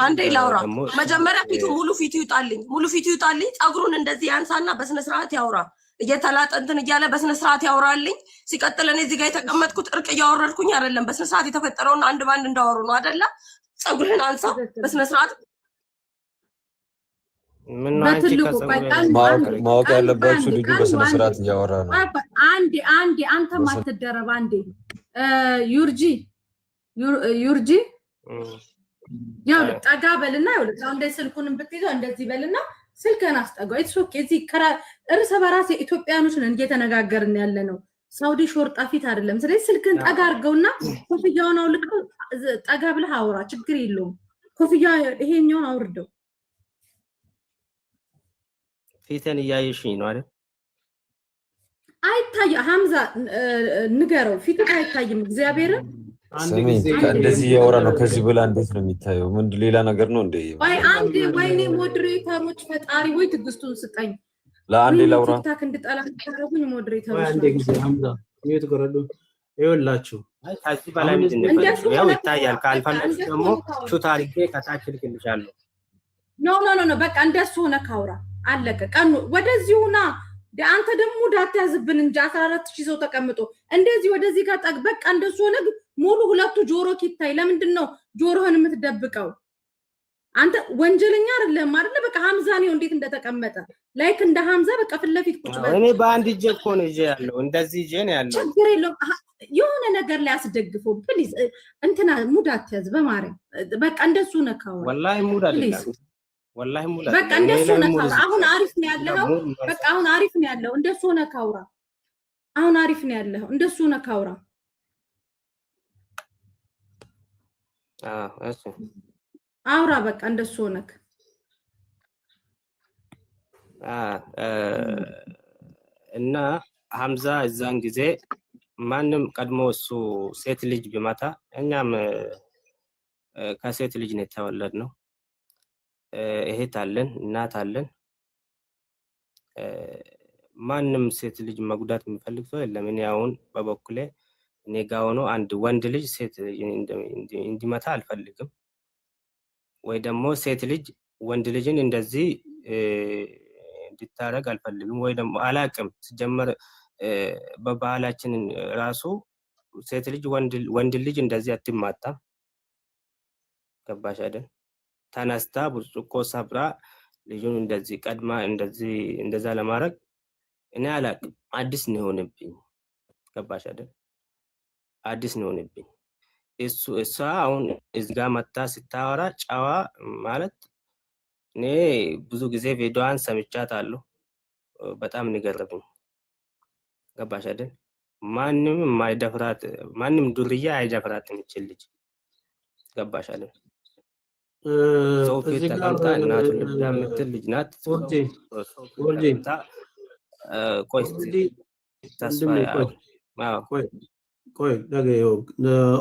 አንዴ ላውራ መጀመሪያ ሙሉ ፊቱ ይውጣልኝ ጸጉሩን እንደዚህ ያንሳና በስነ ስርዓት ያውራ እየተላጠ እንትን እያለ በስነ ስርዓት ያውራልኝ ሲቀጥል እኔ እዚህ ጋር የተቀመጥኩት እርቅ እያወረድኩኝ አይደለም በስነ ስርዓት የተፈጠረውን አንድ ባንድ እንዳወሩ ነው አይደለ ጸጉርህን አንሳ በስነ ስርዓት ምን አንቺ ማወቅ ያለባችሁ ልጁ በስነ ስርዓት እያወራ ነው አንዴ አንተ ማትደረባ አንዴ ዩርጂ ያው ጠጋ በልና ያው እንደ ስልኩን ብትይዘው እንደዚህ በልና ስልከን አስጠጋው ኢትሶክ እዚህ እርስ በራስ ኢትዮጵያኖች ነን እየተነጋገርን ያለ ነው ሳውዲ ሾርጣ ፊት አይደለም ስለዚህ ስልክን ጠጋ አርገውና ኮፍያውን አውልቀው ጠጋ ብለህ አውራ ችግር የለውም ኮፍያ ይሄኛውን አውርደው ፊተን ያይሽኝ ነው አይደል አይታይ ሐምዛ ንገረው ፊት አይታይም እግዚአብሔር እንደዚህ ያወራ ነው ከዚህ በላ እንዴት ነው የሚታየው ምን ሌላ ነገር ነው እንዴ ወይ አንዴ ወይኔ ሞዴሬተሮች ፈጣሪ ወይ ትግስቱን ስጠኝ ለአንዴ ላውራ ቲክታክ እንድጠላ ታረጉኝ ሞዴሬተሮች አንዴ ጊዜ ሐምዛ ሚዩት ቆረዱ ይወላችሁ ታቺ በላይ ምንድነው ያው ይታያል ካልፈለግሽ ደግሞ ሹት አድርጌ ከታች ልክልሻለሁ ኖ በቃ እንደሱ ሆነ ካውራ አለቀ ቀኑ ወደዚሁና አንተ ደግሞ ዳታ ያዝብን እንጂ 14000 ሰው ተቀምጦ እንደዚህ ወደዚህ ጋር በቃ እንደሱ ሆነ ሙሉ ሁለቱ ጆሮ ኪታይ ለምንድነው ጆሮህን የምትደብቀው አንተ ወንጀለኛ አይደለም አይደለ በቃ ሐምዛ ነው እንዴት እንደተቀመጠ ላይክ እንደ ሐምዛ በቃ ፍለፊት ቁጭ በል እኔ በአንድ እጄ እኮ ነው እጄ ያለው እንደዚህ እጄ ነው ያለው ችግር የለውም የሆነ ነገር ላይ አስደግፈው ፕሊዝ እንትና ሙዳት ያዝ በማርያም በቃ እንደሱ ነካው ወላሂ ሙድ አይደለም ወላሂ ሙድ በቃ እንደሱ ነካው አሁን አሪፍ ነው ያለው በቃ አሁን አሪፍ ነው ያለው እንደሱ ነካውራ አሁን አሪፍ ነው ያለው እንደሱ ነካውራ እሺ አውራ በቃ እንደሱ ሆነክ እና ሐምዛ እዛን ጊዜ ማንም ቀድሞ እሱ ሴት ልጅ ቢመታ እኛም ከሴት ልጅ ነው የተወለድነው እህት አለን እናት አለን ማንም ሴት ልጅ መጉዳት የሚፈልግ ሰው የለም እኔ አሁን በበኩሌ እኔ ጋር ሆኖ አንድ ወንድ ልጅ ሴት እንዲመታ አልፈልግም ወይ ደግሞ ሴት ልጅ ወንድ ልጅን እንደዚህ እንድታረግ አልፈልግም ወይ ደግሞ አላቅም ሲጀመር በባህላችን ራሱ ሴት ልጅ ወንድ ልጅ እንደዚህ አትማታ ገባሽ አይደል ተነስታ ብርጭቆ ሰብራ ልጁን እንደዚህ ቀድማ እንደዚህ እንደዛ ለማድረግ እኔ አላቅም አዲስ ነው ሆነብኝ ገባሽ አይደል አዲስ ነው ሆነብኝ እሷ አሁን እዚህ ጋር መጣ ስታወራ ጫዋ ማለት እኔ ብዙ ጊዜ ቪዲዮዋን ሰምቻታለሁ በጣም ንገረብኝ ገባሽ አይደል ማንም ማይደፍራት ማንም ዱርያ አይደፍራትም ይችል ልጅ ገባሽ አይደል ሶፊ ተቀምጣ እናቱ ልብዳ ምትል ልጅ ናት ወልጂ ቆይ ተስፋ ቆይ ለገው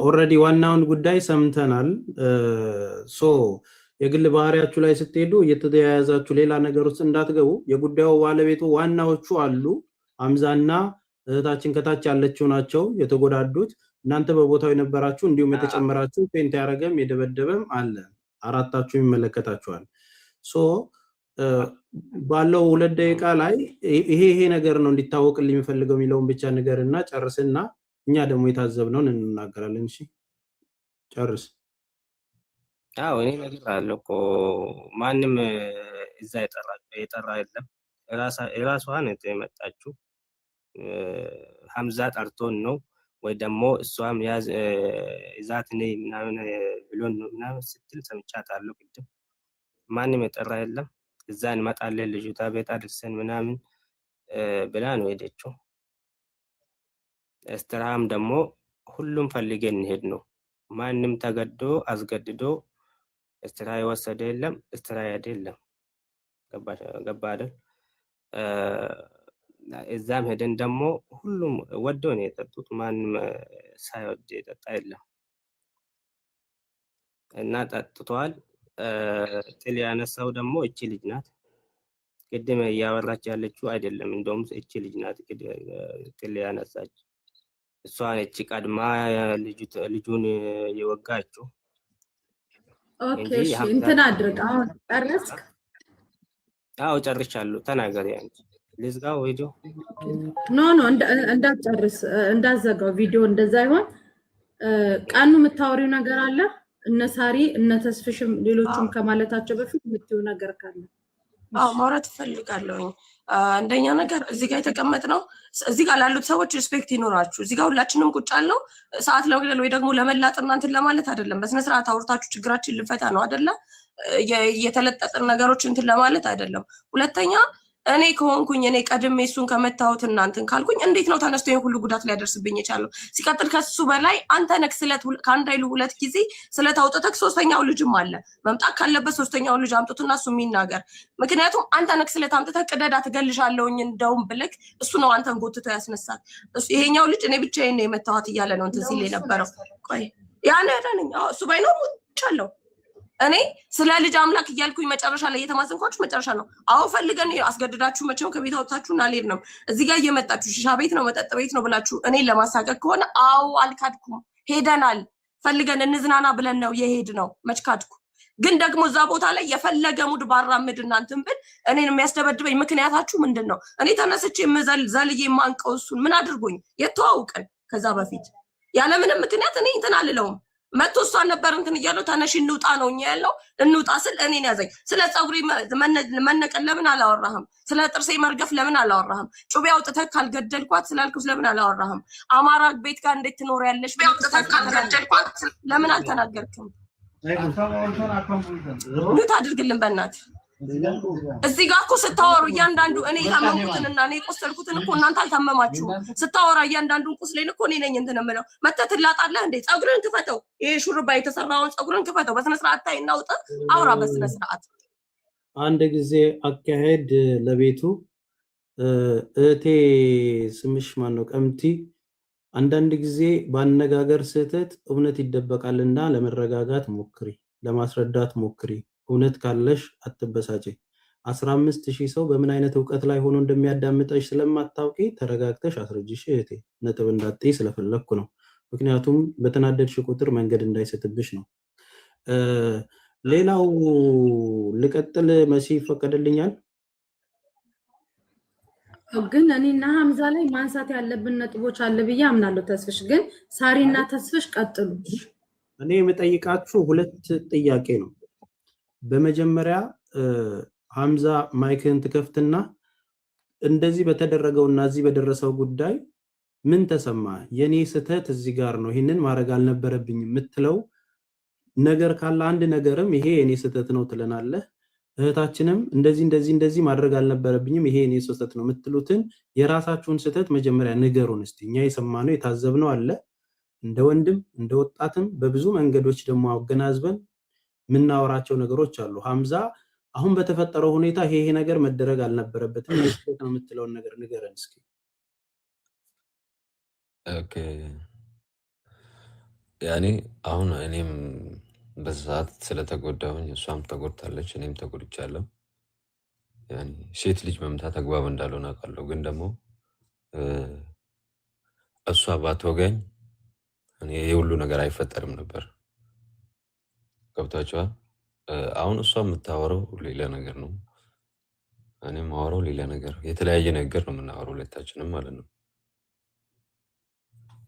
ኦሬዲ ዋናውን ጉዳይ ሰምተናል ሶ የግል ባህሪያችሁ ላይ ስትሄዱ እየተያያዛችሁ ሌላ ነገር ውስጥ እንዳትገቡ የጉዳዩ ባለቤቱ ዋናዎቹ አሉ ሐምዛና እህታችን ከታች ያለችው ናቸው የተጎዳዱት እናንተ በቦታው የነበራችሁ እንዲሁም የተጨመራችሁ ፔንት ያረገም የደበደበም አለ አራታችሁ ይመለከታችኋል ሶ ባለው 2 ደቂቃ ላይ ይሄ ነገር ነው እንዲታወቅልኝ የሚፈልገው የሚለውን ብቻ ነገርና ጨርስና እኛ ደግሞ የታዘብነውን እንናገራለን እሺ ጨርስ አዎ እኔ ነገር አለኮ ማንም እዛ የጠራ የለም ራሷን የመጣችው ሐምዛ ጠርቶን ነው ወይ ደግሞ እሷም ይዛት ነይ ምናምን ብሎን ምናምን ስትል ሰምቻታለሁ ቅድም ማንም የጠራ የለም እዛ እንመጣለን ልጅቷ ቤት አድርሰን ምናምን ብላ ነው ሄደችው እስትራም ደግሞ ሁሉም ፈልገን እንሄድ ነው ማንም ተገዶ አስገድዶ እስትራ የወሰደ የለም እስትራ አይደለም ገባ አይደል እዛም ሄደን ደግሞ ሁሉም ወዶ ነው የጠጡት ማንም ሳይወድ የጠጣ የለም እና ጠጥቷል ጥል ያነሳው ደግሞ እቺ ልጅ ናት ቅድም ያወራች ያለችው አይደለም እንደውም እቺ ልጅ ናት ጥል ያነሳች እሷ ነች ቀድማ ልጁን የወጋችው ኦኬ እሺ እንትን አድርግ አሁን ጨረስክ አዎ ጨርሻለሁ ተናገሪ አንቺ ልዝጋው ቪዲዮ ኖ እንዳትጨርስ እንዳዘጋው ቪዲዮ እንደዛ ይሆን ቀኑ የምታወሪው ነገር አለ እነ ሳሪ እነ ተስፍሽም ሌሎችም ከማለታቸው በፊት የምትዩ ነገር ካለ ማውራት ፈልጋለሁኝ አንደኛ ነገር እዚህ ጋር የተቀመጥነው እዚህ ጋር ላሉት ሰዎች ሪስፔክት ይኖራችሁ እዚህ ጋር ሁላችንም ቁጭ ያለው ሰዓት ለመግደል ወይ ደግሞ ለመላጥና እንትን ለማለት አይደለም በስነ ስርዓት አውርታችሁ ችግራችን ልፈታ ነው አይደለ የተለጠጠን ነገሮች እንትን ለማለት አይደለም ሁለተኛ እኔ ከሆንኩኝ እኔ ቀድሜ እሱን ከመታውት እናንተን ካልኩኝ እንዴት ነው ተነስቶ ይሄን ሁሉ ጉዳት ሊያደርስብኝ ይችላል ሲቀጥል ከሱ በላይ አንተ ነክ ስለት ካንድ አይሉ ሁለት ጊዜ ስለታውጠተክ ሶስተኛው ልጅም አለ መምጣት ካለበት ሶስተኛው ልጅ አምጡትና እሱ የሚናገር ምክንያቱም አንተ ነክ ስለት አምጥተህ ቅደዳ ትገልሻለውኝ እንደውም ብልክ እሱ ነው አንተን ጎትቶ ያስነሳል ይሄኛው ልጅ እኔ ብቻዬን ነው የመታውት እያለ ነው እንትን ሲል የነበረው ቆይ ያኔ ያዳነኝ እሱ ባይኖር ሞቻለሁ እኔ ስለ ልጅ አምላክ እያልኩኝ መጨረሻ ላይ የተማሰንኳችሁ መጨረሻ ነው አው ፈልገን አስገድዳችሁ መቼም ከቤት አውጣችሁና አልሄድ ነው እዚህ ጋር እየመጣችሁ ሺሻ ቤት ነው መጠጥ ቤት ነው ብላችሁ እኔ ለማሳቀቅ ከሆነ አው አልካድኩም ሄደናል ፈልገን እንዝናና ብለን ነው የሄድ ነው መችካድኩ ግን ደግሞ እዛ ቦታ ላይ የፈለገ ሙድ ባራምድ እናንተን ብል እኔን የሚያስደበድበኝ ምክንያታችሁ ምንድነው እኔ ተነስቼ ዘልዬ ማንቀው እሱን ምን አድርጎኝ የተዋውቀን ከዛ በፊት ያለ ምንም ምክንያት እኔ እንትን አልለውም መጥቶ እሷን ነበር እንትን እያለው ተነሽ እንውጣ ነው ያለው እንውጣ ስል እኔን ያዘኝ ስለ ጸጉሪ መነቀል ለምን አላወራህም ስለ ጥርሴ መርገፍ ለምን አላወራህም ጩቤ አውጥተህ ካልገደልኳት ስላልኩስ ለምን አላወራህም አማራ ቤት ጋር እንዴት ትኖሪያለሽ ጩቤ አውጥተህ ካልገደልኳት ለምን አልተናገርክም ምን ታድርግልን በእናት እዚህ ጋር እኮ ስታወሩ እያንዳንዱ እኔ ታመምኩትንና እኔ ቆሰልኩትን እኮ እናንተ አልታመማችሁ ስታወራ እያንዳንዱን ቁስሌን እኮ እኔ ነኝ እንትን የምለው መተት ላጣለህ እንዴ ጸጉርን ክፈተው ይሄ ሹርባ የተሰራውን ጸጉርን ክፈተው በስነ ስርዓት ታይናውጣ አውራ በስነ ስርዓት አንድ ጊዜ አካሄድ ለቤቱ እቴ ስምሽ ማን ነው ቀምቲ አንዳንድ ጊዜ ባነጋገር ስህተት እውነት ይደበቃልና ለመረጋጋት ሞክሪ ለማስረዳት ሞክሪ እውነት ካለሽ አትበሳጪ 15000 ሰው በምን አይነት ዕውቀት ላይ ሆኖ እንደሚያዳምጠሽ ስለማታውቂ ተረጋግተሽ አስረጅሽ እህቴ ነጥብ እንዳትይ ስለፈለኩ ነው ምክንያቱም በተናደድሽ ቁጥር መንገድ እንዳይሰጥብሽ ነው ሌላው ልቀጥል መሲ ፈቀደልኛል ግን እኔና ሐምዛ ላይ ማንሳት ያለብን ነጥቦች አለ ብዬ አምናለሁ ተስፍሽ ግን ሳሪና ተስፍሽ ቀጥሉ እኔ የምጠይቃችሁ ሁለት ጥያቄ ነው በመጀመሪያ ሐምዛ ማይክን ትከፍትና እንደዚህ በተደረገውና እዚህ በደረሰው ጉዳይ ምን ተሰማ የኔ ስህተት እዚህ ጋር ነው ይሄንን ማድረግ አልነበረብኝ የምትለው ነገር ካለ አንድ ነገርም ይሄ የኔ ስህተት ነው ትለናለህ እህታችንም እንደዚህ ማድረግ አልነበረብኝም ይሄ የኔ ስህተት ነው የምትሉትን የራሳችሁን ስህተት መጀመሪያ ንገሩን እስቲ እኛ የሰማነው የታዘብነው አለ እንደ ወንድም እንደ ወጣትም በብዙ መንገዶች ደግሞ አገናዝበን ምናወራቸው ነገሮች አሉ ሐምዛ አሁን በተፈጠረው ሁኔታ ይሄ ነገር መደረግ አልነበረበትም መስጠት ነው የምትለው ነገር ንገረን እስኪ ኦኬ ያኔ አሁን እኔም በዛት ስለተጎዳሁኝ እሷም ተጎድታለች እኔም ተጎድቻለሁ ያኔ ሴት ልጅ መምታት አግባብ እንዳልሆነ አውቃለሁ ግን ደግሞ እሷ ባትወጋኝ እኔ የሁሉ ነገር አይፈጠርም ነበር ገብታችኋል አሁን እሷ የምታወራው ሌላ ነገር ነው እኔም ማወራው ሌላ ነገር የተለያየ ነገር ነው የምናወራው ሁለታችንም ማለት ነው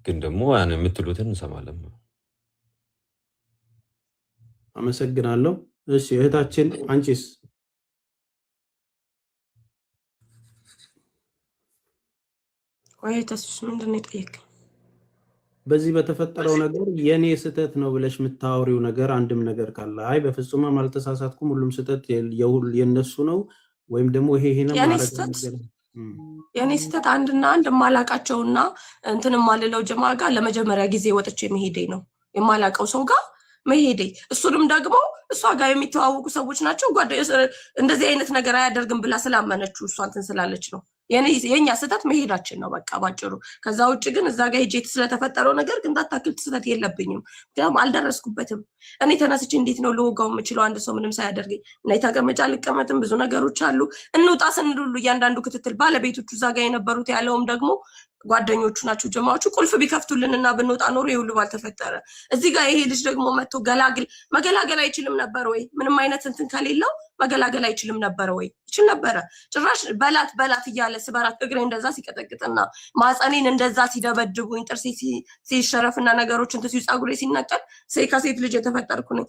ግን ደግሞ ያን የምትሉትን እንሰማለን አመሰግናለሁ እሺ እህታችን አንቺስ ወይ ተስፍሽ ምንድነው የጠየቀኝ በዚህ በተፈጠረው ነገር የኔ ስህተት ነው ብለሽ የምታወሪው ነገር አንድም ነገር ካለ አይ በፍጹም አልተሳሳትኩም ሁሉም ስህተት የነሱ ነው ወይም ደግሞ ይሄ ነው ማለት የኔ ስህተት አንድና አንድ ማላቃቸውና እንትን ማልለው ጀማ ጋር ለመጀመሪያ ጊዜ ወጥቼ መሄዴ ነው የማላቀው ሰው ጋር መሄዴ እሱንም ደግሞ እሷ ጋር የሚተዋወቁ ሰዎች ናቸው እንደዚህ አይነት ነገር አያደርግም ብላ ስላመነችው እሷ እንትን ስላለች ነው የኛ ስህተት መሄዳችን ነው በቃ ባጭሩ ከዛ ውጭ ግን እዛ ጋር ሄጄ ስለተፈጠረው ነገር ግን ታታክል ስህተት የለብኝም ግን አልደረስኩበትም እኔ ተነስቼ እንዴት ነው ለወጋው የምችለው አንድ ሰው ምንም ሳያደርገኝ እና ተቀመጫ ልቀመጥም ብዙ ነገሮች አሉ እንውጣ ስንል ሁሉ እያንዳንዱ ክትትል ባለቤቶቹ እዛ ጋር የነበሩት ያለውም ደግሞ ጓደኞቹ ናቸው ጀማዎቹ ቁልፍ ቢከፍቱልንና ብንወጣ ኖሮ ይሁሉ ባልተፈጠረ። እዚህ ጋር ይሄ ልጅ ደግሞ መጥቶ መገላገል አይችልም ነበር ወይ? ምንም አይነት እንትን ከሌለው መገላገል አይችልም ነበር ወይ? ይችል ነበረ። ጭራሽ በላት እያለ ስበራት እግሬ እንደዛ ሲቀጠቅጥና ማጸኔን እንደዛ ሲደበድቡኝ ጥርሴ ሲሸረፍና ነገሮች እንትን ፀጉሬ ሲነቀል ከሴት ልጅ የተፈጠርኩ ነኝ።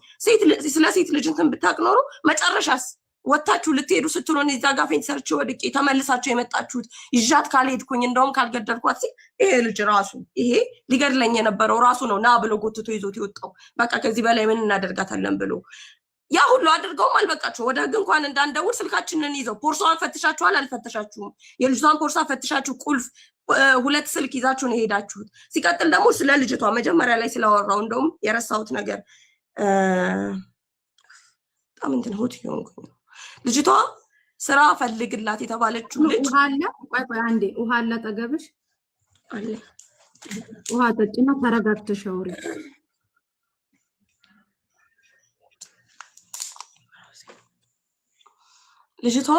ስለ ሴት ልጅ እንትን ብታቅ ኖሮ መጨረሻስ ወታችሁ ልትሄዱ ስትሉን እዛ ጋር ፌንት ሰርች ወድቄ ተመልሳችሁ የመጣችሁት ይዣት ካልሄድኩኝ እንደውም ካልገደልኳት ሲል ይሄ ልጅ ራሱ ይሄ ሊገድለኝ የነበረው ራሱ ነው ና ብሎ ጎትቶ ይዞት ይወጣው። በቃ ከዚህ በላይ ምን እናደርጋታለን ብሎ ያ ሁሉ አድርገውም አልበቃቸው። ወደ ህግ እንኳን እንዳንደውል ስልካችንን ይዘው ፖርሳዋን ፈትሻችኋል አልፈተሻችሁም? የልጅቷን ፖርሳ ፈትሻችሁ ቁልፍ 2 ስልክ ይዛችሁ ነው የሄዳችሁት። ሲቀጥል ደግሞ ስለ ልጅቷ መጀመሪያ ላይ ስላወራው እንደውም የረሳሁት ነገር በጣም እንትን ሆት ይሆንኩኝ። ልጅቷ ስራ ፈልግላት የተባለችው ልጅ ውሃ አለ። ቆይ አንዴ ውሃ አለ አጠገብሽ አለ። ውሃ ጠጪና ተረጋግተሽ አውሪ። ልጅቷ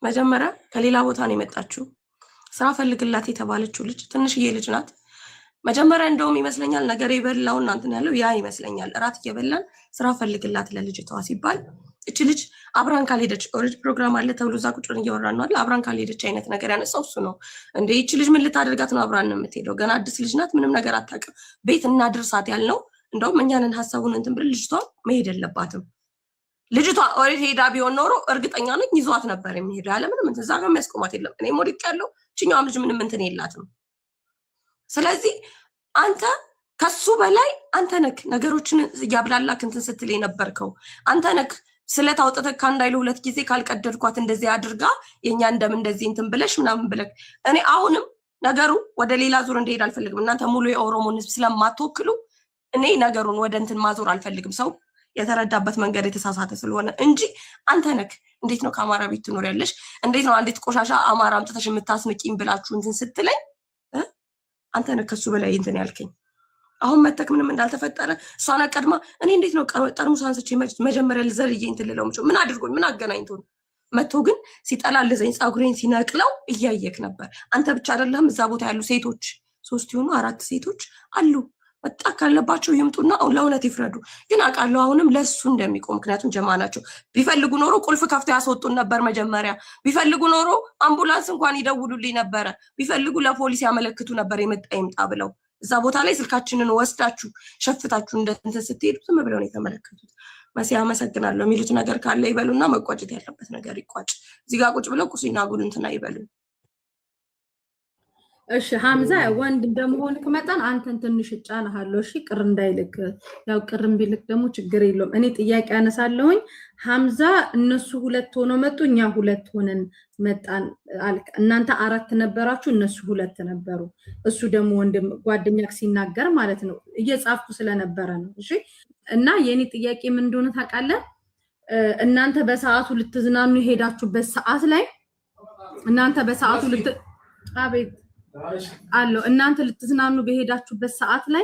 መጀመሪያ ከሌላ ቦታ ነው የመጣችው። ስራ ፈልግላት የተባለችው ልጅ ትንሽዬ ልጅ ናት። መጀመሪያ እንደውም ይመስለኛል ነገር ይበላውና እንትን ያለው ያ ይመስለኛል እራት እየበላን ስራ ፈልግላት ለልጅቷ ሲባል እቺ ልጅ አብራን ካልሄደች ኦሬንጅ ፕሮግራም አለ ተብሎ እዛ ቁጭ ብለን እያወራን ነው አይደል? አብራን ካልሄደች አይነት ነገር ያነሳው እሱ ነው እንዴ። እቺ ልጅ ምን ልታደርጋት ነው አብራን ነው የምትሄደው? ገና አዲስ ልጅ ናት፣ ምንም ነገር አታውቅም። ቤት እናድርሳት ያልነው እንደውም እኛንን ሀሳቡን እንትን ብለን ልጅቷ መሄድ የለባትም። ልጅቷ ኦሬንጅ ሄዳ ቢሆን ኖሮ እርግጠኛ ነኝ ይዟት ነበር የሚሄደው። ያለ ምንም እንትን እዛ ጋር የሚያስቆማት የለም። እኔ ሞዲቅ ያለው እቺኛዋም ልጅ ምንም እንትን የላትም። ስለዚህ አንተ ከሱ በላይ አንተ ነክ ነገሮችን ያብላላክ እንትን ስትል የነበርከው አንተ ነክ ስለታውጥተህ ካንዳይሉ 2 ጊዜ ካልቀደድኳት እንደዚህ አድርጋ የኛ እንደም እንደዚህ እንትን ብለሽ ምናምን ብለክ እኔ አሁንም ነገሩ ወደ ሌላ ዙር እንደሄድ አልፈልግም። እናንተ ሙሉ የኦሮሞን ህዝብ ስለማትወክሉ እኔ ነገሩን ወደ እንትን ማዞር አልፈልግም። ሰው የተረዳበት መንገድ የተሳሳተ ስለሆነ እንጂ አንተ ነክ እንዴት ነው ከአማራ ቤት ትኖር ያለሽ? እንዴት ነው አንዲት ቆሻሻ አማራ አምጥተሽ የምታስንቂኝ ብላችሁ እንትን ስትለኝ አንተ ነክ ከሱ በላይ እንትን ያልከኝ። አሁን መተክ ምንም እንዳልተፈጠረ እሷን ቀድማ እኔ እንዴት ነው ጠርሙስ አንስቼ መጀመሪያ ልዘልዬ እንትን ልለው ምን አድርጎኝ ምን አገናኝቶን መጥቶ ግን ሲጠላልዘኝ ፀጉሬን ሲነቅለው እያየክ ነበር። አንተ ብቻ አይደለም እዛ ቦታ ያሉ ሴቶች 3 ይሆኑ 4 ሴቶች አሉ። ወጣ ካለባቸው ይምጡና ለእውነት ይፍረዱ። ግን አውቃለሁ አሁንም ለሱ እንደሚቆም ምክንያቱም ጀማ ናቸው። ቢፈልጉ ኖሮ ቁልፍ ከፍተው ያስወጡን ነበር። መጀመሪያ ቢፈልጉ ኖሮ አምቡላንስ እንኳን ይደውሉልኝ ነበር። ቢፈልጉ ለፖሊስ ያመለክቱ ነበር የመጣ ይምጣ ብለው። እዛ ቦታ ላይ ስልካችንን ወስዳችሁ ሸፍታችሁ እንትን ስትሄዱ ዝም ብለው ነው የተመለከቱት። መሲ አመሰግናለሁ። የሚሉት ነገር ካለ ይበሉና መቋጨት ያለበት ነገር ይቋጭ። እዚህ ጋር ቁጭ ብለው ቁስና ጉድ እንትና ይበሉ። እሺ ሐምዛ ወንድ እንደመሆንክ መጠን አንተን ትንሽ እጫናለሁ። እሺ ቅር እንዳይልክ፣ ያው ቅርም ቢልክ ደግሞ ችግር የለውም። እኔ ጥያቄ አነሳለሁኝ። ሐምዛ እነሱ 2 ሆነው መጡ፣ እኛ 2 ሆነን መጣን አልክ። እናንተ 4 ነበራችሁ፣ እነሱ 2 ነበሩ። እሱ ደግሞ ወንድም ጓደኛክ ሲናገር ማለት ነው እየጻፍኩ ስለነበረ ነው። እሺ እና የኔ ጥያቄ ምን እንደሆነ ታውቃለህ? እናንተ በሰዓቱ ልትዝናኑ ሄዳችሁበት ሰዓት ላይ እናንተ በሰዓቱ አቤት አለው እናንተ ልትዝናኑ በሄዳችሁበት ሰዓት ላይ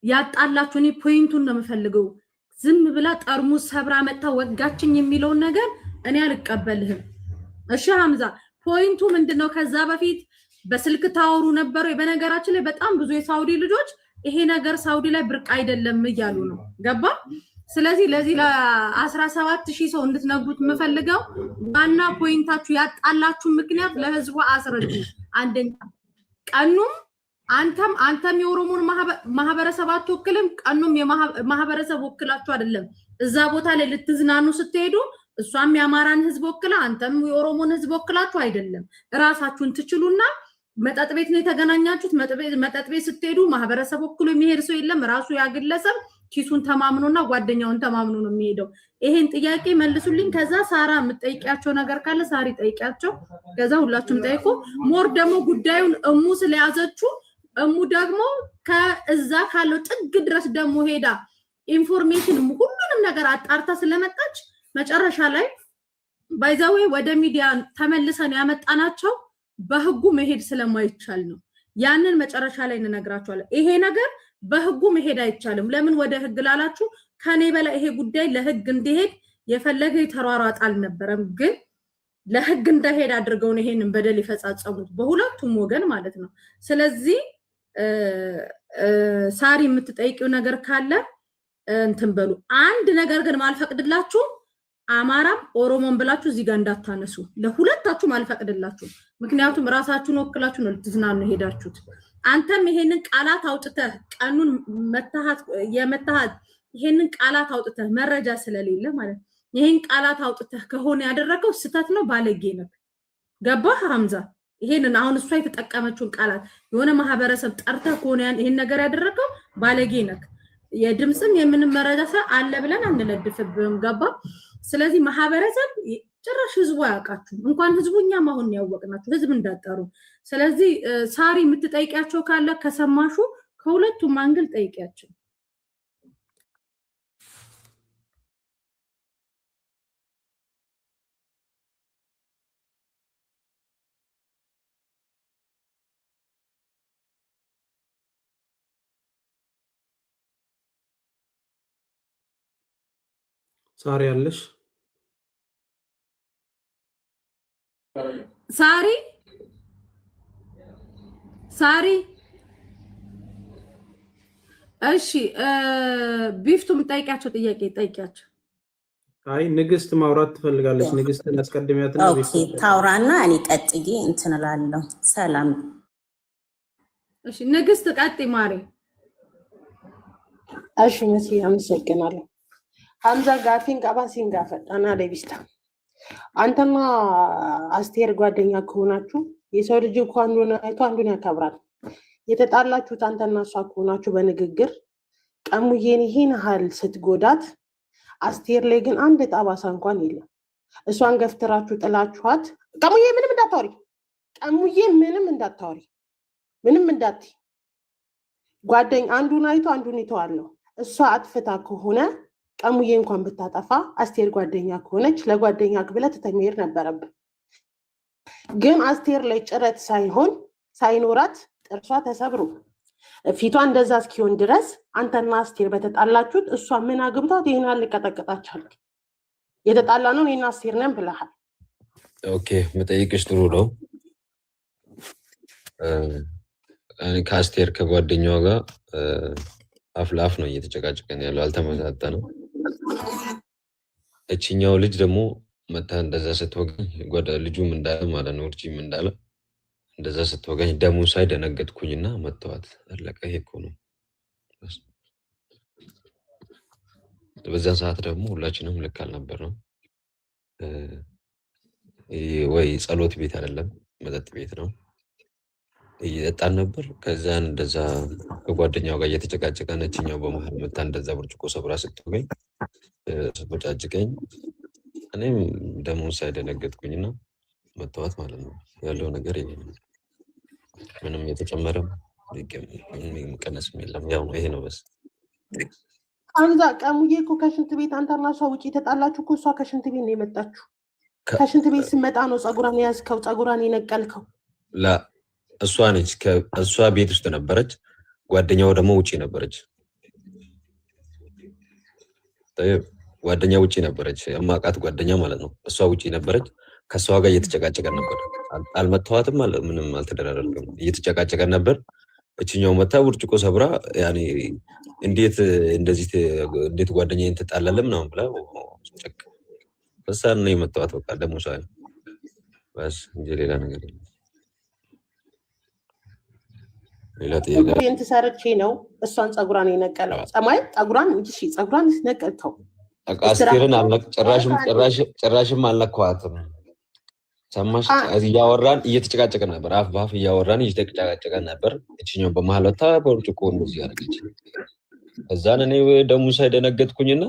ያጣላችሁ እኔ ፖይንቱን ነው የምፈልገው። ዝም ብላ ጠርሙስ ሰብራ መጣ ወጋችኝ የሚለው ነገር እኔ አልቀበልህም። እሺ ሐምዛ ፖይንቱ ምንድነው? ከዛ በፊት በስልክ ታወሩ ነበር። በነገራችን ላይ በጣም ብዙ የሳውዲ ልጆች ይሄ ነገር ሳውዲ ላይ ብርቅ አይደለም እያሉ ነው። ገባ? ስለዚህ ለዚህ ለ17000 ሰው እንድትነግሩት የምፈልገው ዋና ፖይንታችሁ ያጣላችሁ ምክንያት ለህዝቡ አስረዱ። አንደኛ ቀኑም አንተም የኦሮሞን ማህበረሰብ አትወክልም፣ ቀኑም የማህበረሰብ ወክላችሁ አይደለም እዛ ቦታ ላይ ልትዝናኑ ስትሄዱ እሷም የአማራን ህዝብ ወክላ አንተም የኦሮሞን ህዝብ ወክላችሁ አይደለም። ራሳችሁን ትችሉና መጠጥ ቤት ነው የተገናኛችሁት። መጠጥ ቤት ስትሄዱ ማህበረሰብ ወክሎ የሚሄድ ሰው የለም። ራሱ ያግለሰብ ኪሱን ተማምኖና ጓደኛውን ተማምኖ ነው የሚሄደው። ይሄን ጥያቄ መልሱልኝ። ከዛ ሳራ የምትጠይቂያቸው ነገር ካለ ሳሪ ጠይቂያቸው። ከዛ ሁላችሁም ጠይቁ። ሞር ደግሞ ጉዳዩን እሙ ስለያዘችው እሙ ደግሞ ከዛ ካለው ጥግ ድረስ ደግሞ ሄዳ ኢንፎርሜሽን ሁሉንም ነገር አጣርታ ስለመጣች መጨረሻ ላይ ባይዛዌ ወደ ሚዲያ ተመልሰን ያመጣናቸው በህጉ መሄድ ስለማይቻል ነው። ያንን መጨረሻ ላይ እንነግራቸዋለን። ይሄ ነገር በህጉ መሄድ አይቻልም። ለምን ወደ ህግ ላላችሁ ከኔ በላይ ይሄ ጉዳይ ለህግ እንዲሄድ የፈለገ ተሯሯጥ አልነበረም። ግን ለህግ እንደሄድ አድርገው ነው ይሄንን በደል ይፈጻጸሙት በሁለቱም ወገን ማለት ነው ስለዚህ ሳሪ የምትጠይቂው ነገር ካለ እንትን በሉ አንድ ነገር ግን ማልፈቅድላችሁ አማራም ኦሮሞን ብላችሁ እዚህ ጋር እንዳታነሱ ለሁለታችሁ ማልፈቅድላችሁ ምክንያቱም ራሳችሁን ወክላችሁ ነው ልትዝናኑ ሄዳችሁት አንተም ይሄንን ቃላት አውጥተህ ቀኑን የመታሃት ይሄንን ቃላት አውጥተህ መረጃ ስለሌለ ማለት ይሄን ቃላት አውጥተህ ከሆነ ያደረከው ስተት ነው ባለጌ ነው ገባህ ሐምዛ ይሄንን አሁን እሷ የተጠቀመችውን ቃላት የሆነ ማህበረሰብ ጠርተህ ከሆነ ይሄን ነገር ያደረከው ባለጌ ነው የድምጽም የምንም መረጃ አለ ብለን አንለድፍብም ገባ ስለዚህ ማህበረሰብ ጭራሽ ህዝቡ ያውቃችሁ እንኳን ህዝቡኛም አሁን ያወቅናችሁ ህዝብ እንዳጠሩ ስለዚህ ሳሪ የምትጠይቂያቸው ካለ ከሰማሹ ከሁለቱም አንግል ጠይቂያቸው ሳሪ ያለሽ ሳሪ እሺ ቢፍቱ የምጠይቃቸው ጥያቄ ጠይቂያቸው አይ ንግስት ማውራት ትፈልጋለች ንግስትን አስቀድሚያትና ኦኬ ታውራና እኔ ቀጥዬ እንትን እላለሁ ሰላም እሺ ንግስት ቀጥይ ማሪ እሺ መሲ አመሰግናለሁ ሐምዛ ጋፊን ቀባሲን ጋፈጣና ለቢስታ አንተማ አስቴር ጓደኛ ከሆናችሁ የሰው ልጅ እንኳን አንዱን ያከብራል የተጣላችሁት አንተና እሷ ከሆናችሁ በንግግር ቀሙዬን ይሄን ሀል ስትጎዳት አስቴር ላይ ግን አንድ ጣባሳ እንኳን የለም እሷን ገፍትራችሁ ጥላችኋት ቀሙዬ ምንም እንዳታወሪ ምንም እንዳት ጓደኛ አንዱን አይቶ አንዱን ይተዋል እሷ አጥፍታ ከሆነ ቀሙዬ እንኳን ብታጠፋ አስቴር ጓደኛ ከሆነች ለጓደኛ ግብለት ተመይር ነበረብ ግን አስቴር ላይ ጭረት ሳይኖራት ጥርሷ ተሰብሮ ፊቷ እንደዛ እስኪሆን ድረስ አንተና አስቴር በተጣላችሁት እሷ ምን አግብታት ይሄን አልቀጠቀጣቻል የተጣላ ነው እኔና አስቴር ነን ብለሃል ኦኬ መጠይቅሽ ጥሩ ነው እኔ ከአስቴር ከጓደኛዋ ጋር አፍላፍ ነው እየተጨቃጨቀን ያለው አልተመጣጣንም እቺኛው ልጅ ደግሞ መታ እንደዛ ስትወገኝ ልጁም እንዳለ ማለት ነው እርጂም እንዳለ እንደዛ ስትወገኝ ደሙ ሳይደነገጥኩኝና መተዋት አለቀ ይሄ እኮ ነው በዛ ሰዓት ደግሞ ሁላችንም ልክ አልነበርንም ወይ ጸሎት ቤት አይደለም መጠጥ ቤት ነው እየጠጣን ነበር ከዛን እንደዛ ከጓደኛው ጋር እየተጨቃጨቀን እቺኛው በመሃል መታ እንደዛ ብርጭቆ ሰብራ ስትወገኝ ስትወጫጭቀኝ እኔም ደሙን ሳይደነገጥኩኝና መተዋት ማለት ነው ያለው ነገር ይሄ ነው ምንም የተጨመረም ቀነስም የለም ያው ነው ይሄ ነው በስ አንዛ ቀሙዬ እኮ ከሽንት ቤት አንተና እሷ ውጪ ተጣላችሁ እኮ እሷ ከሽንት ቤት ነው የመጣችሁ ከሽንት ቤት ስመጣ ነው ጸጉራን ያዝከው ጸጉራን የነቀልከው ላ እሷ ነች እሷ ቤት ውስጥ ነበረች ጓደኛው ደግሞ ውጪ ነበረች ጓደኛ ውጪ ነበረች አማቃት ጓደኛ ማለት ነው እሷ ውጪ ነበረች ከሷ ጋር እየተጨቃጨቀን ነበር አልመጣዋትም ማለት ምንም አልተደረረም እየተጨቃጨቀን ነበር እቺኛው መታ ብርጭቆ ሰብራ ያኔ እንዴት ጓደኛዬን ተጣላለም ነው ብላ ጨቅ በሳን ነው የመጣዋት በቃ ደሞ ሳይ በስ እንጂ ሌላ ነገር የለም ሌላ ጥያቄ እንት ሰርቼ ነው እሷን ጸጉራን የነቀለው ጸጉራን ነቀልከው አስቴርን ጭራሽም አልነካዋትም ሰማሽ እያወራን እየተጨቃጨቀን ነበር አፍ ባፍ እያወራን እየተጨቃጨቀን ነበር እቺኛው በመሃል ወጣ በርጭቆ እንደዚህ ያደረገች ከዛን እኔ ደሙ ሳይደነገጥኩኝና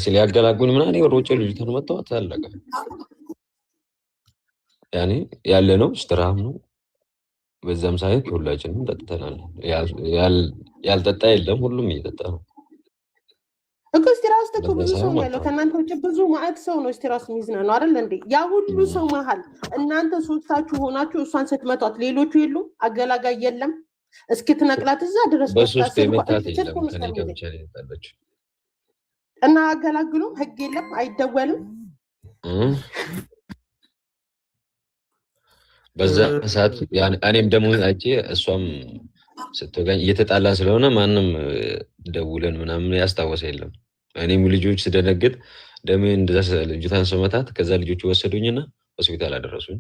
ሲያገላግሉኝ ምናምን እኔ ወሮጭ ልጅቷን መጣዋት አለቀ ያኔ ያለ ነው ስትራም ነው በዛም ሳይት ሁላችንም ጠጥተናል ያልጠጣ የለም ሁሉም እየጠጣ ነው እኮ ስትራስ ብዙ ሰው ያለው ከናንተ ውጭ ብዙ ማዕት ሰው ነው ስትራስ ሚዝና ነው አይደል እንዴ ያ ሁሉ ሰው መሃል እናንተ ሶስታችሁ ሆናችሁ እሷን ስትመቷት ሌሎቹ የሉ አገላጋይ የለም እስክትነቅላት እዛ ድረስ በሶስት የመታት የለም ከኔ ጋር ብቻ ነው የታለች እና አገላግሉ ህግ የለም አይደወልም በዛ ሰዓት እኔም ደግሞ አይቼ እሷም ስትወጋኝ እየተጣላን ስለሆነ ማንም ደውለን ምናምን ያስታወሰ የለም። እኔም ልጆች ስደነግጥ ደሜ እንደዛ ልጅቷን ስመታት ከዛ ልጆቹ ወሰዱኝና ሆስፒታል አደረሱኝ።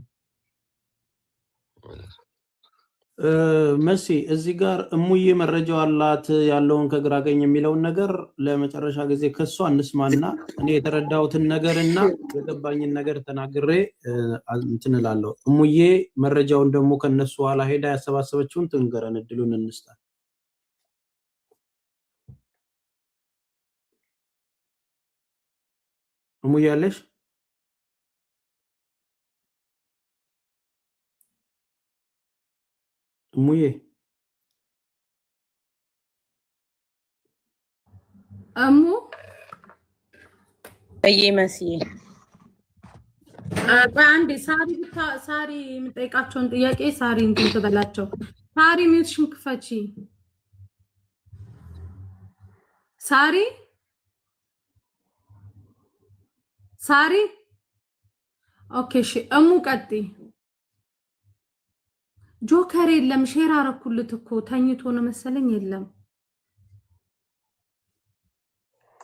መሲ እዚህ ጋር እሙዬ መረጃው አላት ያለውን ከግራ ቀኝ የሚለውን ነገር ለመጨረሻ ጊዜ ከሷ እንስማና እኔ የተረዳሁትን ነገርና የገባኝን ነገር ተናግሬ እንትን እላለሁ። እሙዬ መረጃውን ደግሞ ከነሱ ኋላ ሄዳ ያሰባሰበችውን ትንገረን፣ እድሉን እንስጣት። እሙዬ አለሽ? እሙዬ እሙ መስዬ በአንዴ ሳሪ የምጠይቃቸውን ጥያቄ ሳሪ እንትን ትበላቸው። ሳሪ ሚውትሽን ክፈቺ። ሳሪ ኦኬ እሺ። እሙ ቀጥይ። ጆከር የለም፣ ሼር አረኩልት እኮ ተኝቶ ነው መሰለኝ። የለም።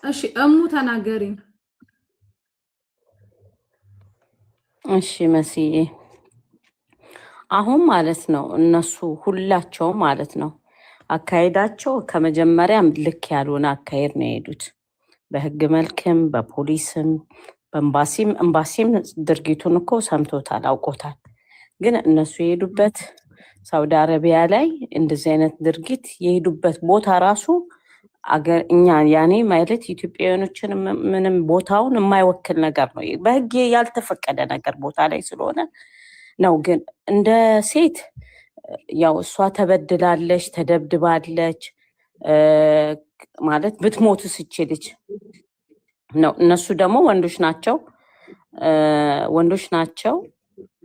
እሺ እሙ ተናገሪ። እሺ መስዬ፣ አሁን ማለት ነው እነሱ ሁላቸው ማለት ነው አካሄዳቸው ከመጀመሪያም ልክ ያልሆነ አካሄድ ነው የሄዱት። በህግ መልክም በፖሊስም በኤምባሲም ድርጊቱን እኮ ሰምቶታል፣ አውቆታል። ግን እነሱ የሄዱበት ሳውዲ አረቢያ ላይ እንደዚህ አይነት ድርጊት የሄዱበት ቦታ ራሱ አገር እኛ ያኔ ማለት ኢትዮጵያውያኖችን ምንም ቦታውን የማይወክል ነገር ነው። በህግ ያልተፈቀደ ነገር ቦታ ላይ ስለሆነ ነው። ግን እንደ ሴት ያው እሷ ተበድላለች፣ ተደብድባለች ማለት ብትሞትስ ይችልች ነው። እነሱ ደግሞ ወንዶች ናቸው።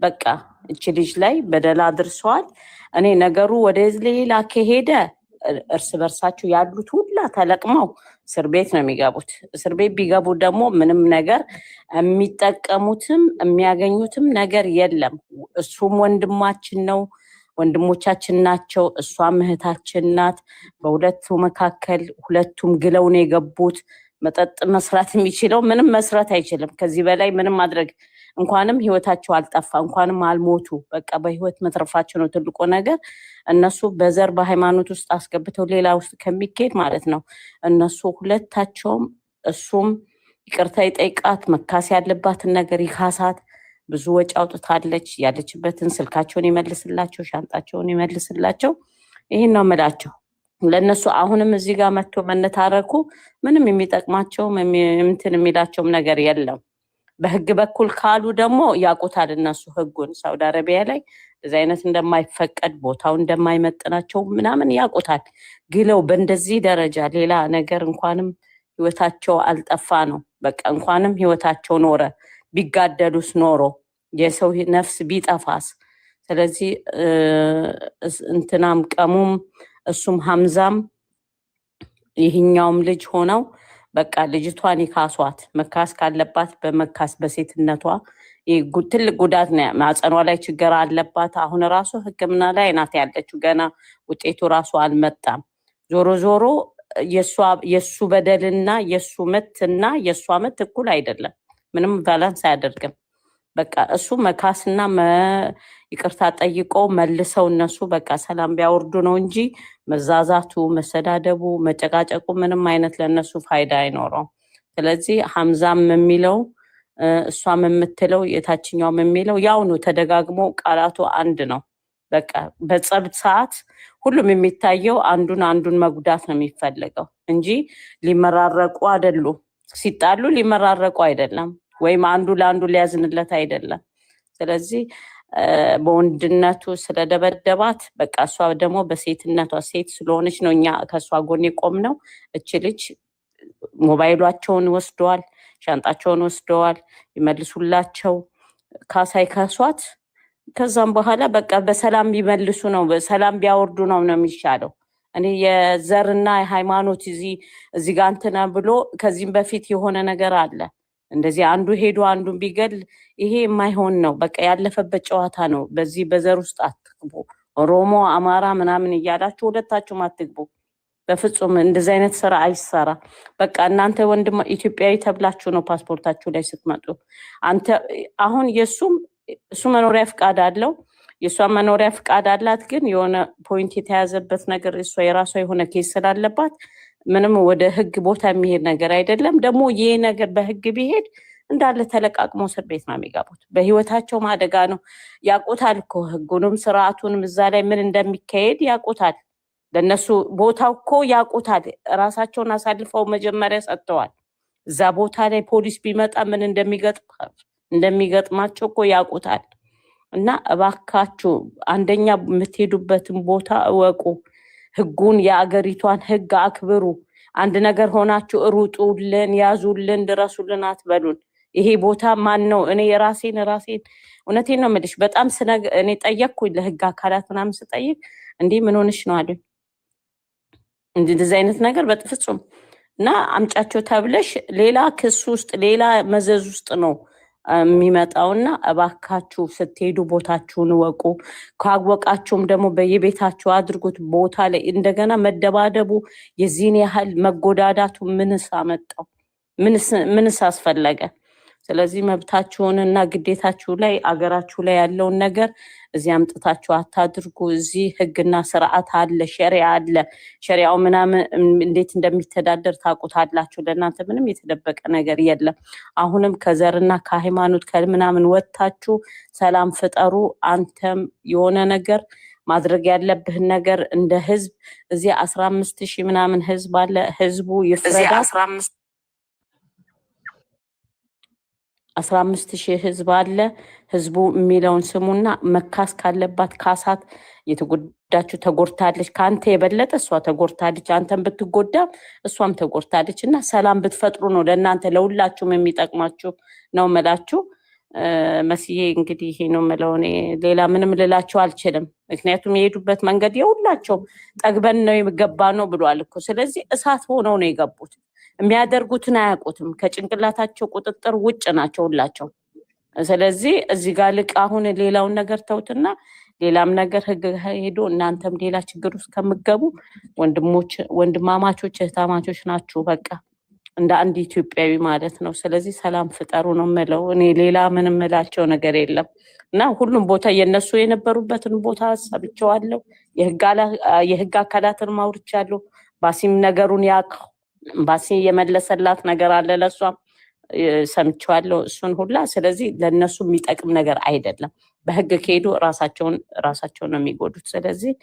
በቃ እቺ ልጅ ላይ በደል አድርሰዋል። እኔ ነገሩ ወደ ሌላ ከሄደ እርስ በርሳቸው ያሉት ሁላ ተለቅመው እስር ቤት ነው የሚገቡት። እስር ቤት ቢገቡ ደግሞ ምንም ነገር የሚጠቀሙትም የሚያገኙትም ነገር የለም። እሱም ወንድማችን ነው፣ ወንድሞቻችን ናቸው። እሷም እህታችን ናት። በሁለቱ መካከል ሁለቱም ግለው ነው የገቡት። መጠጥ መስራት የሚችለው ምንም መስራት አይችልም። ከዚህ በላይ ምንም ማድረግ እንኳንም ህይወታቸው አልጠፋ እንኳንም አልሞቱ። በቃ በህይወት መትረፋቸው ነው ትልቁ ነገር። እነሱ በዘር በሃይማኖት ውስጥ አስገብተው ሌላ ውስጥ ከሚካሄድ ማለት ነው እነሱ ሁለታቸውም እሱም ይቅርታ ይጠይቃት፣ መካስ ያለባትን ነገር ይካሳት። ብዙ ወጪ አውጥታለች። ያለችበትን ስልካቸውን ይመልስላቸው፣ ሻንጣቸውን ይመልስላቸው። ይህን ነው የምላቸው ለነሱ። አሁንም እዚህ ጋር መጥቶ መነታረኩ ምንም የሚጠቅማቸው እንትን የሚላቸውም ነገር የለም። በህግ በኩል ካሉ ደግሞ ያውቁታል እነሱ ህጉን። ሳውዲ አረቢያ ላይ እንደዚህ አይነት እንደማይፈቀድ ቦታው እንደማይመጥናቸው ምናምን ያውቁታል። ግለው በእንደዚህ ደረጃ ሌላ ነገር እንኳንም ህይወታቸው አልጠፋ ነው። በቃ እንኳንም ህይወታቸው ኖረ። ቢጋደሉስ ኖሮ የሰው ነፍስ ቢጠፋስ? ስለዚህ እንትናም ቀሙም እሱም ሐምዛም ይህኛውም ልጅ ሆነው በቃ ልጅቷን ይካሷት። መካስ ካለባት በመካስ በሴትነቷ ትልቅ ጉዳት ነው። ማጸኗ ላይ ችግር አለባት። አሁን ራሱ ህክምና ላይ ናት ያለችው። ገና ውጤቱ ራሱ አልመጣም። ዞሮ ዞሮ የሱ በደልና የሱ ምትና የሷ ምት እኩል አይደለም። ምንም ባላንስ አያደርግም። በቃ እሱ መካስና ይቅርታ ጠይቆ መልሰው እነሱ በቃ ሰላም ቢያወርዱ ነው እንጂ መዛዛቱ፣ መሰዳደቡ፣ መጨቃጨቁ ምንም አይነት ለነሱ ፋይዳ አይኖረውም። ስለዚህ ሐምዛም የሚለው እሷም የምትለው የታችኛውም የሚለው ያው ነው። ተደጋግሞ ቃላቱ አንድ ነው። በቃ በጸብ ሰዓት ሁሉም የሚታየው አንዱን መጉዳት ነው የሚፈልገው እንጂ ሊመራረቁ አይደሉም። ሲጣሉ ሊመራረቁ አይደለም፣ ወይም አንዱ ለአንዱ ሊያዝንለት አይደለም። ስለዚህ በወንድነቱ ስለደበደባት በቃ እሷ ደግሞ በሴትነቷ ሴት ስለሆነች ነው እኛ ከእሷ ጎን የቆምነው። እች ልጅ ሞባይሏቸውን ወስደዋል፣ ሻንጣቸውን ወስደዋል፣ ይመልሱላቸው፣ ካሳይ ካሷት። ከዛም በኋላ በቃ በሰላም ቢመልሱ ነው፣ በሰላም ቢያወርዱ ነው የሚሻለው። እኔ የዘርና የሃይማኖት እዚህ ጋር እንትና ብሎ ከዚህም በፊት የሆነ ነገር አለ እንደዚህ አንዱ ሄዶ አንዱን ቢገል ይሄ የማይሆን ነው። በቃ ያለፈበት ጨዋታ ነው። በዚህ በዘር ውስጥ አትግቡ። ኦሮሞ አማራ ምናምን እያላችሁ ሁለታችሁም አትግቡ። በፍጹም እንደዚህ አይነት ስራ አይሰራ። በቃ እናንተ ወንድም ኢትዮጵያዊ ተብላችሁ ነው ፓስፖርታችሁ ላይ ስትመጡ። አንተ አሁን እሱ መኖሪያ ፍቃድ አለው፣ የእሷ መኖሪያ ፍቃድ አላት። ግን የሆነ ፖይንት የተያዘበት ነገር እሷ የራሷ የሆነ ኬስ ስላለባት ምንም ወደ ህግ ቦታ የሚሄድ ነገር አይደለም። ደግሞ ይሄ ነገር በህግ ቢሄድ እንዳለ ተለቃቅሞ እስር ቤት ነው የሚገቡት። በህይወታቸው አደጋ ነው። ያውቁታል እኮ ህጉንም ስርዓቱንም እዛ ላይ ምን እንደሚካሄድ ያውቁታል። ለነሱ ቦታው እኮ ያውቁታል። ራሳቸውን አሳልፈው መጀመሪያ ሰጥተዋል። እዛ ቦታ ላይ ፖሊስ ቢመጣ ምን እንደሚገጥማቸው እኮ ያውቁታል። እና እባካችሁ አንደኛ የምትሄዱበትን ቦታ እወቁ። ህጉን የአገሪቷን ህግ አክብሩ። አንድ ነገር ሆናችሁ ሩጡልን፣ ያዙልን፣ ድረሱልን አትበሉን። ይሄ ቦታ ማን ነው? እኔ የራሴን እውነቴን ነው የምልሽ። በጣም እኔ ጠየቅኩኝ ለህግ አካላት ምናምን ስጠይቅ እንዲህ ምን ሆንሽ ነው አሉኝ። እንደዚህ አይነት ነገር በፍጹም እና አምጫቸው ተብለሽ ሌላ ክስ ውስጥ ሌላ መዘዝ ውስጥ ነው የሚመጣውና እባካችሁ ስትሄዱ ቦታችሁን ወቁ። ካወቃችሁም ደግሞ በየቤታችሁ አድርጉት። ቦታ ላይ እንደገና መደባደቡ የዚህን ያህል መጎዳዳቱ ምንስ አመጣው? ምንስ አስፈለገ? ስለዚህ መብታችሁንና ግዴታችሁ ላይ አገራችሁ ላይ ያለውን ነገር እዚህ አምጥታችሁ አታድርጉ። እዚህ ህግና ስርዓት አለ፣ ሸሪዓ አለ። ሸሪዓው ምናምን እንዴት እንደሚተዳደር ታውቁታላችሁ። ለእናንተ ምንም የተደበቀ ነገር የለም። አሁንም ከዘርና ከሃይማኖት ከምናምን ወጥታችሁ ሰላም ፍጠሩ። አንተም የሆነ ነገር ማድረግ ያለብህን ነገር እንደ ህዝብ እዚህ 15,000 ምናምን ህዝብ አለ። ህዝቡ ይፍረዳ። 15,000 ህዝብ አለ። ህዝቡ የሚለውን ስሙና መካስ ካለባት ካሳት። የተጎዳችሁ ተጎድታለች። ከአንተ የበለጠ እሷ ተጎድታለች። አንተን ብትጎዳ እሷም ተጎድታለች። እና ሰላም ብትፈጥሩ ነው ለእናንተ ለሁላችሁም የሚጠቅማችሁ ነው መላችሁ። መስዬ እንግዲህ ይሄ ነው የምለው። እኔ ሌላ ምንም ልላቸው አልችልም። ምክንያቱም የሄዱበት መንገድ የሁላቸው ጠግበን ነው የገባ ነው ብሏል እኮ። ስለዚህ እሳት ሆነው ነው የገቡት። የሚያደርጉትን አያውቁትም። ከጭንቅላታቸው ቁጥጥር ውጭ ናቸው ሁላቸው። ስለዚህ እዚህ ጋር ልቅ አሁን ሌላውን ነገር ተውትና ሌላም ነገር ህግ ሄዶ እናንተም ሌላ ችግር ውስጥ ከምገቡ ወንድማማቾች እህታማቾች ናችሁ። በቃ እንደ አንድ ኢትዮጵያዊ ማለት ነው። ስለዚህ ሰላም ፍጠሩ ነው የምለው። እኔ ሌላ ምንም እላቸው ነገር የለም። እና ሁሉም ቦታ የነሱ የነበሩበትን ቦታ ሰብቸዋለሁ። የህግ አካላትን ማውርቻለሁ። ባሲም ነገሩን ያውቀው ባሲ የመለሰላት ነገር አለ ለሷም ሰምቻለሁ እሱን ሁላ። ስለዚህ ለነሱ የሚጠቅም ነገር አይደለም። በህግ ከሄዱ ራሳቸውን ነው የሚጎዱት። ስለዚህ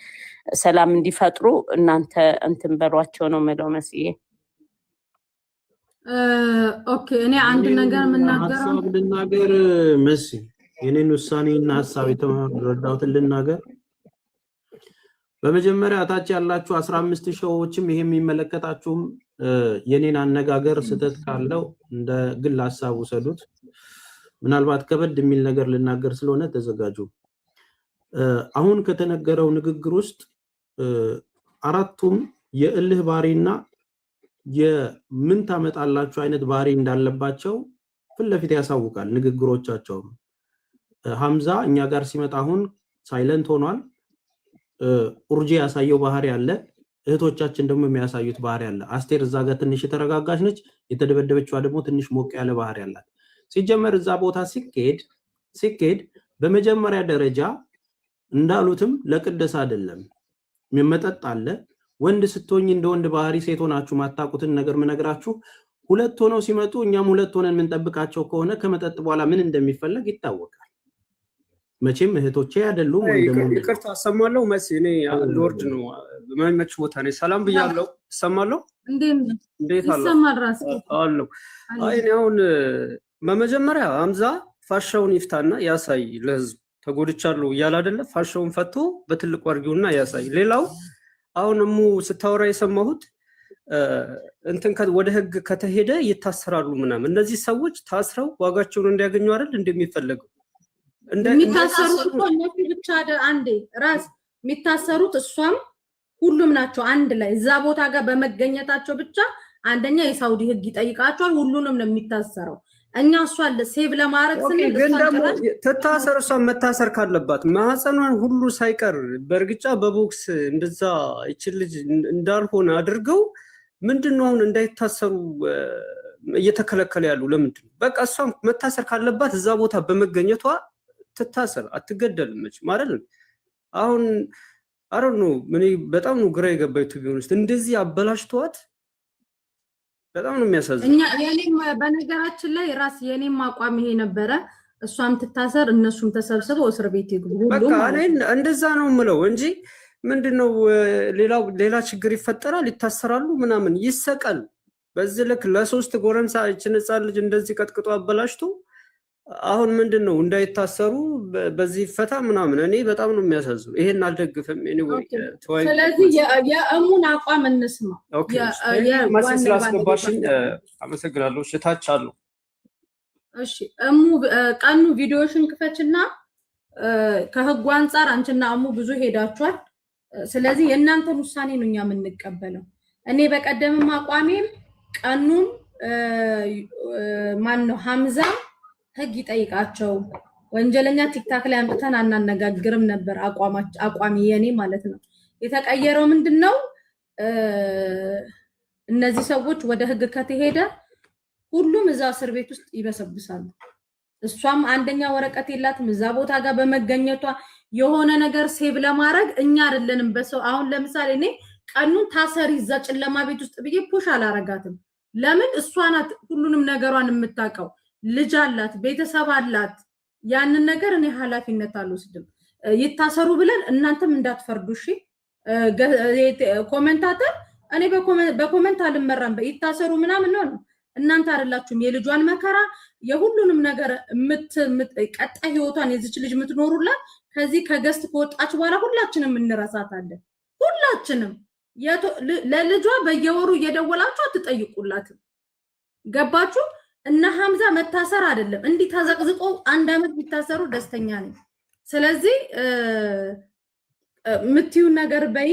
ሰላም እንዲፈጥሩ እናንተ እንትን በሏቸው ነው የምለው መስዬ። ኦኬ እኔ አንድ ነገር ልናገር መሲ፣ የኔን ውሳኔና ሀሳብ የተረዳሁትን ልናገር። በመጀመሪያ ታች ያላችሁ 15 ሺዎችም ይሄ የሚመለከታችሁም የኔን አነጋገር ስህተት ካለው እንደ ግል ሀሳብ ውሰዱት። ምናልባት ከበድ የሚል ነገር ልናገር ስለሆነ ተዘጋጁ። አሁን ከተነገረው ንግግር ውስጥ አራቱም የእልህ ባሪና የምን ታመጣላችሁ አይነት ባሪ እንዳለባቸው ፊት ለፊት ያሳውቃል ንግግሮቻቸው። ሐምዛ እኛ ጋር ሲመጣ አሁን ሳይለንት ሆኗል። ኡርጂ ያሳየው ባህሪ አለ፣ እህቶቻችን ደግሞ የሚያሳዩት ባህሪ አለ። አስቴር እዛ ጋር ትንሽ የተረጋጋች ነች፣ የተደበደበችዋ ደግሞ ትንሽ ሞቅ ያለ ባህሪ አላት። ሲጀመር እዛ ቦታ ሲኬድ በመጀመሪያ ደረጃ እንዳሉትም ለቅደስ አይደለም፣ መጠጥ አለ። ወንድ ስትሆኝ እንደ ወንድ ባህሪ፣ ሴት ሆናችሁ ማታቁትን ነገር ምነግራችሁ። ሁለት ሆነው ሲመጡ እኛም ሁለት ሆነን የምንጠብቃቸው ከሆነ ከመጠጥ በኋላ ምን እንደሚፈለግ ይታወቃል። መቼም እህቶቼ አይደሉም። ይቅርታ አሰማለሁ መሲ፣ እኔ ሎርድ ነው በማይመች ቦታ ነኝ። ሰላም ብያለሁ። እሰማለሁ። እንዴት አለው? አይ እኔ አሁን በመጀመሪያ ሐምዛ ፋሻውን ይፍታና ያሳይ ለህዝብ። ተጎድቻለሁ እያለ አይደለ? ፋሻውን ፈቶ በትልቁ አድርጊውና ያሳይ። ሌላው አሁን ስታወራ የሰማሁት እንትን ወደ ህግ ከተሄደ ይታሰራሉ ምናምን። እነዚህ ሰዎች ታስረው ዋጋቸውን እንዲያገኙ አይደል እንደሚፈልገው የሚታሰሩት እኮ እነሱ ብቻ አንዴ ራስ የሚታሰሩት እሷም ሁሉም ናቸው አንድ ላይ እዛ ቦታ ጋር በመገኘታቸው ብቻ። አንደኛ የሳውዲ ህግ ይጠይቃቸዋል። ሁሉንም ነው የሚታሰረው። እኛ እሷን ሴቭ ለማድረግ ስንል ግን ደግሞ ትታሰር እሷ መታሰር ካለባት ማህፀኗን ሁሉ ሳይቀር በእርግጫ በቦክስ እንደዛ ይችል ልጅ እንዳልሆነ አድርገው ምንድነው አሁን እንዳይታሰሩ እየተከለከለ ያሉ ለምንድን ነው? በቃ እሷ መታሰር ካለባት እዛ ቦታ በመገኘቷ ትታሰር አትገደልም ማለት ነው። አሁን አረን ነው ምን በጣም ነው ግራ የገባኝ ትግሉስ እንደዚህ አበላሽቷት በጣም ነው የሚያሳዝነው። እኛ የኔም በነገራችን ላይ ራስ የኔም አቋም ይሄ ነበረ። እሷም ትታሰር እነሱም ተሰብስበው እስር ቤት ይግቡ ሁሉ በቃ እኔ እንደዛ ነው የምለው እንጂ ምንድነው ሌላ ችግር ይፈጠራል ይታሰራሉ ምናምን ይሰቀል። በዚህ ልክ ለሶስት ጎረምሳ ህፃን ልጅ እንደዚህ ቀጥቅጦ አበላሽቶ አሁን ምንድነው እንዳይታሰሩ በዚህ ፈታ ምናምን እኔ በጣም ነው የሚያሳዝነው። ይሄን አልደግፍም። ኤኒዌይ ስለዚህ የእሙን አቋም እንስማ። ኦኬ ማሰስ ስላስገባሽኝ አመሰግናለሁ። ሽታች አሉ። እሺ እሙ ቀኑ ቪዲዮሽን ክፈችና ከህጉ አንፃር አንቺና እሙ ብዙ ሄዳችኋል። ስለዚህ የእናንተን ውሳኔ ነው እኛ የምንቀበለው። እኔ በቀደምም አቋሜም ቀኑም ማን ነው ሐምዛ ህግ ይጠይቃቸው ወንጀለኛ ቲክታክ ላይ አምጥተን አናነጋግርም ነበር አቋሚ የኔ ማለት ነው። የተቀየረው ምንድነው እነዚህ ሰዎች ወደ ህግ ከተሄደ ሁሉም እዛ እስር ቤት ውስጥ ይበሰብሳሉ። እሷም አንደኛ ወረቀት የላትም እዛ ቦታ ጋር በመገኘቷ የሆነ ነገር ሴቭ ለማድረግ እኛ አይደለንም በሰው አሁን ለምሳሌ እኔ ቀኑን ታሰሪ እዛ ጨለማ ቤት ውስጥ ብዬ ፑሽ አላረጋትም። ለምን እሷ ናት ሁሉንም ነገሯን የምታውቀው። ልጅ አላት ቤተሰብ አላት። ያንን ነገር እኔ ኃላፊነት አልወስድም። ይታሰሩ ብለን እናንተም እንዳትፈርዱ እሺ። ኮሜንታተር እኔ በኮሜንት አልመራም። ይታሰሩ ምናምን ነው እናንተ አይደላችሁም የልጇን መከራ የሁሉንም ነገር ቀጣይ ህይወቷን የዚች ልጅ የምትኖሩላት ከዚህ ከገስት ከወጣች በኋላ ሁላችንም እንረሳታለን። ሁላችንም ለልጇ በየወሩ እየደወላችሁ አትጠይቁላትም። ገባችሁ? እና ሐምዛ መታሰር አይደለም እንዲህ ተዘቅዝቆ 1 አመት ቢታሰሩ ደስተኛ ነኝ። ስለዚህ ምትዩ ነገር በይ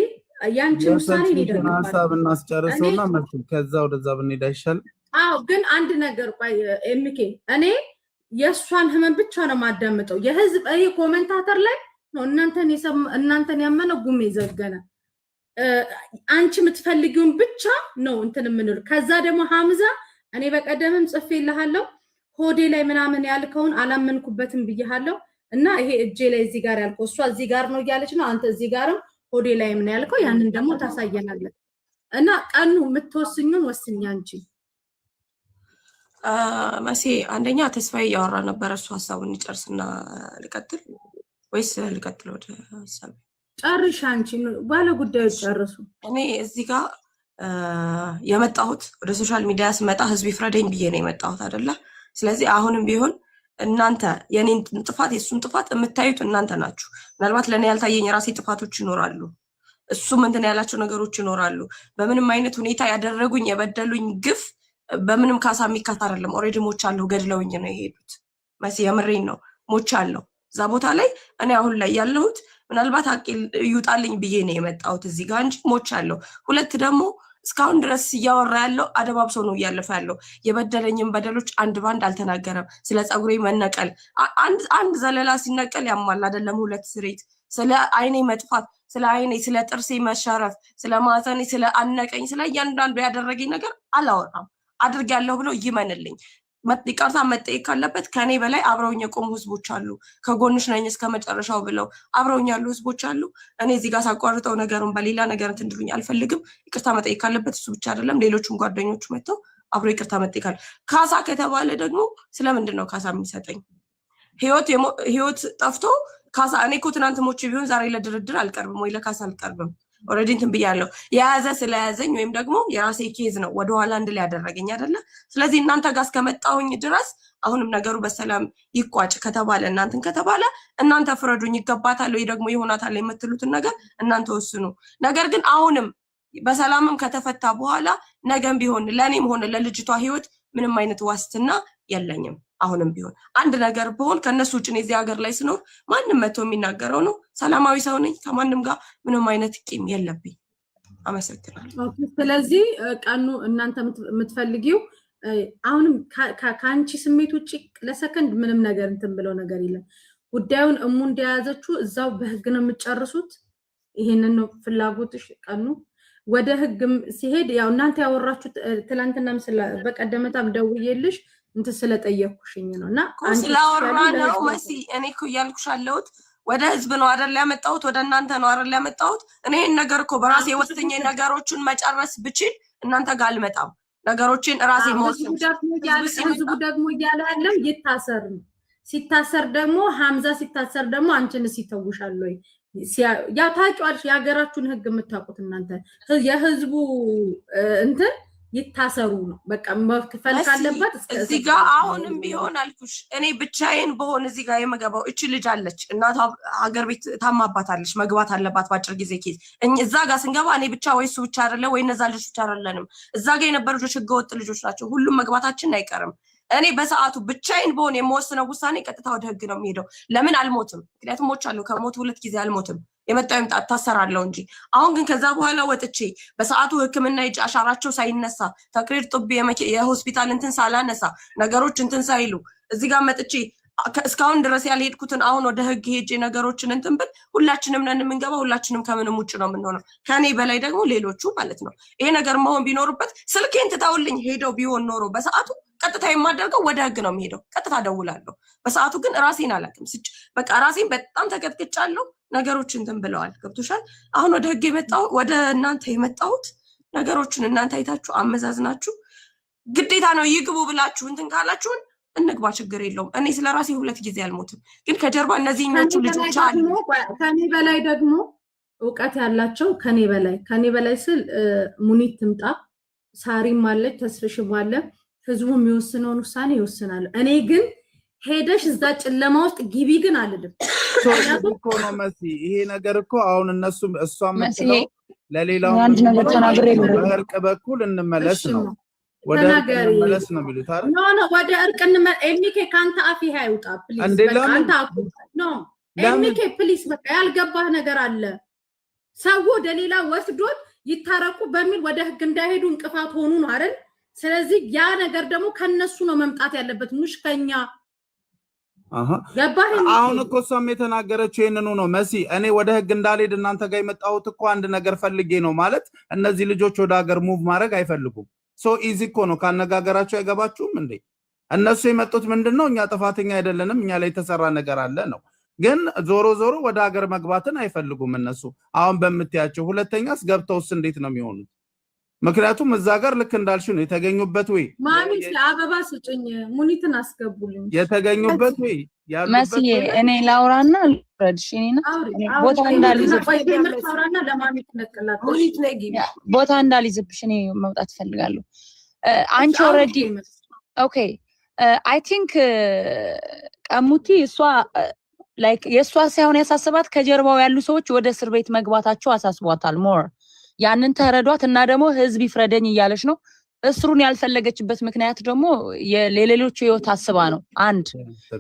ያንቺ ውሳኔ ይደረጋል። ሐሳብ እናስጨርሰውና መልኩ ከዛ ወደዛ ብንሄድ አይሻልም? አዎ ግን አንድ ነገር ቆይ ኤምኬ እኔ የሷን ህመም ብቻ ነው ማዳምጠው። የህዝብ ኮሜንታተር ላይ ነው እናንተን ያመነ ጉሜ ዘገነ አንቺ የምትፈልጊውን ብቻ ነው እንትን ምንል። ከዛ ደግሞ ሐምዛ እኔ በቀደምም ጽፌልሃለሁ ሆዴ ላይ ምናምን ያልከውን አላመንኩበትም ብዬሃለሁ። እና ይሄ እጄ ላይ እዚህ ጋር ያልከው እሷ እዚህ ጋር ነው እያለች ነው አንተ እዚህ ጋርም ሆዴ ላይ ምን ያልከው ያንን ደግሞ ታሳየናለህ። እና ቀኑ የምትወስኙን ወስኛ አንቺ መሲ አንደኛ ተስፋዬ ያወራ ነበር። እሱ ሐሳቡን ይጨርስና ልቀጥል ወይስ ልቀጥል? ወደ ሐሳብ ጨርሽ አንቺ ባለ ጉዳዩ ጨርሱ። እኔ እዚህ ጋር የመጣሁት ወደ ሶሻል ሚዲያ ስመጣ ህዝብ ይፍረደኝ ብዬ ነው የመጣሁት አይደለ? ስለዚህ አሁንም ቢሆን እናንተ የኔን ጥፋት የሱን ጥፋት የምታዩት እናንተ ናችሁ። ምናልባት ለኔ ያልታየኝ የራሴ ጥፋቶች ይኖራሉ፣ እሱም እንትን ያላቸው ነገሮች ይኖራሉ። በምንም አይነት ሁኔታ ያደረጉኝ የበደሉኝ ግፍ በምንም ካሳ የሚካት አይደለም። ኦሬዲ ሞቻለሁ፣ ገድለውኝ ነው የሄዱት። መሲ የምሬን ነው፣ ሞቻለሁ እዛ ቦታ ላይ። እኔ አሁን ላይ ያለሁት ምናልባት አቂል ይውጣልኝ ብዬ ነው የመጣሁት እዚህ ጋር እንጂ ሞቻለሁ። ሁለት ደግሞ እስካሁን ድረስ እያወራ ያለው አደባብሶ ነው እያለፈ ያለው። የበደለኝም በደሎች አንድ ባንድ አልተናገረም። ስለ ፀጉሬ መነቀል አንድ ዘለላ ሲነቀል ያማል አይደለም? ሁለት ስሬት ስለ አይኔ መጥፋት፣ ስለ አይኔ ስለ ጥርሴ መሸረፍ፣ ስለ ማዘኔ፣ ስለ አነቀኝ፣ ስለ እያንዳንዱ ያደረገኝ ነገር አላወራም። አድርጊያለሁ ብሎ ይመንልኝ። ይቅርታ መጠየቅ ካለበት ከኔ በላይ አብረውኝ የቆሙ ህዝቦች አሉ። ከጎንሽ ነኝ እስከ መጨረሻው ብለው አብረውኝ ያሉ ህዝቦች አሉ። እኔ እዚህ ጋር ሳቋርጠው ነገሩን በሌላ ነገር እንድሉኝ አልፈልግም። ይቅርታ መጠየቅ ካለበት እሱ ብቻ አይደለም፣ ሌሎችም ጓደኞቹ መጥተው አብሮ ይቅርታ መጠየቅ አለ። ካሳ ከተባለ ደግሞ ስለምንድን ነው ካሳ የሚሰጠኝ? ህይወት ጠፍቶ ካሳ እኔ እኮ ትናንት ሞቼ ቢሆን ዛሬ ለድርድር አልቀርብም ወይ ለካሳ አልቀርብም። ኦሬዲ እንትን ብያለሁ። የያዘ ስለያዘኝ ወይም ደግሞ የራሴ ኬዝ ነው ወደኋላ እንድል ያደረገኝ አይደለ? ስለዚህ እናንተ ጋር እስከመጣሁኝ ድረስ አሁንም ነገሩ በሰላም ይቋጭ ከተባለ እናንተን ከተባለ እናንተ ፍረዱኝ። ይገባታል ወይ ደግሞ ይሆናታል የምትሉትን ነገር እናንተ ወስኑ። ነገር ግን አሁንም በሰላምም ከተፈታ በኋላ ነገም ቢሆን ለኔም ሆነ ለልጅቷ ህይወት ምንም አይነት ዋስትና የለኝም። አሁንም ቢሆን አንድ ነገር በሆን ከነሱ ውጭ እዚህ ሀገር ላይ ስኖር ማንም መጥቶ የሚናገረው ነው። ሰላማዊ ሰው ነኝ። ከማንም ጋር ምንም አይነት ቂም የለብኝ። አመሰግናለሁ። ስለዚህ ቀኑ እናንተ የምትፈልጊው አሁንም ከአንቺ ስሜት ውጪ ለሰከንድ ምንም ነገር እንትን ብለው ነገር የለም። ጉዳዩን እሙ እንደያዘችው እዛው በህግ ነው የምትጨርሱት። ይሄንን ነው ፍላጎትሽ። ቀኑ ወደ ህግም ሲሄድ ያው እናንተ ያወራችሁ ትላንትናም በቀደመታም ደውዬልሽ እንትን ስለጠየቅኩሽኝ ነውና ስላወራ ነው መሲ። እኔ እኮ እያልኩሽ አለሁት ወደ ህዝብ ነው አይደል ያመጣሁት፣ ወደ እናንተ ነው አይደል ያመጣሁት። እኔ ይሄን ነገር እኮ በራሴ ወስኜ ነገሮችን መጨረስ ብችል እናንተ ጋር አልመጣም። ነገሮችን ራሴ መወሰን ህዝቡ ደግሞ እያለ ያለው ይታሰር ነው። ሲታሰር ደግሞ ሐምዛ ሲታሰር ደግሞ አንቺን ሲተውሻል ወይ? ያው ታውቂዋለሽ የሀገራችሁን ህግ የምታውቁት እናንተ። የህዝቡ እንትን ይታሰሩ ነው በቃ መክፈል ካለባት እዚህ ጋር አሁንም ቢሆን አልኩሽ እኔ ብቻዬን በሆነ እዚህ ጋር የመገባው እቺ ልጅ አለች እናቷ ሀገር ቤት ታማባታለች መግባት አለባት ባጭር ጊዜ ኬዝ እዛ ጋር ስንገባ እኔ ብቻ ወይ እሱ ብቻ አይደለም ወይ እነዛ ልጆች ብቻ አይደለንም እዛ ጋር የነበሩ ልጆች ህገወጥ ልጆች ናቸው ሁሉም መግባታችን አይቀርም እኔ በሰዓቱ ብቻዬን በሆነ የምወስነው ውሳኔ ቀጥታ ወደ ህግ ነው የሚሄደው ለምን አልሞትም ምክንያቱም ሞቻለሁ ከሞት 2 ጊዜ አልሞትም የመጣው ይምጣ ታሰራለሁ እንጂ አሁን ግን ከዛ በኋላ ወጥቼ በሰዓቱ ህክምና ይጭ አሻራቸው ሳይነሳ ተቅሪር ጥብ የሆስፒታል እንትን ሳላነሳ ነገሮች እንትን ሳይሉ እዚህ ጋር መጥቼ እስካሁን ድረስ ያልሄድኩትን አሁን ወደ ህግ ሄጄ ነገሮችን እንትን ብል ሁላችንም ነን የምንገባው ሁላችንም ከምንም ውጭ ነው የምንሆነው ከኔ በላይ ደግሞ ሌሎቹ ማለት ነው ይሄ ነገር መሆን ቢኖርበት ስልኬን ትታውልኝ ሄደው ቢሆን ኖሮ በሰዓቱ ቀጥታ የማደርገው ወደ ህግ ነው የሚሄደው ቀጥታ ደውላለሁ በሰዓቱ ግን ራሴን አላውቅም በቃ ራሴን በጣም ተቀጥቅጫለሁ ነገሮች እንትን ብለዋል ገብቶሻል አሁን ወደ ህግ የመጣው ወደ እናንተ የመጣሁት ነገሮችን እናንተ አይታችሁ አመዛዝናችሁ ግዴታ ነው ይግቡ ብላችሁ እንትን ካላችሁን እንግባ ችግር የለውም እኔ ስለራሴ 2 ጊዜ አልሞትም ግን ከጀርባ እነዚህኞቹ ልጆች አሉ ከኔ በላይ ደግሞ ዕውቀት ያላቸው ከኔ በላይ ስል ሙኒት ትምጣ ሳሪም አለች ተስፍሽም አለ ህዝቡ የሚወስነውን ውሳኔ ይወስናል እኔ ግን ሄደሽ እዛ ጨለማ ውስጥ ግቢ ግን አልልም እኮ ነው መሲ ይሄ ነገር እኮ አሁን እነሱ እሷም መጥተው ለሌላው አንድ ነገር ተናግሬ ነው በእርቅ በኩል እንመለስ ነው ወደ እንመለስ ነው የሚሉት አይደል ኖ ወደ እርቅ ኤሚኬ ካንተ አፍ ይሄ አይውጣ ፕሊዝ በቃ አንተ ኖ ኤሚኬ ፕሊዝ በቃ ያልገባህ ነገር አለ ሰው ወደ ሌላ ወስዶት ይታረቁ በሚል ወደ ህግ እንዳይሄዱ እንቅፋት ሆኑ ነው አይደል ስለዚህ ያ ነገር ደግሞ ከነሱ ነው መምጣት ያለበት ሙሽከኛ አሁን እኮ እሷም የተናገረችው ይሄንኑ ነው መሲ እኔ ወደ ህግ እንዳልሄድ እናንተ ጋር የመጣሁት እኮ አንድ ነገር ፈልጌ ነው ማለት እነዚህ ልጆች ወደ ሀገር ሙቭ ማድረግ አይፈልጉም ሶ ኢዚ እኮ ነው ካነጋገራቸው አይገባችሁም እንዴ እነሱ የመጡት ምንድነው እኛ ጥፋተኛ አይደለንም እኛ ላይ የተሰራ ነገር አለ ነው ግን ዞሮ ወደ ሀገር መግባትን አይፈልጉም እነሱ አሁን በመትያቸው ሁለተኛስ ገብተውስ እንዴት ነው የሚሆኑት ምክንያቱም እዛ ጋር ልክ እንዳልሽ ነው የተገኙበት ወይ ማሚ አበባ ስጭኝ ሙኒትን አስገቡልኝ የተገኙበት ወይ መሲ እኔ ላውራና ረድሽኒና ቦታ እንዳልይዝብሽ እኔ መውጣት ፈልጋለሁ አንቺ ኦሬዲ ኦኬ አይ ቲንክ ቀሙቲ እሷ ላይክ የሷ ሳይሆን ያሳስባት ከጀርባው ያሉ ሰዎች ወደ እስር ቤት መግባታቸው አሳስቧታል ሞር ያንን ተረዷት እና ደግሞ ህዝብ ይፍረደኝ እያለች ነው እስሩን ያልፈለገችበት ምክንያት ደግሞ የሌሎቹ ህይወት አስባ ነው አንድ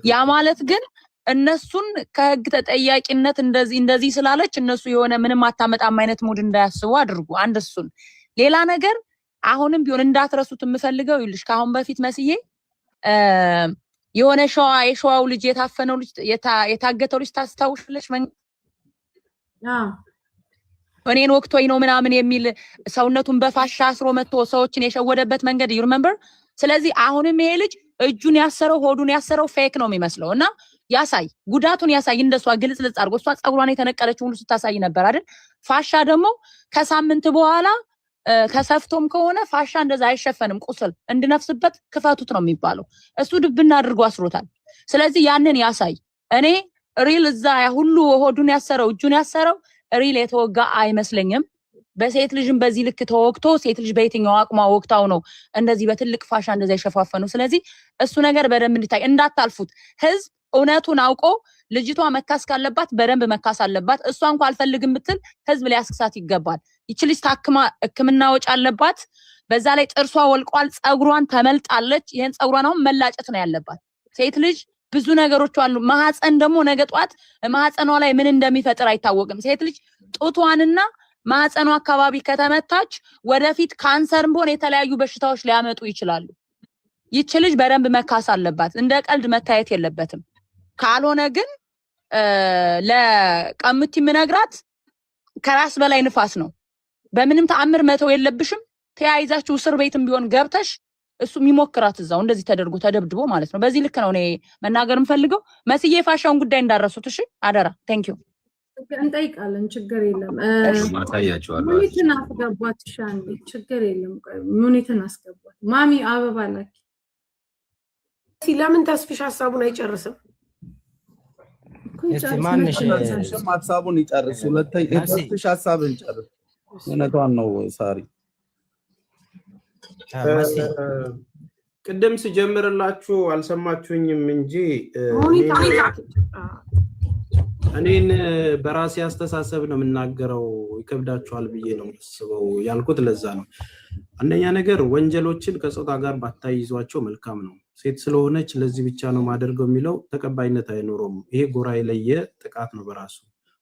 ያ ማለት ግን እነሱን ከህግ ተጠያቂነት እንደዚህ ስላለች እነሱ የሆነ ምንም አታመጣም አይነት ሙድ እንዳያስቡ አድርጉ አንድ እሱን ሌላ ነገር አሁንም ቢሆን እንዳትረሱት የምፈልገው ይልሽ ካሁን በፊት መስዬ የሆነ የሸዋው ልጅ የታፈነው ልጅ የታገተው ልጅ ታስታውሽልሽ እኔን ወቅቶኝ ነው ምናምን የሚል ሰውነቱን በፋሻ አስሮ መጥቶ ሰዎችን የሸወደበት መንገድ you remember ስለዚህ አሁንም ይሄ ልጅ እጁን ያሰረው ሆዱን ያሰረው ፌክ ነው የሚመስለው እና ያሳይ ጉዳቱን ያሳይ እንደሷ ግልጽ አድርጎ እሷ ጸጉሯን የተነቀለች ሁሉ ስታሳይ ነበር አይደል ፋሻ ደግሞ ከሳምንት በኋላ ከሰፍቶም ከሆነ ፋሻ እንደዛ አይሸፈንም ቁስል እንድነፍስበት ክፈቱት ነው የሚባለው እሱ ድብና አድርጎ አስሮታል ስለዚህ ያንን ያሳይ እኔ ሪል እዛ ሁሉ ሆዱን ያሰረው እጁን ያሰረው ሪል የተወጋ አይመስለኝም በሴት ልጅም በዚህ ልክ ተወክቶ ሴት ልጅ በየትኛው አቅሟ ወክታው ነው እንደዚህ በትልቅ ፋሻ እንደዛ ይሸፋፈነው ስለዚህ እሱ ነገር በደንብ እንድታይ እንዳታልፉት ህዝብ እውነቱን አውቆ ልጅቷ መካስ ካለባት በደንብ መካስ አለባት እሷ እንኳን አልፈልግም ምትል ህዝብ ሊያስክሳት ይገባል ይችልሽ ታክማ ህክምና ወጭ አለባት በዛ ላይ ጥርሷ ወልቋል ጸጉሯን ተመልጣለች ይሄን ጸጉሯን አሁን መላጨት ነው ያለባት ሴት ልጅ ብዙ ነገሮች አሉ ማህፀን ደግሞ ነገጧት ማህፀኗ ላይ ምን እንደሚፈጥር አይታወቅም ሴት ልጅ ጡቷንና ማህፀኗ አካባቢ ከተመታች ወደፊት ካንሰርም ሆነ የተለያዩ በሽታዎች ሊያመጡ ይችላሉ ይች ልጅ በደንብ መካስ አለባት። እንደ ቀልድ መታየት የለበትም። ካልሆነ ግን ለቀምቲ ምነግራት ከራስ በላይ ንፋስ ነው። በምንም ተአምር መተው የለብሽም። ተያይዛችሁ እስር ቤትም ቢሆን ገብተሽ እሱ የሚሞክራት እዛው እንደዚህ ተደርጎ ተደብድቦ ማለት ነው። በዚህ ልክ ነው እኔ መናገር የምፈልገው። መስዬ ፋሻውን ጉዳይ እንዳረሱት እሺ፣ አደራ። ቴንክ ዩ። እንጠይቃለን፣ ችግር የለም። ማታያቸዋለሁ። ሙኒትን አስገቧት፣ ሻን ችግር የለም። ሙኒትን አስገቧት። ማሚ አበባ ላኪ። ለምን ተስፍሽ ሀሳቡን አይጨርስም? ሀሳቡን ይጨርስ። ተስፍሽ ሀሳብን ጨርስ። እውነቷን ነው ሳሪ። ቅድም ስጀምርላችሁ አልሰማችሁኝም እንጂ እኔን በራሴ አስተሳሰብ ነው የምናገረው። ይከብዳችኋል ብዬ ነው የማስበው ያልኩት ለዛ ነው። አንደኛ ነገር ወንጀሎችን ከጾታ ጋር ባታይዟቸው መልካም ነው። ሴት ስለሆነች ለዚህ ብቻ ነው ማደርገው የሚለው ተቀባይነት አይኖረውም። ይሄ ጎራ የለየ ጥቃት ነው በራሱ።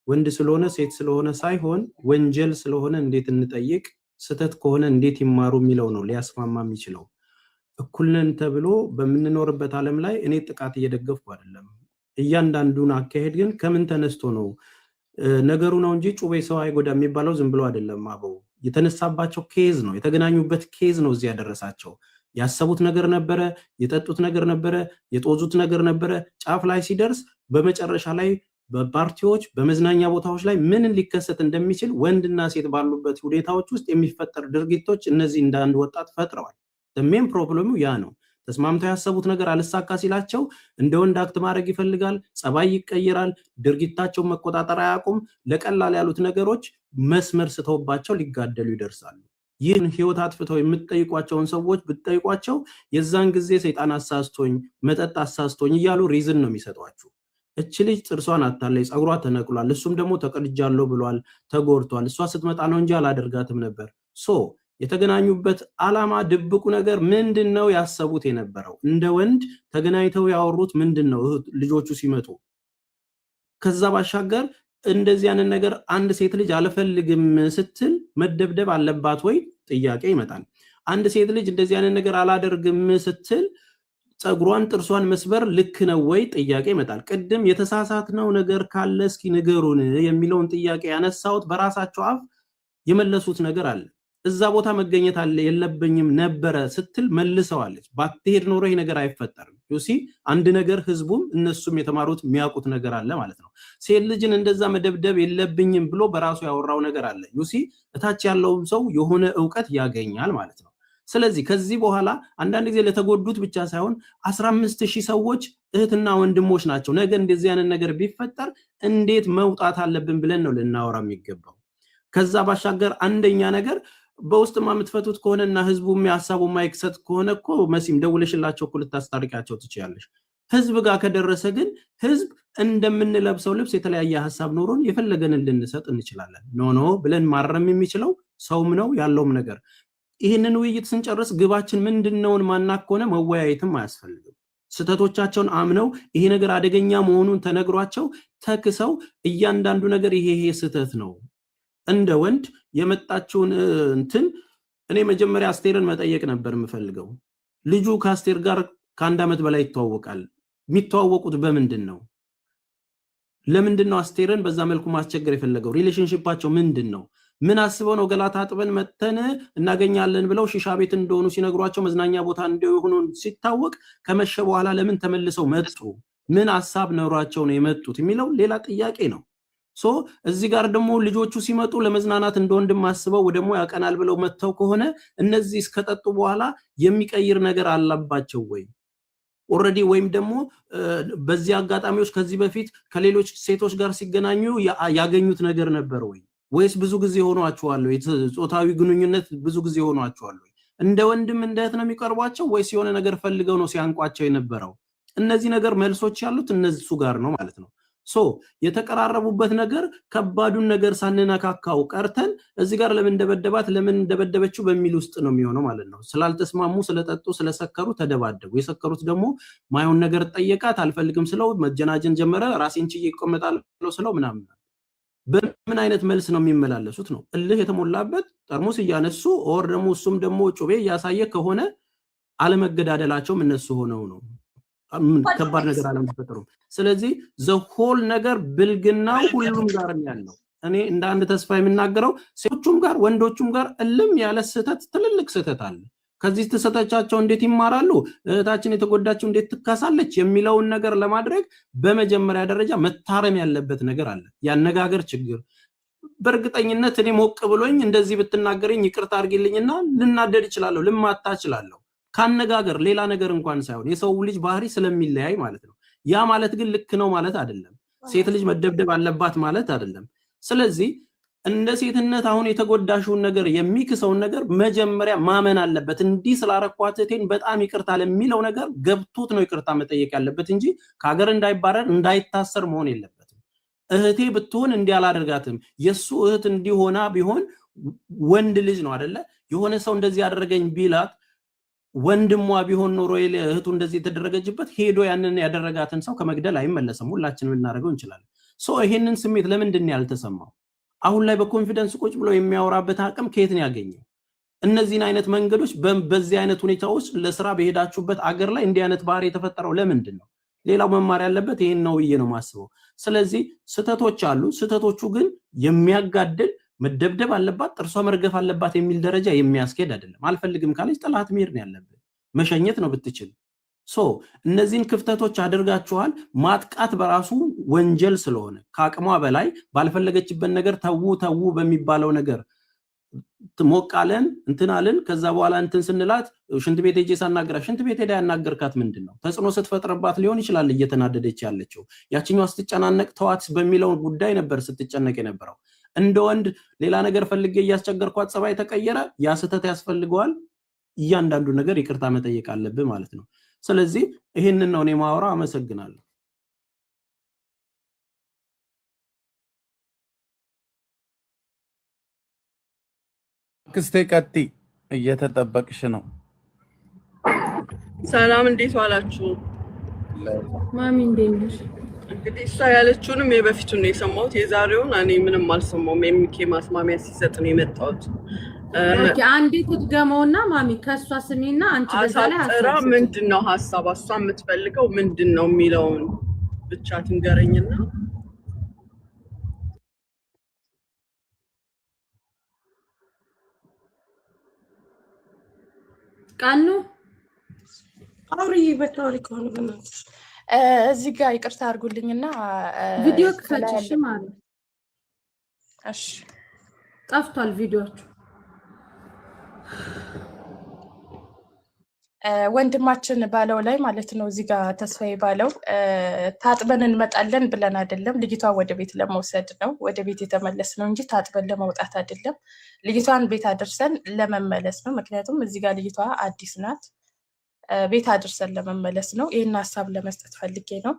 ወንድ ስለሆነ ሴት ስለሆነ ሳይሆን ወንጀል ስለሆነ እንዴት እንጠይቅ፣ ስተት ከሆነ እንዴት ይማሩ የሚለው ነው ሊያስማማ የሚችለው። እኩልነን ተብሎ በምንኖርበት ዓለም ላይ እኔ ጥቃት እየደገፍኩ አይደለም። እያንዳንዱን አካሄድ ግን ከምን ተነስቶ ነው ነገሩ ነው እንጂ ጩቤ ሰው አይጎዳ የሚባለው ዝም ብሎ አይደለም። አበው የተነሳባቸው ኬዝ ነው፣ የተገናኙበት ኬዝ ነው እዚህ ያደረሳቸው። ያሰቡት ነገር ነበረ፣ የጠጡት ነገር ነበረ፣ የጦዙት ነገር ነበረ። ጫፍ ላይ ሲደርስ በመጨረሻ ላይ በፓርቲዎች በመዝናኛ ቦታዎች ላይ ምን ሊከሰት እንደሚችል ወንድና ሴት ባሉበት ሁኔታዎች ውስጥ የሚፈጠር ድርጊቶች እነዚህ እንደ አንድ ወጣት ፈጥረዋል። ሜን ፕሮብለሙ ያ ነው። ተስማምተው ያሰቡት ነገር አልሳካ ሲላቸው እንደ ወንድ አክት ማድረግ ይፈልጋል፣ ጸባይ ይቀየራል፣ ድርጊታቸውን መቆጣጠር አያውቁም። ለቀላል ያሉት ነገሮች መስመር ስተውባቸው ሊጋደሉ ይደርሳሉ። ይህን ህይወት አጥፍተው የምትጠይቋቸውን ሰዎች ብትጠይቋቸው የዛን ጊዜ ሰይጣን አሳስቶኝ መጠጥ አሳስቶኝ እያሉ ሪዝን ነው የሚሰጧችሁ። እች ልጅ ጥርሷን አታለች፣ ጸጉሯ ተነቅሏል፣ እሱም ደግሞ ተቀድጃለሁ ብሏል፣ ተጎድቷል። እሷ ስትመጣ ነው እንጂ አላደርጋትም ነበር። የተገናኙበት ዓላማ ድብቁ ነገር ምንድነው? ያሰቡት የነበረው እንደ ወንድ ተገናኝተው ያወሩት ምንድነው? ልጆቹ ሲመጡ ከዛ ባሻገር እንደዚህ ያንን ነገር አንድ ሴት ልጅ አልፈልግም ስትል መደብደብ አለባት ወይ ጥያቄ ይመጣል። አንድ ሴት ልጅ እንደዚህ ያንን ነገር አላደርግም ስትል ጸጉሯን ጥርሷን መስበር ልክ ነው ወይ ጥያቄ ይመጣል። ቅድም የተሳሳትነው ነገር ካለ እስኪ ንገሩን የሚለውን ጥያቄ ያነሳውት በራሳቸው አፍ የመለሱት ነገር አለ። እዛ ቦታ መገኘት አለ የለብኝም ነበረ ስትል መልሰዋለች። ባትሄድ ኖሮ ይሄ ነገር አይፈጠርም። ዩሲ አንድ ነገር ህዝቡም እነሱም የተማሩት የሚያውቁት ነገር አለ ማለት ነው። ሴት ልጅን እንደዛ መደብደብ የለብኝም ብሎ በራሱ ያወራው ነገር አለ። ዩሲ እታች ያለውም ሰው የሆነ ዕውቀት ያገኛል ማለት ነው። ስለዚህ ከዚህ በኋላ አንዳንድ ጊዜ ለተጎዱት ብቻ ሳይሆን 15000 ሰዎች እህትና ወንድሞች ናቸው። ነገ እንደዚህ አይነት ነገር ቢፈጠር እንዴት መውጣት አለብን ብለን ነው ልናወራ የሚገባው። ከዛ ባሻገር አንደኛ ነገር በውስጥማ የምትፈቱት ከሆነና ህዝቡ የሚያሳቡ ማይክሰት ከሆነ እኮ መሲም ደውለሽላቸው እኮ ልታስታርቂያቸው ትችያለሽ። ህዝብ ጋር ከደረሰ ግን ህዝብ እንደምንለብሰው ልብስ የተለያየ ሐሳብ ኖሮን የፈለገንን ልንሰጥ እንችላለን። ኖ ብለን ማረም የሚችለው ሰውም ነው ያለውም ነገር። ይህንን ውይይት ስንጨርስ ግባችን ምንድነውን ማናክ ከሆነ መወያየትም አያስፈልግም። ስተቶቻቸውን አምነው ይሄ ነገር አደገኛ መሆኑን ተነግሯቸው ተክሰው እያንዳንዱ ነገር ይሄ ስተት ነው እንደ ወንድ የመጣችውን እንትን እኔ መጀመሪያ አስቴርን መጠየቅ ነበር የምፈልገው። ልጁ ከአስቴር ጋር ከአንድ ዓመት በላይ ይተዋወቃል። የሚተዋወቁት በምንድን ነው? ለምንድን ነው አስቴርን በዛ መልኩ ማስቸገር የፈለገው? ሪሌሽንሺፓቸው ምንድን ነው? ምን አስበው ነው ገላታ አጥበን መተን እናገኛለን ብለው ሺሻ ቤት እንደሆኑ ሲነግሯቸው መዝናኛ ቦታ እንደሆኑ ሲታወቅ ከመሸ በኋላ ለምን ተመልሰው መጡ? ምን ሐሳብ ኖሯቸው ነው የመጡት የሚለው ሌላ ጥያቄ ነው። እዚህ ጋር ደግሞ ልጆቹ ሲመጡ ለመዝናናት እንደወንድም አስበው ደግሞ ያቀናል ብለው መተው ከሆነ እነዚህ እስከጠጡ በኋላ የሚቀይር ነገር አላባቸው ወይ ኦሬዲ ወይም ደግሞ በዚህ አጋጣሚዎች ከዚህ በፊት ከሌሎች ሴቶች ጋር ሲገናኙ ያገኙት ነገር ነበር ወይ ወይስ ብዙ ጊዜ ሆኗቸዋል? ጾታዊ ግንኙነት ብዙ ጊዜ ሆኗቸዋል? እንደ ወንድም እንደ እህት ነው የሚቀርቧቸው ወይስ የሆነ ነገር ፈልገው ነው ሲያንቋቸው የነበረው? እነዚህ ነገር መልሶች ያሉት እነሱ ጋር ነው ማለት ነው። የተቀራረቡበት ነገር ከባዱን ነገር ሳንነካካው ቀርተን እዚህ ጋር ለምን እንደበደበችው በሚል ውስጥ ነው የሚሆነው ማለት ነው። ስላልተስማሙ ስለጠጡ ስለሰከሩ ተደባደቡ። የሰከሩት ደግሞ ማይሆን ነገር ጠየቃት፣ አልፈልግም ስለው መጀናጀን ጀመረ። ራሴን ችዬ እቆመጣለሁ ስለው ምናምን በምን አይነት መልስ ነው የሚመላለሱት ነው? እልህ የተሞላበት ጠርሙስ እያነሱ ኦር ደግሞ እሱም ደግሞ ጩቤ እያሳየ ከሆነ አለመገዳደላቸውም እነሱ ሆነው ነው ከባድ ነገር አለመፈጠሩም። ስለዚህ ዘሆል ነገር ብልግናው ሁሉም ጋር ያለው እኔ እንደ አንድ ተስፋ የምናገረው ሴቶቹም ጋር ወንዶቹም ጋር እልም ያለ ስህተት ትልልቅ ስህተት አለ። ከዚህ ተሰተቻቸው እንዴት ይማራሉ እህታችን የተጎዳቸው እንዴት ትካሳለች የሚለውን ነገር ለማድረግ በመጀመሪያ ደረጃ መታረም ያለበት ነገር አለ። ያነጋገር ችግር በእርግጠኝነት እኔ ሞቅ ብሎኝ እንደዚህ ብትናገረኝ ይቅርታ አድርጊልኝና ልናደድ ይችላል ልማታ ይችላል ካነጋገር ሌላ ነገር እንኳን ሳይሆን የሰው ልጅ ባህሪ ስለሚለያይ ማለት ነው። ያ ማለት ግን ልክ ነው ማለት አይደለም። ሴት ልጅ መደብደብ አለባት ማለት አይደለም። ስለዚህ እንደ ሴትነት አሁን የተጎዳሽውን ነገር የሚክሰውን ነገር መጀመሪያ ማመን አለበት። እንዲህ ስላረኳት እቴን በጣም ይቅርታ ለሚለው ነገር ገብቶት ነው ይቅርታ መጠየቅ ያለበት እንጂ ከሀገር እንዳይባረር እንዳይታሰር መሆን የለበትም። እህቴ ብትሆን እንዲያላደርጋትም የሱ እህት እንዲሆና ቢሆን ወንድ ልጅ ነው አይደለ የሆነ ሰው እንደዚህ ያደረገኝ ቢላት ወንድሟ ቢሆን ኖሮ እህቱ እንደዚህ የተደረገችበት ሄዶ ያንን ያደረጋትን ሰው ከመግደል አይመለስም። ሁላችንም እናደርገው እንችላለን። ይሄንን ስሜት ለምንድን ያልተሰማው? አሁን ላይ በኮንፊደንስ ቁጭ ብሎ የሚያወራበት አቅም ከየት ነው ያገኘው? እነዚህን አይነት መንገዶች በዚህ አይነት ሁኔታዎች ለስራ በሄዳችሁበት አገር ላይ እንዲህ አይነት ባህሪ የተፈጠረው ለምንድን ነው? ሌላው መማር ያለበት ይሄን ነው ብዬ ነው ማስበው። ስለዚህ ስህተቶች አሉ። ስህተቶቹ ግን የሚያጋድል መደብደብ አለባት ጥርሷ መርገፍ አለባት የሚል ደረጃ የሚያስኬድ አይደለም። አልፈልግም ካለች ጥላት መሄድ ነው ያለበት፣ መሸኘት ነው ብትችል። እነዚህን ክፍተቶች አድርጋችኋል። ማጥቃት በራሱ ወንጀል ስለሆነ ከአቅሟ በላይ ባልፈለገችበት ነገር ተው በሚባለው ነገር ሞቃለን እንትናልን ከዛ በኋላ እንትን ስንላት ሽንት ቤት ሄጄ ሳናገራ ሽንት ቤት ሄዳ ያናገርካት ምንድነው? ተጽዕኖ ስትፈጥርባት ሊሆን ይችላል እየተናደደች ያለችው። ያቺኛው ስትጨናነቅ ተዋት በሚለው ጉዳይ ነበር ስትጨነቅ የነበረው። እንደ ወንድ ሌላ ነገር ፈልጌ እያስቸገርኳት ጸባይ ተቀየረ፣ ያ ስህተት ያስፈልገዋል። እያንዳንዱ ነገር ይቅርታ መጠየቅ አለብህ ማለት ነው። ስለዚህ ይሄንን ነው እኔ ማወራው። አመሰግናለሁ። ክስቴ ቀጢ እየተጠበቅሽ ነው። ሰላም እንዴት ዋላችሁ? ማሚ እንዴት ነሽ? እንግዲህ እሷ ያለችውንም የበፊቱን ነው የሰማሁት፣ የዛሬውን እኔ ምንም አልሰማሁም። የሚኬ ማስማሚያ ሲሰጥ ነው የመጣሁት። አንዴ ትድገመውና ማሚ ከሷ ስሚና አንቺ በዛ ላይ አሳጥራ ምንድነው ሐሳብ እሷ የምትፈልገው ምንድነው የሚለውን ብቻ ትንገረኝና ቃኑ አውሪ በታውሪ ከሆነ በእናትሽ እዚህ ጋር ይቅርታ አድርጉልኝና ቪዲዮ ክፈችሽ ማለት እሺ ጠፍቷል ቪዲዮቹ። ወንድማችን ባለው ላይ ማለት ነው እዚህ ጋር ተስፋዬ ባለው ታጥበን እንመጣለን ብለን አይደለም ልጅቷ ወደ ቤት ለመውሰድ ነው ወደ ቤት የተመለስ ነው እንጂ ታጥበን ለመውጣት አይደለም። ልጅቷን ቤት አድርሰን ለመመለስ ነው። ምክንያቱም እዚህ ጋር ልጅቷ አዲስ ናት። ቤት አድርሰን ለመመለስ ነው። ይሄን ሐሳብ ለመስጠት ፈልጌ ነው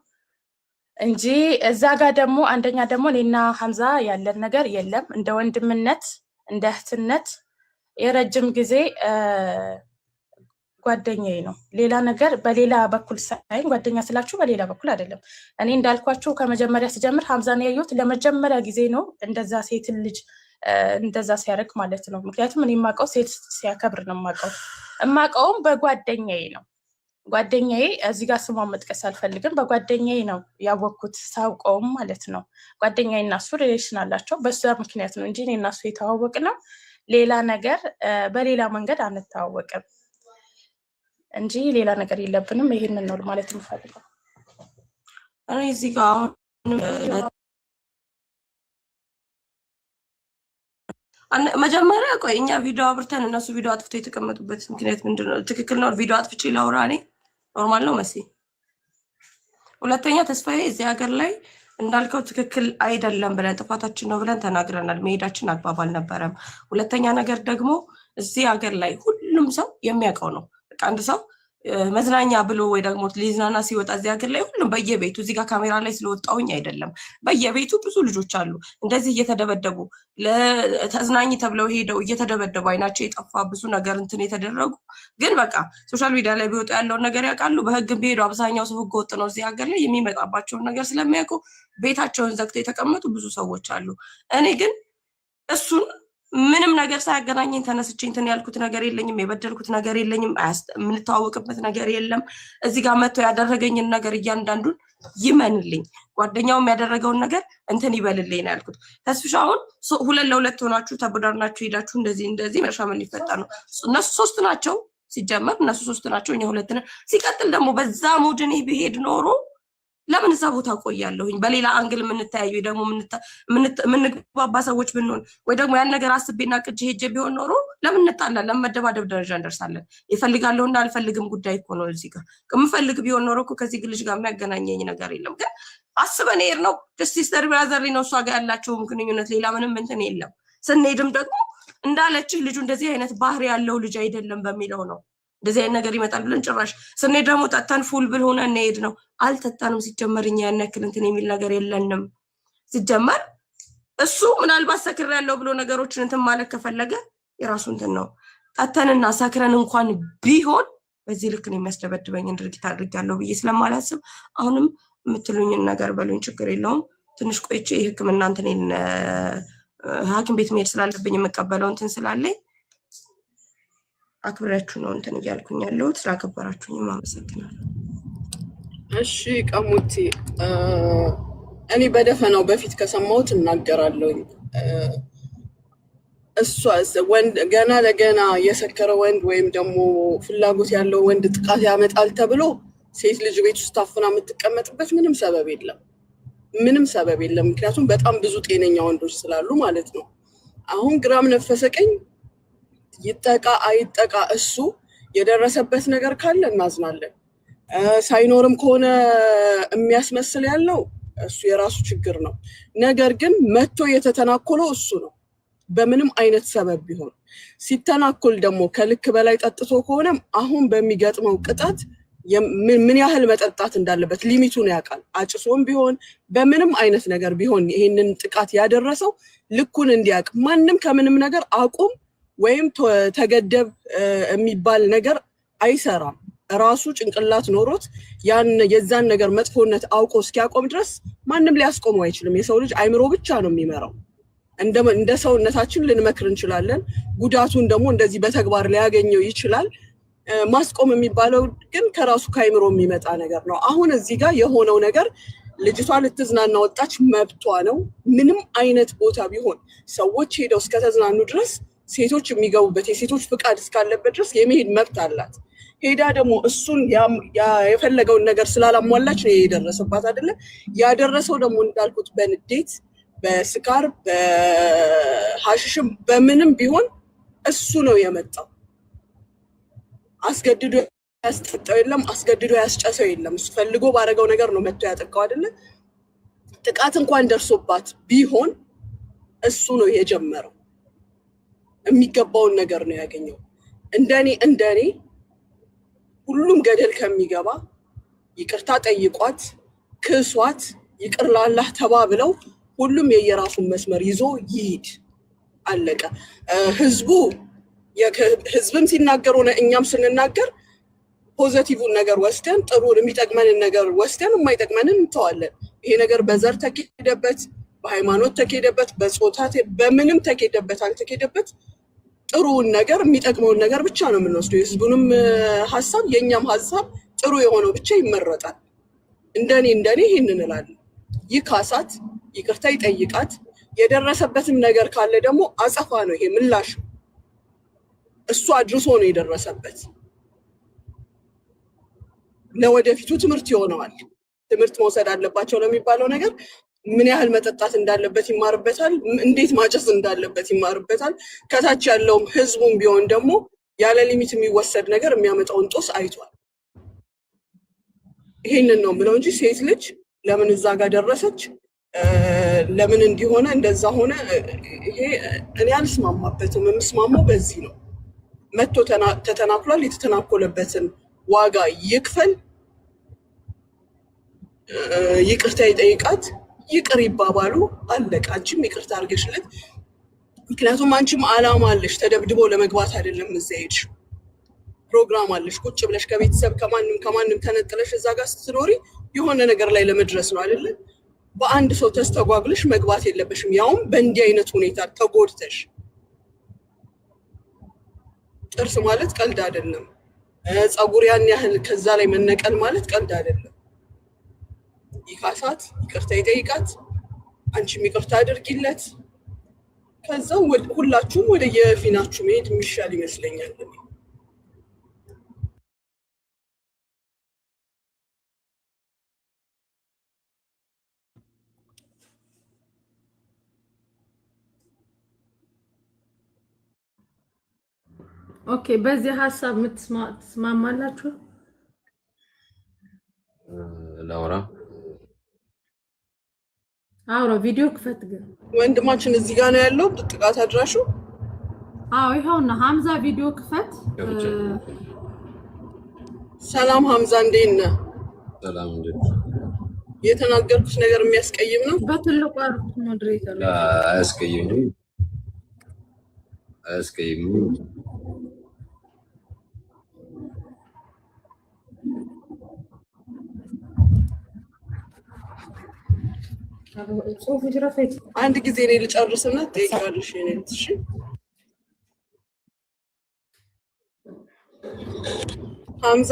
እንጂ እዛ ጋር ደግሞ አንደኛ ደግሞ እኔና ሐምዛ ያለን ነገር የለም። እንደ ወንድምነት እንደ እህትነት የረጅም ጊዜ ጓደኛዬ ነው። ሌላ ነገር በሌላ በኩል ሳይሆን ጓደኛ ስላችሁ በሌላ በኩል አይደለም። እኔ እንዳልኳችሁ ከመጀመሪያ ሲጀምር ሐምዛን ያየሁት ለመጀመሪያ ጊዜ ነው እንደዛ ሴት ልጅ እንደዛ ሲያደርግ ማለት ነው። ምክንያቱም እኔ የማውቀው ሴት ሲያከብር ነው የማውቀውም በጓደኛዬ ነው። ጓደኛዬ እዚህ ጋር ስሟን መጥቀስ አልፈልግም። በጓደኛዬ ነው ያወቅኩት ሳውቀውም ማለት ነው። ጓደኛዬ እና እሱ ሪሌሽን አላቸው። በዛ ምክንያት ነው እንጂ እኔ እና እሱ የተዋወቅነው ሌላ ነገር በሌላ መንገድ አንተዋወቅም እንጂ ሌላ ነገር የለብንም። ይሄንን ነው ማለት የምፈልገው። እኔ እዚህ ጋር መጀመሪያ ቆይ እኛ ቪዲዮ አብርተን እነሱ ቪዲዮ አጥፍቶ የተቀመጡበት ምክንያት ምንድነው? ትክክል ነው ቪዲዮ አጥፍቼ ላውራ እኔ ኖርማል ነው መሲ? ሁለተኛ ተስፋዬ እዚህ ሀገር ላይ እንዳልከው ትክክል አይደለም ብለን ጥፋታችን ነው ብለን ተናግረናል። መሄዳችን አግባብ አልነበረም። ሁለተኛ ነገር ደግሞ እዚህ ሀገር ላይ ሁሉም ሰው የሚያውቀው ነው። በቃ አንድ ሰው መዝናኛ ብሎ ወይ ደግሞ ሊዝናና ሲወጣ እዚህ ሀገር ላይ ሁሉም በየቤቱ እዚህ ጋር ካሜራ ላይ ስለወጣውኝ አይደለም፣ በየቤቱ ብዙ ልጆች አሉ እንደዚህ እየተደበደቡ ለተዝናኝ ተብለው ሄደው እየተደበደቡ አይናቸው የጠፋ ብዙ ነገር እንትን የተደረጉ ግን በቃ ሶሻል ሚዲያ ላይ ቢወጡ ያለውን ነገር ያውቃሉ። በህግ ቢሄዱ አብዛኛው ሰው ህገ ወጥ ነው እዚህ ሀገር ላይ የሚመጣባቸውን ነገር ስለሚያውቁ ቤታቸውን ዘግተው የተቀመጡ ብዙ ሰዎች አሉ። እኔ ግን እሱን ምንም ነገር ሳያገናኘኝ ተነስቼ እንትን ያልኩት ነገር የለኝም፣ የበደልኩት ነገር የለኝም፣ የምንተዋወቅበት ነገር የለም። እዚህ ጋር መጥቶ ያደረገኝን ነገር እያንዳንዱን ይመንልኝ፣ ጓደኛውም ያደረገውን ነገር እንትን ይበልልኝ ነው ያልኩት። ተስፍሻ አሁን 2 ለ2 ሆናችሁ ተበዳርናችሁ ሄዳችሁ እንደዚህ መሻመል ሊፈጠር ነው። እነሱ 3 ናቸው ሲጀመር፣ እነሱ 3 ናቸው፣ እኛ 2 ነን። ሲቀጥል ደግሞ በዛ ሙድ እኔ ብሄድ ኖሮ ለምን እዛ ቦታ ቆያለሁኝ? በሌላ አንግል የምንተያዩ ደግሞ የምንግባባ ሰዎች ብንሆን ወይ ደግሞ ያን ነገር አስቤና ቅጅ ሄጄ ቢሆን ኖሮ ለምን እንጣላለን? ለምን መደባደብ ደረጃ እንደርሳለን? ይፈልጋለሁና አልፈልግም ጉዳይ እኮ ነው። እዚህ ጋር ከምፈልግ ቢሆን ኖሮ እኮ ከዚህ ልጅ ጋር የሚያገናኘኝ ነገር የለም። ግን አስበን ሄድ ነው ሲስተር ብራዘር ነው እሷ ጋር ያላቸውም ግንኙነት ሌላ ምንም እንትን የለም። ስንሄድም ደግሞ እንዳለችህ ልጁ እንደዚህ አይነት ባህሪ ያለው ልጅ አይደለም በሚለው ነው እንደዚህ አይነት ነገር ይመጣል ብለን ጭራሽ ስንሄድ ደግሞ ጠጥተን ፉል ብል ሆነ እንሄድ ነው። አልጠጣንም ሲጀመር፣ እኛ ያን ያክል እንትን የሚል ነገር የለንም ሲጀመር። እሱ ምናልባት ሰክር ያለው ብሎ ነገሮችን እንትን ማለት ከፈለገ የራሱ እንትን ነው። ጠጥተንና ሰክረን እንኳን ቢሆን በዚህ ልክ ነው የሚያስደበድበኝ ድርጊት አድርጋለሁ ብዬ ስለማላስብ አሁንም የምትሉኝን ነገር በሉኝ፣ ችግር የለውም። ትንሽ ቆይቼ የሕክምና እንትን ሐኪም ቤት መሄድ ስላለብኝ የምቀበለው እንትን ስላለኝ አክብራችሁ ነው እንትን እያልኩኝ ያለሁት። ስላከበራችሁኝ አመሰግናለሁ። እሺ ቀሙቲ፣ እኔ በደፈናው በፊት ከሰማሁት እናገራለሁኝ። እሷ ወንድ ገና ለገና የሰከረ ወንድ ወይም ደግሞ ፍላጎት ያለው ወንድ ጥቃት ያመጣል ተብሎ ሴት ልጅ ቤት ውስጥ ታፍና የምትቀመጥበት ምንም ሰበብ የለም፣ ምንም ሰበብ የለም። ምክንያቱም በጣም ብዙ ጤነኛ ወንዶች ስላሉ ማለት ነው። አሁን ግራም ነፈሰ ቀኝ ይጠቃ አይጠቃ እሱ የደረሰበት ነገር ካለ እናዝናለን። ሳይኖርም ከሆነ የሚያስመስል ያለው እሱ የራሱ ችግር ነው። ነገር ግን መጥቶ የተተናኮለው እሱ ነው፣ በምንም አይነት ሰበብ ቢሆን። ሲተናኮል ደግሞ ከልክ በላይ ጠጥቶ ከሆነ አሁን በሚገጥመው ቅጣት ምን ያህል መጠጣት እንዳለበት ሊሚቱን ያውቃል። አጭሶም ቢሆን በምንም አይነት ነገር ቢሆን ይሄንን ጥቃት ያደረሰው ልኩን እንዲያውቅ፣ ማንም ከምንም ነገር አቁም ወይም ተገደብ የሚባል ነገር አይሰራም። ራሱ ጭንቅላት ኖሮት የዛን ነገር መጥፎነት አውቆ እስኪያቆም ድረስ ማንም ሊያስቆመው አይችልም። የሰው ልጅ አይምሮ ብቻ ነው የሚመራው። እንደ ሰውነታችን ልንመክር እንችላለን፣ ጉዳቱን ደግሞ እንደዚህ በተግባር ሊያገኘው ይችላል። ማስቆም የሚባለው ግን ከራሱ ከአይምሮ የሚመጣ ነገር ነው። አሁን እዚህ ጋር የሆነው ነገር ልጅቷ ልትዝናና ወጣች፣ መብቷ ነው። ምንም አይነት ቦታ ቢሆን ሰዎች ሄደው እስከተዝናኑ ድረስ ሴቶች የሚገቡበት የሴቶች ፍቃድ እስካለበት ድረስ የመሄድ መብት አላት። ሄዳ ደግሞ እሱን የፈለገውን ነገር ስላላሟላች ነው የደረሰባት አይደለ? ያደረሰው ደግሞ እንዳልኩት በንዴት በስካር በሐሽሽም በምንም ቢሆን እሱ ነው የመጣው። አስገድዶ ያስጠጣው የለም፣ አስገድዶ ያስጨሰው የለም። እሱ ፈልጎ ባረገው ነገር ነው መጥቶ ያጠቃው አይደለ? ጥቃት እንኳን ደርሶባት ቢሆን እሱ ነው የጀመረው። የሚገባውን ነገር ነው ያገኘው። እንደኔ ሁሉም ገደል ከሚገባ ይቅርታ ጠይቋት፣ ክሷት፣ ይቅር ላላህ ተባብለው ሁሉም የየራሱን መስመር ይዞ ይሂድ። አለቀ። ህዝብም ሲናገር ሆነ እኛም ስንናገር ፖዚቲቭን ነገር ወስደን ጥሩን የሚጠቅመንን ነገር ወስደን የማይጠቅመንን እንተዋለን። ይሄ ነገር በዘር ተኬደበት፣ በሃይማኖት ተኬደበት፣ በጾታ በምንም ተኬደበት አልተኬደበት ጥሩውን ነገር የሚጠቅመውን ነገር ብቻ ነው የምንወስደው። የህዝቡንም ሀሳብ የኛም ሀሳብ ጥሩ የሆነው ብቻ ይመረጣል። እንደኔ ይህንን እላለሁ። ይካሳት፣ ይቅርታ ይጠይቃት። የደረሰበትም ነገር ካለ ደግሞ አጸፋ ነው። ይሄ ምላሽ እሱ አድርሶ ነው የደረሰበት። ለወደፊቱ ትምህርት ይሆነዋል። ትምህርት መውሰድ አለባቸው ለሚባለው ነገር ምን ያህል መጠጣት እንዳለበት ይማርበታል። እንዴት ማጨስ እንዳለበት ይማርበታል። ከታች ያለውም ህዝቡም ቢሆን ደግሞ ያለ ሊሚት የሚወሰድ ነገር የሚያመጣውን ጦስ አይቷል። ይሄንን ነው ብለው እንጂ ሴት ልጅ ለምን እዛ ጋር ደረሰች፣ ለምን እንዲሆነ እንደዛ ሆነ፣ ይሄ እኔ አልስማማበትም። የምስማማው በዚህ ነው። መጥቶ ተተናክሏል። የተተናኮለበትን ዋጋ ይክፈል፣ ይቅርታ ይጠይቃት፣ ይቅር ይባባሉ። አለቀ። አንቺም ይቅርታ አድርገሽለት። ምክንያቱም አንቺም አላማ አለሽ። ተደብድቦ ለመግባት አይደለም እዛ ሄድሽ። ፕሮግራም አለሽ። ቁጭ ብለሽ ከቤተሰብ ከማንም ተነጥለሽ እዛ ጋር ስትኖሪ የሆነ ነገር ላይ ለመድረስ ነው አይደለ? በአንድ ሰው ተስተጓግለሽ መግባት የለበሽም። ያውም በእንዲህ አይነት ሁኔታ ተጎድተሽ ጥርስ ማለት ቀልድ አይደለም። ጸጉር ያን ያህል ከዛ ላይ መነቀል ማለት ቀልድ አይደለም። ይካሳት፣ ይቅርታ ይጠይቃት፣ አንቺም ይቅርታ አድርጊለት። ከዛው ሁላችሁም ወደ የፊናችሁ መሄድ የሚሻል ይመስለኛል። ኦኬ፣ በዚህ ሐሳብ ትስማማላችሁ? ላውራ አውራ ቪዲዮ ክፈት። ግን ወንድማችን እዚህ ጋር ነው ያለው ጥቃት አድራሹ። አዎ ይኸውና ሐምዛ ቪዲዮ ክፈት። ሰላም ሐምዛ፣ እንዴት ነህ? ሰላም እንዴት? የተናገርኩት ነገር የሚያስቀይም ነው? በትልቁ አርኩት ሞዴሬተር አያስቀይምም። አንድ ጊዜ እኔ ልጨርስና ትጠይቃለሽ። እሺ ሐምዛ፣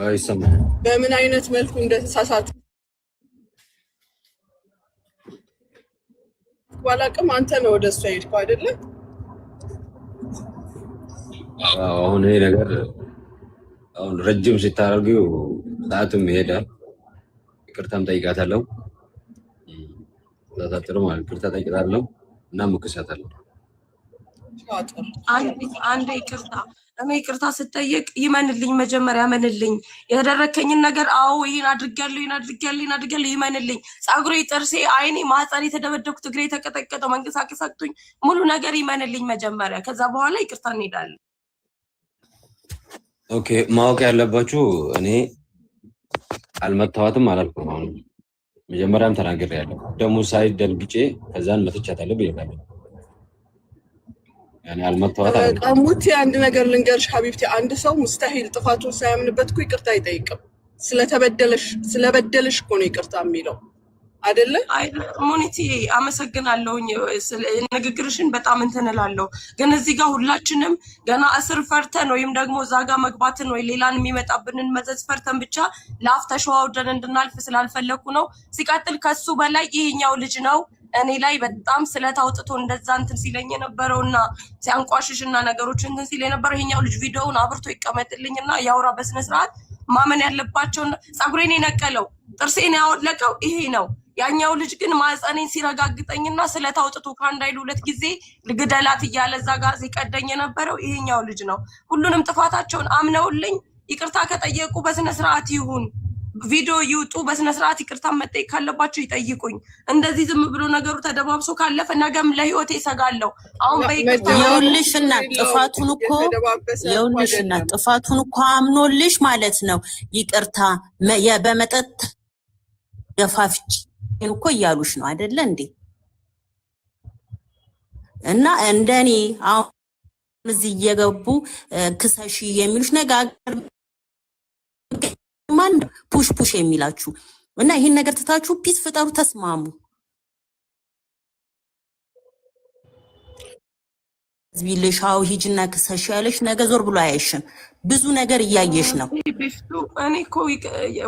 አይሰማም። በምን አይነት መልኩ እንደተሳሳተ ባላቅም አንተ ነው ወደሱ ሄድከው አይደለ? አሁን ይሄ ነገር አሁን ረጅም ሲታረጊው ሰዓቱም ይሄዳል። ይቅርታም ጠይቃታለሁ። ተሳትሮ ማለት ይቅርታ ጠይቃታለሁ እና ምክሳታለሁ። አንድ ይቅርታ እኔ ይቅርታ ስጠይቅ ይመንልኝ፣ መጀመሪያ ይመንልኝ ያደረከኝን ነገር። አዎ ይሄን አድርጌያለሁ ይመንልኝ። ጸጉሬ፣ ጥርሴ፣ አይኔ፣ ማህፀኔ የተደበደብኩት፣ እግሬ የተቀጠቀጠው፣ መንቀሳቀስ አቅቶኝ ሙሉ ነገር ይመንልኝ መጀመሪያ። ከዛ በኋላ ይቅርታ እንሄዳለን። ኦኬ፣ ማወቅ ያለባችሁ እኔ አልመታዋትም አላልኩም። አሁን መጀመሪያም ተናግሬያለሁ። ደግሞ ሳይድ ደንግጬ ከዛን መትቻታለሁ ብያለሁ። ያኔ አልመታዋት አላልኩም። ቀሙት። አንድ ነገር ልንገርሽ ሀቢብቲ፣ አንድ ሰው ሙስተሂል ጥፋቱን ሳያምንበት እኮ ይቅርታ አይጠይቅም። ስለበደለሽ እኮ ነው ይቅርታ የሚለው አይደለ? ሙኒቲ አመሰግናለሁኝ። ንግግርሽን በጣም እንትን እላለሁ። ግን እዚህ ጋር ሁላችንም ገና እስር ፈርተን ወይም ደግሞ እዛ ጋር መግባትን ወይ ሌላን የሚመጣብንን መዘዝ ፈርተን ብቻ ለአፍ ተሸዋውደን እንድናልፍ ስላልፈለኩ ነው። ሲቀጥል ከሱ በላይ ይሄኛው ልጅ ነው እኔ ላይ በጣም ስለታውጥቶ እንደዛ እንትን ሲለኝ የነበረውና ሲያንቋሽሽና ነገሮች እንትን ሲል የነበረው ይሄኛው ልጅ ቪዲዮውን አብርቶ ይቀመጥልኝና ያውራ በስነ ስርዓት። ማመን ያለባቸው ጸጉሬን የነቀለው ጥርሴን ያወለቀው ይሄ ነው። ያኛው ልጅ ግን ማህፀኔን ሲረጋግጠኝና ስለታውጥቶ ከአንድ አይሉ ሁለት ጊዜ ልግደላት እያለ እዛ ጋር ሲቀደኝ የነበረው ይሄኛው ልጅ ነው። ሁሉንም ጥፋታቸውን አምነውልኝ ይቅርታ ከጠየቁ በስነ ስርዓት ይሁን፣ ቪዲዮ ይውጡ፣ በስነ ስርዓት ይቅርታ መጠየቅ ካለባቸው ይጠይቁኝ። እንደዚህ ዝም ብሎ ነገሩ ተደባብሶ ካለፈ ነገም ለህይወቴ ይሰጋለሁ። አሁን በይቅርታ የውልሽና ጥፋቱን እኮ አምኖልሽ ማለት ነው። ይቅርታ በመጠጥ ገፋፍች እኮ እያሉሽ ነው አይደለ እንዴ? እና እንደኔ አሁን እዚህ እየገቡ ክሰሺ የሚሉሽ ነገር ማን ፑሽ የሚላችሁ? እና ይሄን ነገር ትታችሁ ፒስ ፍጠሩ፣ ተስማሙ። ዝቢልሻው ሂጅና ክሰሽ ያለሽ ነገር ዞር ብሎ አያይሽም። ብዙ ነገር እያየሽ ነው። እኔ እኮ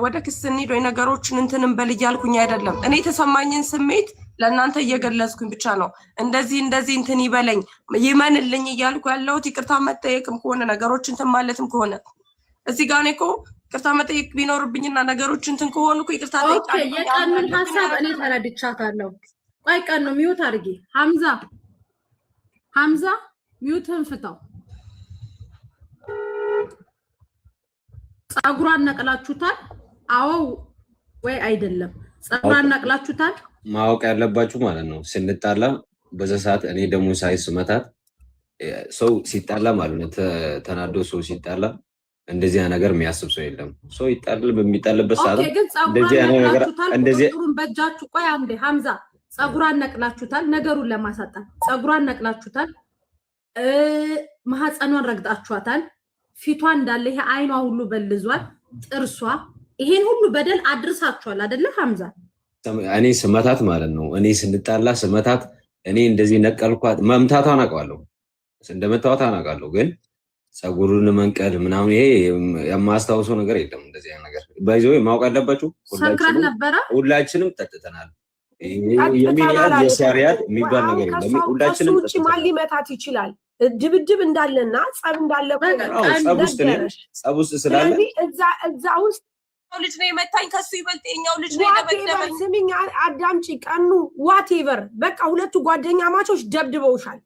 ወደ ክስ እንሂድ ወይ ነገሮችን እንትንም በል እያልኩኝ አይደለም። እኔ የተሰማኝን ስሜት ለእናንተ እየገለጽኩኝ ብቻ ነው። እንደዚህ እንትን ይበለኝ ይመንልኝ እያልኩ ያለሁት ይቅርታ መጠየቅም ከሆነ ነገሮች እንትን ማለትም ከሆነ እዚህ ጋር እኔ እኮ ይቅርታ መጠየቅ ቢኖርብኝና ነገሮች እንትን ከሆኑ እኮ ይቅርታ ጠይቃለሁ። የቀኑን ሀሳብ እኔ ተረድቻታለሁ። ቆይ ቀኑ ሚውት አድርጊ። ሐምዛ ሚውትን ፍታው። ጸጉሯን ነቅላችሁታል? አዎ ወይ አይደለም? ጸጉሯን ነቅላችሁታል? ማወቅ ያለባችሁ ማለት ነው ስንጣላ በዛ ሰዓት እኔ ደግሞ ሳይስመታት ሰው ሲጣላ ማለት ነው ተናዶ ሰው ሲጣላ እንደዚህ ነገር የሚያስብ ሰው የለም። ሰው ይጣላል በሚጣልበት ሰዓት እንደዚህ ነገር እንደዚህ በእጃችሁ ቆይ አንዴ ሐምዛ ጸጉሯን ነቅላችሁታል? ነገሩን ለማሳጣት ጸጉሯን ነቅላችሁታል? ማህፀኗን ረግጣችኋታል? ፊቷ እንዳለ ይሄ አይኗ ሁሉ በልዟል፣ ጥርሷ፣ ይሄን ሁሉ በደል አድርሳችኋል አይደለ ሐምዛ? እኔ ስመታት ማለት ነው እኔ ስንጣላ ስመታት እኔ እንደዚህ ነቀልኳት። መምታቷን አውቀዋለሁ። እንደመታወት አናውቃለሁ ግን ጸጉሩን መንቀል ምናምን ይሄ የማስታውሰው ነገር የለም። እንደዚህ አይነት ነገር ባይዘው ማወቅ አለባችሁ። ሁላችንም ጠጥተናል። የሚያዝ የሳሪያት የሚባል ነገር የለም። ሁላችንም ውጪ ማን ሊመታት ይችላል? ድብድብ እንዳለና ጸብ እንዳለ ጸብ ውስጥ ስላለ እዛ ውስጥ ልጅ ነው የመታኝ ከሱ ይበልጥ የኛው ልጅ ነው የደበደበኝ። ስሚኝ አዳምጪ ቀኑ ዋቴቨር በቃ ሁለቱ ጓደኛ ማቾች ደብድበውሻል።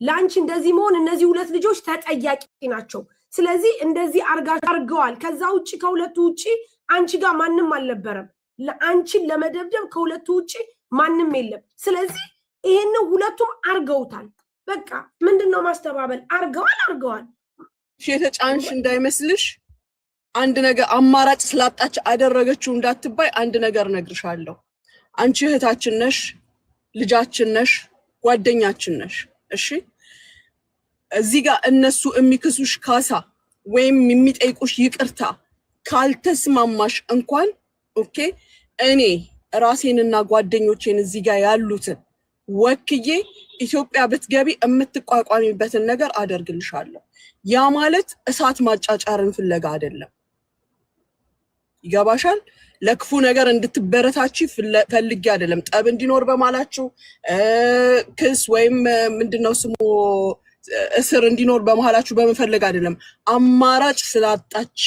ላንቺ እንደዚህ መሆን እነዚህ ሁለት ልጆች ተጠያቂ ናቸው። ስለዚህ እንደዚህ አርገዋል። ከዛ ውጪ ከሁለቱ ውጪ አንቺ ጋር ማንም አልነበረም። ለአንቺን ለመደብደብ ከሁለቱ ውጪ ማንም የለም። ስለዚህ ይሄን ሁለቱም አርገውታል። በቃ ምንድነው ማስተባበል? አርገዋል። የተጫንሽ እንዳይመስልሽ አንድ ነገር አማራጭ ስላጣች አደረገችው እንዳትባይ አንድ ነገር ነግርሻለሁ። አንቺ እህታችን ነሽ፣ ልጃችን ነሽ፣ ጓደኛችን ነሽ። እሺ እዚህ ጋር እነሱ የሚክሱሽ ካሳ ወይም የሚጠይቁሽ ይቅርታ ካልተስማማሽ እንኳን ኦኬ እኔ ራሴንና ጓደኞቼን እዚህ ጋር ያሉትን ወክዬ ኢትዮጵያ ብትገቢ የምትቋቋሚበትን ነገር አደርግልሻለሁ። ያ ማለት እሳት ማጫጫርን ፍለጋ አይደለም። ይገባሻል? ለክፉ ነገር እንድትበረታቺ ፈልጌ አይደለም። ጠብ እንዲኖር በማላችሁ ክስ ወይም ምንድነው ስሙ እስር እንዲኖር በመሃላችሁ በመፈለግ አይደለም። አማራጭ ስላጣች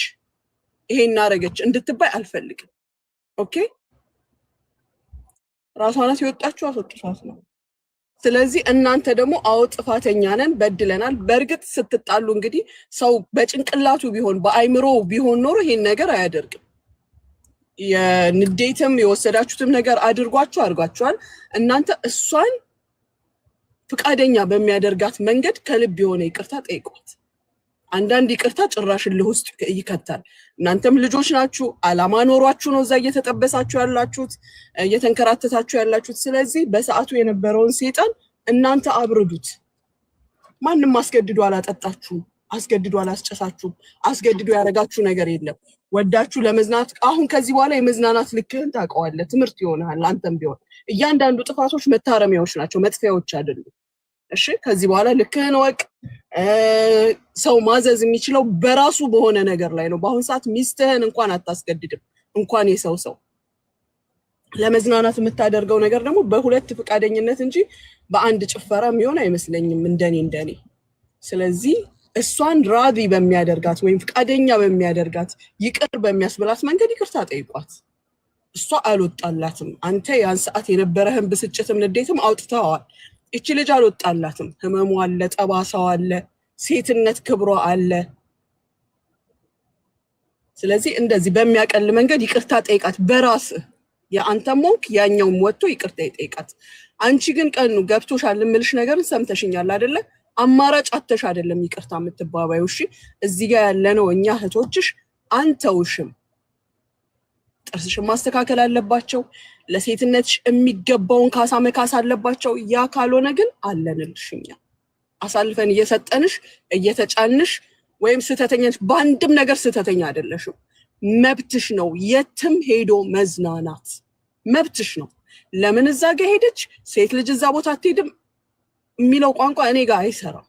ይሄን አደረገች እንድትባይ አልፈልግም። ኦኬ ራሷ ናት የወጣችሁ፣ አስወጥቷት ነው። ስለዚህ እናንተ ደግሞ አዎ ጥፋተኛ ነን በድለናል። በእርግጥ ስትጣሉ እንግዲህ ሰው በጭንቅላቱ ቢሆን በአይምሮ ቢሆን ኖሮ ይሄን ነገር አያደርግም። የንዴትም የወሰዳችሁትም ነገር አድርጓችኋል። እናንተ እሷን ፍቃደኛ በሚያደርጋት መንገድ ከልብ የሆነ ይቅርታ ጠይቋት። አንዳንድ ይቅርታ ጭራሽ እልህ ውስጥ ይከታል። እናንተም ልጆች ናችሁ፣ አላማ ኖሯችሁ ነው እዛ እየተጠበሳችሁ ያላችሁት፣ እየተንከራተታችሁ ያላችሁት። ስለዚህ በሰዓቱ የነበረውን ሰይጣን እናንተ አብርዱት። ማንም አስገድዶ አላጠጣችሁም፣ አስገድዶ አላስጨሳችሁም፣ አስገድዶ ያደረጋችሁ ነገር የለም። ወዳችሁ ለመዝናናት አሁን ከዚህ በኋላ የመዝናናት ልክህን ታውቀዋለህ። ትምህርት ይሆናል። አንተም ቢሆን እያንዳንዱ ጥፋቶች መታረሚያዎች ናቸው፣ መጥፊያዎች አይደሉም። እሺ ከዚህ በኋላ ልክህን ወቅ። ሰው ማዘዝ የሚችለው በራሱ በሆነ ነገር ላይ ነው። በአሁን ሰዓት ሚስትህን እንኳን አታስገድድም፣ እንኳን የሰው ለመዝናናት የምታደርገው ነገር ደግሞ በሁለት ፈቃደኝነት እንጂ በአንድ ጭፈራ የሚሆን አይመስለኝም እንደኔ። ስለዚህ እሷን ራዲ በሚያደርጋት ወይም ፈቃደኛ በሚያደርጋት ይቅር በሚያስብላት መንገድ ይቅርታ ጠይቋት። እሷ አልወጣላትም። አንተ ያን ሰዓት የነበረህን ብስጭትም ንዴትም አውጥተዋል። እቺ ልጅ አልወጣላትም። ህመሙ አለ፣ ጠባሳው አለ፣ ሴትነት ክብሯ አለ። ስለዚህ እንደዚህ በሚያቀል መንገድ ይቅርታ ጠይቃት በራስህ። የአንተም ሞንክ ያኛውም ወጥቶ ይቅርታ ይጠይቃት። አንቺ ግን ቀኑ ገብቶሻል የምልሽ ነገር ሰምተሽኛል አይደለ? አማራጭ አተሽ አይደለም ይቅርታ የምትባባዩ። እሺ እዚህ ጋር ያለነው እኛ እህቶችሽ አንተውሽም። ጥርስሽን ማስተካከል አለባቸው። ለሴትነትሽ የሚገባውን ካሳ መካስ አለባቸው። ያ ካልሆነ ግን አለንልሽ እኛ አሳልፈን እየሰጠንሽ እየተጫንሽ ወይም ስተተኛሽ በአንድም ነገር ስተተኛ አይደለሽም። መብትሽ ነው። የትም ሄዶ መዝናናት መብትሽ ነው። ለምን እዛ ጋር ሄደች ሴት ልጅ እዛ ቦታ አትሄድም የሚለው ቋንቋ እኔ ጋር አይሰራም።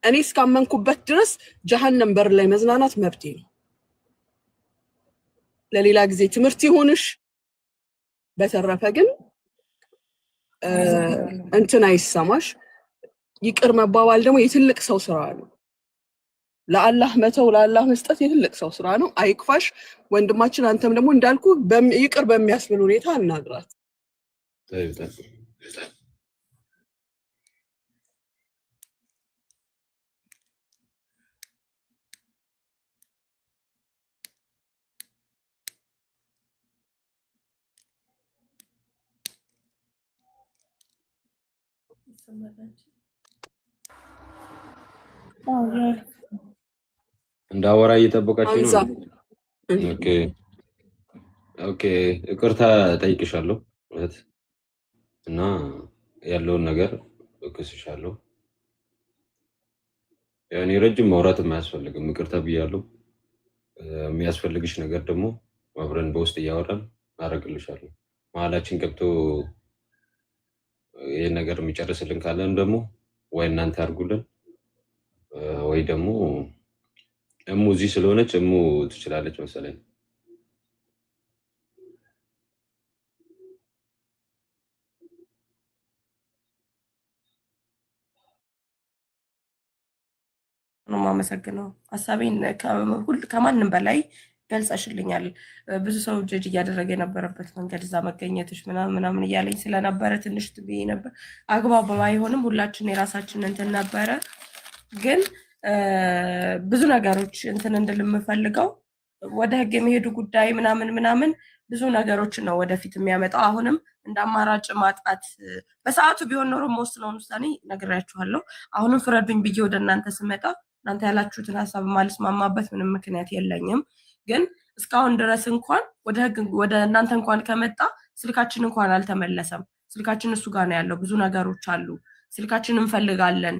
እኔ እስካመንኩበት ድረስ ጀሃነም በር ላይ መዝናናት መብቴ ነው። ለሌላ ጊዜ ትምህርት ይሆንሽ። በተረፈ ግን እንትን አይሰማሽ። ይቅር መባባል ደግሞ የትልቅ ሰው ስራ ነው። ለአላህ መተው ለአላህ መስጠት የትልቅ ሰው ስራ ነው። አይክፋሽ ወንድማችን። አንተም ደግሞ እንዳልኩ ይቅር በሚያስብል ሁኔታ አናግራት። እንዳወራ እየጠበቃችሁ ነው። ኦኬ ይቅርታ ጠይቅሻለሁ እና ያለውን ነገር እክስሻለሁ። ያኔ ረጅም ማውራት የማያስፈልግም ይቅርታ ብያለሁ። የሚያስፈልግሽ ነገር ደግሞ አብረን በውስጥ እያወራን አደርግልሻለሁ። መሀላችን ገብቶ ይሄን ነገር የሚጨርስልን ካለን ደግሞ ወይ እናንተ አድርጉልን ወይ ደግሞ እሙ እዚህ ስለሆነች እሙ ትችላለች መሰለኝ። ነው የማመሰግነው። ሀሳቤን ከማንም በላይ ገልጸሽልኛል። ብዙ ሰው ጀጅ እያደረገ የነበረበት መንገድ እዛ መገኘትሽ ምናምን እያለኝ ስለነበረ ትንሽ ትብዬ ነበር። አግባብ ባይሆንም ሁላችን የራሳችን እንትን ነበረ። ግን ብዙ ነገሮች እንትን እንድል የምፈልገው ወደ ህግ የሚሄዱ ጉዳይ ምናምን ብዙ ነገሮችን ነው ወደፊት የሚያመጣው። አሁንም እንደ አማራጭ ማጣት በሰዓቱ ቢሆን ኖሮ መወስነውን ውሳኔ ነግሬያችኋለሁ። አሁንም ፍረዱኝ ብዬ ወደ እናንተ ስመጣ እናንተ ያላችሁትን ሀሳብ ማልስማማበት ምንም ምክንያት የለኝም። ግን እስካሁን ድረስ እንኳን ወደ ህግ ወደ እናንተ እንኳን ከመጣ ስልካችን እንኳን አልተመለሰም። ስልካችን እሱ ጋር ነው ያለው። ብዙ ነገሮች አሉ። ስልካችን እንፈልጋለን።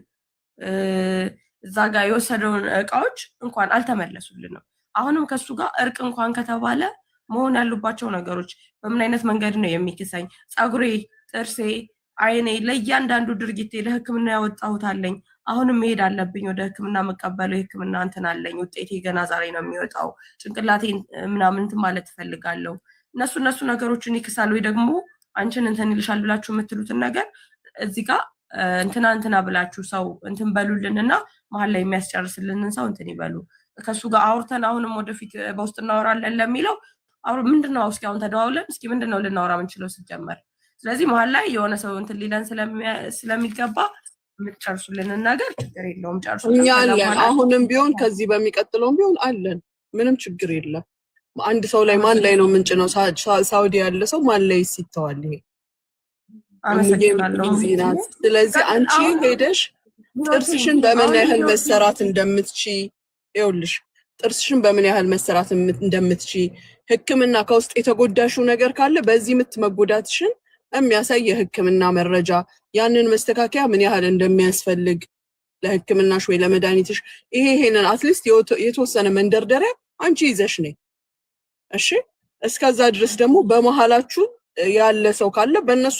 እዛ ጋር የወሰደውን እቃዎች እንኳን አልተመለሱልንም። አሁንም ከሱ ጋር እርቅ እንኳን ከተባለ መሆን ያሉባቸው ነገሮች በምን አይነት መንገድ ነው የሚክሰኝ? ፀጉሬ፣ ጥርሴ፣ አይኔ ለእያንዳንዱ ድርጊቴ ለህክምና ያወጣሁት አለኝ። አሁንም መሄድ አለብኝ ወደ ህክምና መቀበለው የህክምና እንትን አለኝ። ውጤቴ ገና ዛሬ ነው የሚወጣው። ጭንቅላቴ ምናምን እንትን ማለት እፈልጋለሁ። እነሱ ነገሮችን ይክሳል ወይ ደግሞ አንቺን እንትን ይልሻል ብላችሁ የምትሉትን ነገር እዚህ ጋር እንትና ብላችሁ ሰው እንትን በሉልንና መሀል ላይ የሚያስጨርስልንን ሰው እንትን ይበሉ። ከሱ ጋር አውርተን አሁንም ወደፊት በውስጥ እናወራለን ለሚለው ምንድነው? እስኪ አሁን ተደዋውለን እስኪ ምንድነው ልናወራ የምንችለው ሲጀመር? ስለዚህ መሀል ላይ የሆነ ሰው እንትን ሊለን ስለሚገባ የምትጨርሱልንን ነገር ችግር የለውም ጨርሱ። እኛ አለን፣ አሁንም ቢሆን ከዚህ በሚቀጥለውም ቢሆን አለን። ምንም ችግር የለም። አንድ ሰው ላይ ማን ላይ ነው ምንጭ ነው? ሳውዲ ያለ ሰው ማን ላይ ይተዋል? ይሄ አመሰግናለሁ። ስለዚህ አንቺ ሄደሽ ጥርስሽን በምን ያህል መሰራት እንደምትቺ ይኸውልሽ፣ ጥርስሽን በምን ያህል መሰራት እንደምትቺ ህክምና ከውስጥ የተጎዳሽው ነገር ካለ በዚህ መጎዳትሽን የሚያሳይ የህክምና መረጃ፣ ያንን መስተካከያ ምን ያህል እንደሚያስፈልግ ለህክምናሽ ወይ ለመድኃኒትሽ ይሄንን አትሊስት የተወሰነ መንደርደሪያ አንቺ ይዘሽ ነይ። እሺ፣ እስከዛ ድረስ ደግሞ በመሃላችሁ ያለ ሰው ካለ በእነሱ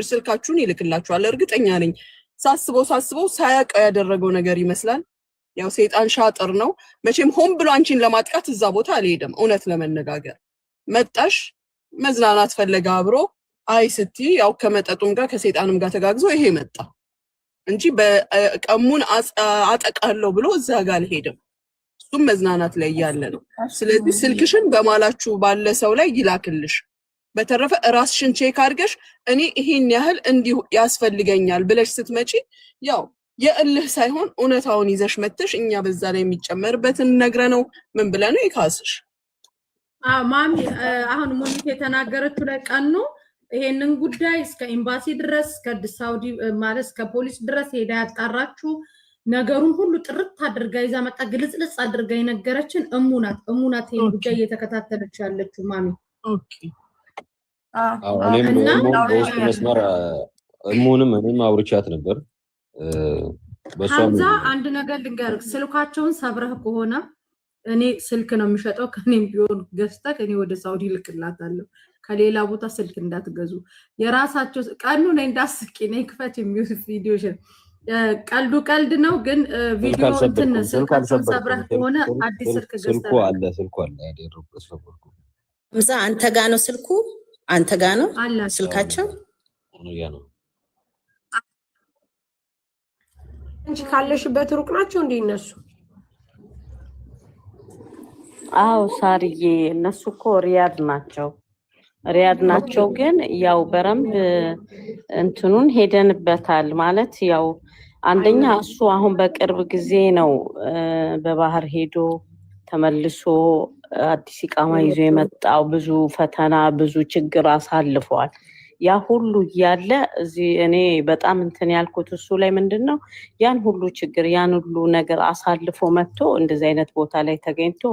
ስልካችሁን ይልክላችኋል። እርግጠኛ ነኝ ሳስበው ሳያውቀው ያደረገው ነገር ይመስላል። ያው ሰይጣን ሻጥር ነው መቼም። ሆን ብሎ አንቺን ለማጥቃት እዛ ቦታ አልሄደም። እውነት ለመነጋገር መጣሽ መዝናናት ፈለገ አብሮ አይ ስቲ ያው ከመጠጡም ጋር ከሰይጣንም ጋር ተጋግዞ ይሄ መጣ እንጂ በቀሙን አጠቃለው ብሎ እዛ ጋር አልሄደም። እሱም መዝናናት ላይ ያለ ነው። ስለዚህ ስልክሽን በማላችሁ ባለ ሰው ላይ ይላክልሽ። በተረፈ ራስሽን ቼክ አድርገሽ እኔ ይሄን ያህል እንዲሁ ያስፈልገኛል ብለሽ ስትመጪ ያው የእልህ ሳይሆን እውነታውን ይዘሽ መተሽ እኛ በዛ ላይ የሚጨመርበትን ነግረነው ምን ብለነው ይካስሽ። ማሚ አሁን ሙኒት የተናገረችው ላይ ቀኑ ይሄንን ጉዳይ እስከ ኤምባሲ ድረስ ከሳውዲ ማለት እስከ ፖሊስ ድረስ ሄዳ ያጣራችሁ ነገሩን ሁሉ ጥርት አድርጋ ይዛ መጣ ግልጽልጽ አድርጋ የነገረችን እሙናት ይሄን ጉዳይ እየተከታተለች ያለችው ማሚ። ኦኬ እኔም በውስጥ መስመር እኔም አውርቻት ነበር። ሀምዛ አንድ ነገር ልንገርህ፣ ስልካቸውን ሰብረህ ከሆነ እኔ ስልክ ነው የሚሸጠው ከኔም ቢሆን ገዝተህ እኔ ወደ ሳውዲ ልክላታለሁ። ከሌላ ቦታ ስልክ እንዳትገዙ። የራሳቸው ቀኑ ነኝ እንዳስቂ ነኝ ክፈት የሚውስ ቪዲዮሽን ቀልድ ነው። ግን ቪዲዮ እንትን ስልካቸውን ሰብረህ ከሆነ አዲስ ስልክ ገዝተህ ስልኩ አለ ያደረኩት ሰብርኩ። ሀምዛ አንተ ጋር ነው ስልኩ? አንተ ጋር ነው ስልካቸው? ያ ነው እንጂ ካለሽበት ሩቅ ናቸው እንዴ እነሱ? አዎ ሳርዬ፣ እነሱ እኮ ሪያድ ናቸው። ግን ያው በረምብ እንትኑን ሄደንበታል ማለት ያው አንደኛ እሱ አሁን በቅርብ ጊዜ ነው በባህር ሄዶ ተመልሶ አዲስ ኢቃማ ይዞ የመጣው። ብዙ ፈተና ብዙ ችግር አሳልፈዋል። ያ ሁሉ ያለ እዚህ እኔ በጣም እንትን ያልኩት እሱ ላይ ምንድነው ያን ሁሉ ችግር ያን ሁሉ ነገር አሳልፎ መጥቶ እንደዚህ አይነት ቦታ ላይ ተገኝቶ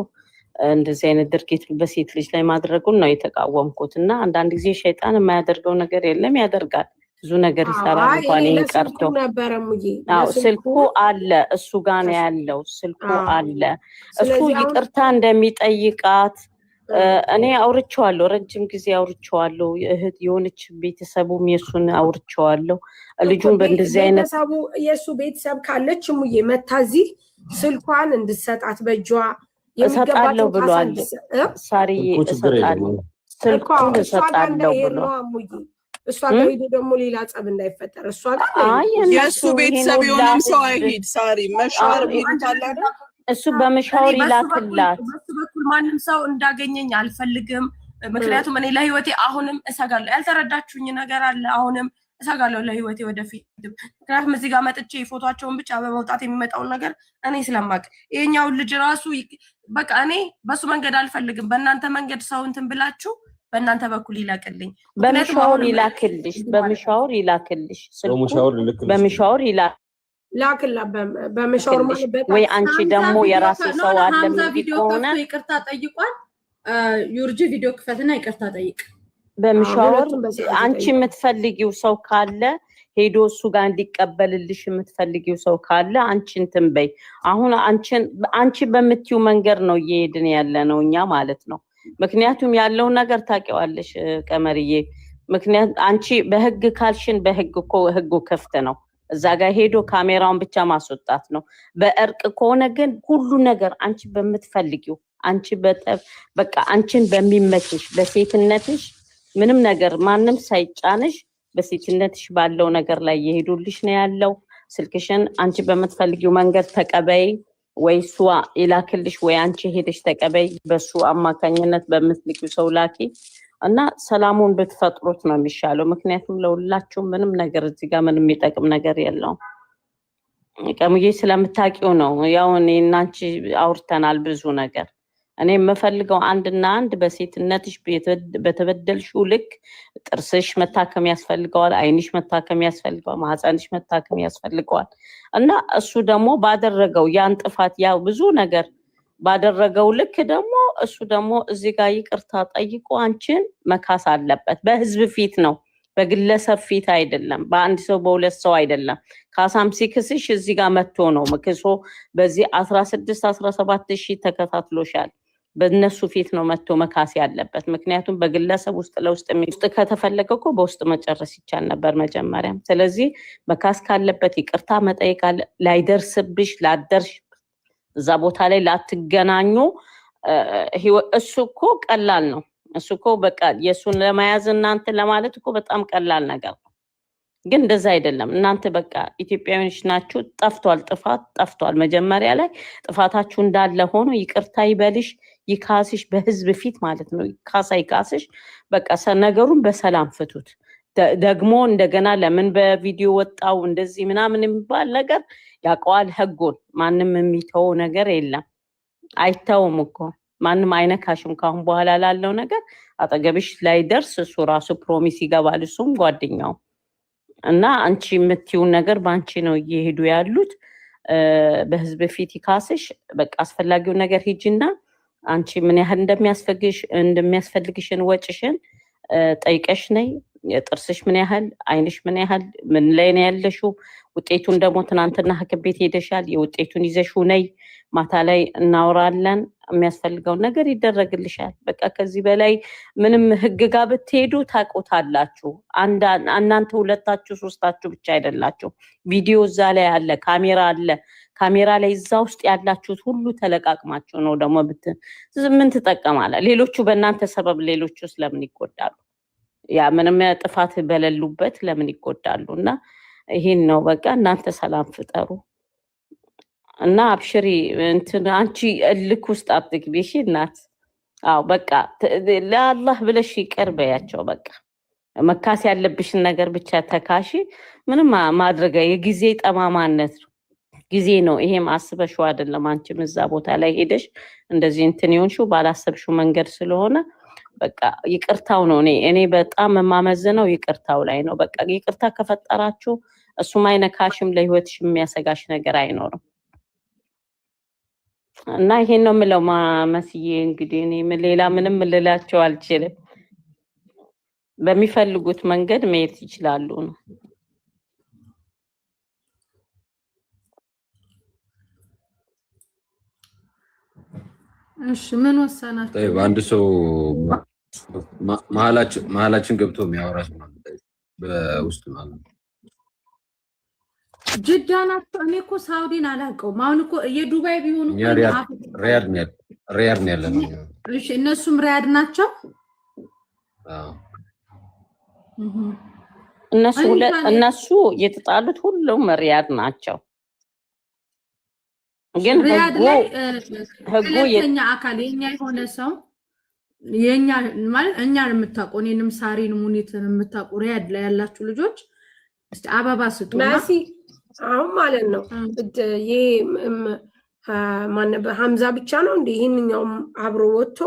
እንደዚህ አይነት ድርጊት በሴት ልጅ ላይ ማድረጉን ነው የተቃወምኩት። እና አንዳንድ ጊዜ ሸይጣን የማያደርገው ነገር የለም፣ ያደርጋል። ብዙ ነገር ይሰራል። እንኳን ይቀርቶ ስልኩ አለ እሱ ጋር ነው ያለው። ስልኩ አለ። እሱ ይቅርታ እንደሚጠይቃት እኔ አውርቼዋለሁ፣ ረጅም ጊዜ አውርቼዋለሁ። እህት የሆነች ቤተሰቡም የሱን አውርቼዋለሁ። ልጁን በእንደዚህ አይነት ቤተሰቡ የሱ ቤተሰብ ካለች ሙዬ መታዚ ስልኳን እንድሰጣት በእጇ እሰጣለሁ ብሏል። ሳሪዬ እሰጣለሁ፣ ስልኩን እሰጣለሁ ብሎ እሷ ጋር ሄዶ ደግሞ ሌላ ጸብ እንዳይፈጠር እሷ ጋር የእሱ ቤተሰብ የሆነም ሰው አይሂድ። ሳሪ መሻወር ይሉታል አይደል? እሱ በመሻወር ይላክላት። በሱ በኩል ማንም ሰው እንዳገኘኝ አልፈልግም። ምክንያቱም እኔ ለህይወቴ አሁንም እሰጋለሁ። ያልተረዳችሁኝ ነገር አለ። አሁንም እሰጋለሁ ለህይወቴ ወደፊት። ምክንያቱም እዚህ ጋር መጥቼ ፎቶቸውን ብቻ በመውጣት የሚመጣውን ነገር እኔ ስለማቅ ይሄኛውን ልጅ ራሱ በቃ እኔ በሱ መንገድ አልፈልግም። በእናንተ መንገድ ሰው እንትን ብላችሁ በእናንተ በኩል ይላክልኝ። በመሻወር ይላክልሽ፣ በመሻወር ይላክልሽ፣ በመሻወር ይላክ ላክላ በመሻወር ማለት ወይ አንቺ ደግሞ የራስ ሰው አለ ከሆነ ይቅርታ ጠይቋል። ዩርጂ ቪዲዮ ክፈትና ይቅርታ ጠይቅ። በመሻወር አንቺ የምትፈልጊው ሰው ካለ ሄዶ እሱ ጋር እንዲቀበልልሽ የምትፈልጊው ሰው ካለ አንቺ እንትን በይ። አሁን አንቺ በምትዩ መንገድ ነው እየሄድን ያለ ነው እኛ ማለት ነው። ምክንያቱም ያለው ነገር ታውቂዋለሽ ቀመርዬ። ምክንያቱም አንቺ በህግ ካልሽን በህግ እኮ ህጉ ክፍት ነው። እዛ ጋር ሄዶ ካሜራውን ብቻ ማስወጣት ነው። በእርቅ ከሆነ ግን ሁሉ ነገር አንቺ በምትፈልጊው አንቺ በቃ አንቺን በሚመችሽ በሴትነትሽ ምንም ነገር ማንም ሳይጫንሽ በሴትነትሽ ባለው ነገር ላይ እየሄዱልሽ ነው ያለው። ስልክሽን አንቺ በምትፈልጊው መንገድ ተቀበይ፣ ወይ እሱ ይላክልሽ ወይ አንቺ ሄደሽ ተቀበይ። በሱ አማካኝነት በምትልኪው ሰው ላኪ እና ሰላሙን ብትፈጥሩት ነው የሚሻለው። ምክንያቱም ለሁላችሁም ምንም ነገር እዚህ ጋር ምንም የሚጠቅም ነገር የለውም። ቀሙዬ ስለምታውቂው ነው። ያው እኔ እና አንቺ አውርተናል ብዙ ነገር። እኔ የምፈልገው አንድና አንድ በሴትነትሽ በተበደልሽው ልክ ጥርስሽ መታከም ያስፈልገዋል፣ አይንሽ መታከም ያስፈልገዋል፣ ማህፀንሽ መታከም ያስፈልገዋል እና እሱ ደግሞ ባደረገው ያን ጥፋት ያው ብዙ ነገር ባደረገው ልክ ደግሞ እሱ ደግሞ እዚህ ጋር ይቅርታ ጠይቆ አንቺን መካስ አለበት። በህዝብ ፊት ነው፣ በግለሰብ ፊት አይደለም፣ በአንድ ሰው በሁለት ሰው አይደለም። ካሳም ሲክስሽ እዚህ ጋር መጥቶ ነው ምክሶ። በዚህ 16-17 ሺህ ተከታትሎሻል። በእነሱ ፊት ነው መጥቶ መካስ ያለበት። ምክንያቱም በግለሰብ ውስጥ ለውስጥ ከተፈለገ እኮ በውስጥ መጨረስ ይቻል ነበር መጀመሪያም። ስለዚህ መካስ ካለበት ይቅርታ መጠየቅ ላይደርስብሽ ላደርሽ እዛ ቦታ ላይ ላትገናኙ። እሱ እኮ ቀላል ነው። እሱ እኮ በቃ የሱን ለመያዝ እናንተ ለማለት እኮ በጣም ቀላል ነገር ነው። ግን እንደዛ አይደለም። እናንተ በቃ ኢትዮጵያውያኖች ናችሁ። ጠፍቷል፣ ጥፋት ጠፍቷል። መጀመሪያ ላይ ጥፋታችሁ እንዳለ ሆኖ ይቅርታ ይበልሽ፣ ይካስሽ፣ በህዝብ ፊት ማለት ነው። ይካስሽ። በቃ ነገሩን በሰላም ፍቱት። ደግሞ እንደገና ለምን በቪዲዮ ወጣው እንደዚህ ምናምን የሚባል ነገር ያውቀዋል ህጉን። ማንም የሚተው ነገር የለም። አይተውም እኮ ማንም አይነካሽም። ካሁን በኋላ ላለው ነገር አጠገብሽ ላይ ደርስ እሱ ራሱ ፕሮሚስ ይገባል፣ እሱም ጓደኛው እና አንቺ የምትይውን ነገር በአንቺ ነው እየሄዱ ያሉት። በህዝብ ፊት ይካስሽ። በቃ አስፈላጊውን ነገር ሂጂና አንቺ ምን ያህል እንደሚያስፈልግሽን ወጭሽን ጠይቀሽ ነይ። ጥርስሽ ምን ያህል፣ አይንሽ ምን ያህል፣ ምን ላይ ነው ያለሽው? ውጤቱን ደግሞ ትናንትና ሐኪም ቤት ሄደሻል። የውጤቱን ይዘሽው ነይ። ማታ ላይ እናወራለን። የሚያስፈልገውን ነገር ይደረግልሻል። በቃ ከዚህ በላይ ምንም ህግ ጋር ብትሄዱ ታውቁታላችሁ። እናንተ ሁለታችሁ ሶስታችሁ ብቻ አይደላችሁ። ቪዲዮ እዛ ላይ አለ፣ ካሜራ አለ። ካሜራ ላይ እዛ ውስጥ ያላችሁት ሁሉ ተለቃቅማችሁ ነው ደግሞ ምን ትጠቀማለ? ሌሎቹ በእናንተ ሰበብ ሌሎቹ ስለምን ይጎዳሉ? ያ ምንም ጥፋት በሌሉበት ለምን ይጎዳሉ? እና ይሄን ነው በቃ እናንተ ሰላም ፍጠሩ እና አብሽሪ። እንትን አንቺ እልክ ውስጥ አትግቢ እሺ እናት። አዎ በቃ ለአላህ ብለሽ ይቅር በያቸው። በቃ መካስ ያለብሽን ነገር ብቻ ተካሺ። ምንም ማድረግ የጊዜ ጠማማነት ነው፣ ጊዜ ነው። ይሄም አስበሽው አይደለም። አንቺም እዛ ቦታ ላይ ሄደሽ እንደዚህ እንትን ይሆንሽው ባላሰብሽው መንገድ ስለሆነ በቃ ይቅርታው ነው። እኔ በጣም የማመዝነው ይቅርታው ላይ ነው። በቃ ይቅርታ ከፈጠራችሁ እሱም አይነካሽም፣ ለህይወትሽ የሚያሰጋሽ ነገር አይኖርም። እና ይሄን ነው የምለው መስዬ። እንግዲህ እኔ ሌላ ምንም ልላቸው አልችልም። በሚፈልጉት መንገድ መሄድ ይችላሉ ነው። እሺ ምን ወሰናችሁ? طيب አንድ ሰው መሀላችን ገብቶ የሚያወራሽ ማለት በውስጥ ማለት ጅዳ ናቸው። እኔ እኮ ሳውዲን አላውቀውም። አሁን እኮ የዱባይ ቢሆኑ ሪያድ ነው ያለነው። እሺ እነሱም ሪያድ ናቸው። እነሱ የተጣሉት ሁሉም ሪያድ ናቸው። ግን ሪያድ ላይ ሁለተኛ አካል የኛ የሆነ ሰው የኛ ማለት እኛ የምታውቁ እኔንም ሳሪን ሙኒትን የምታውቁ ሪያድ ላይ ያላችሁ ልጆች እስቲ አበባ ስጡ ናሲ አሁን ማለት ነው። ይሄ ማነው ሐምዛ ብቻ ነው እንዴ? ይሄንኛውም አብሮ ወጥቶ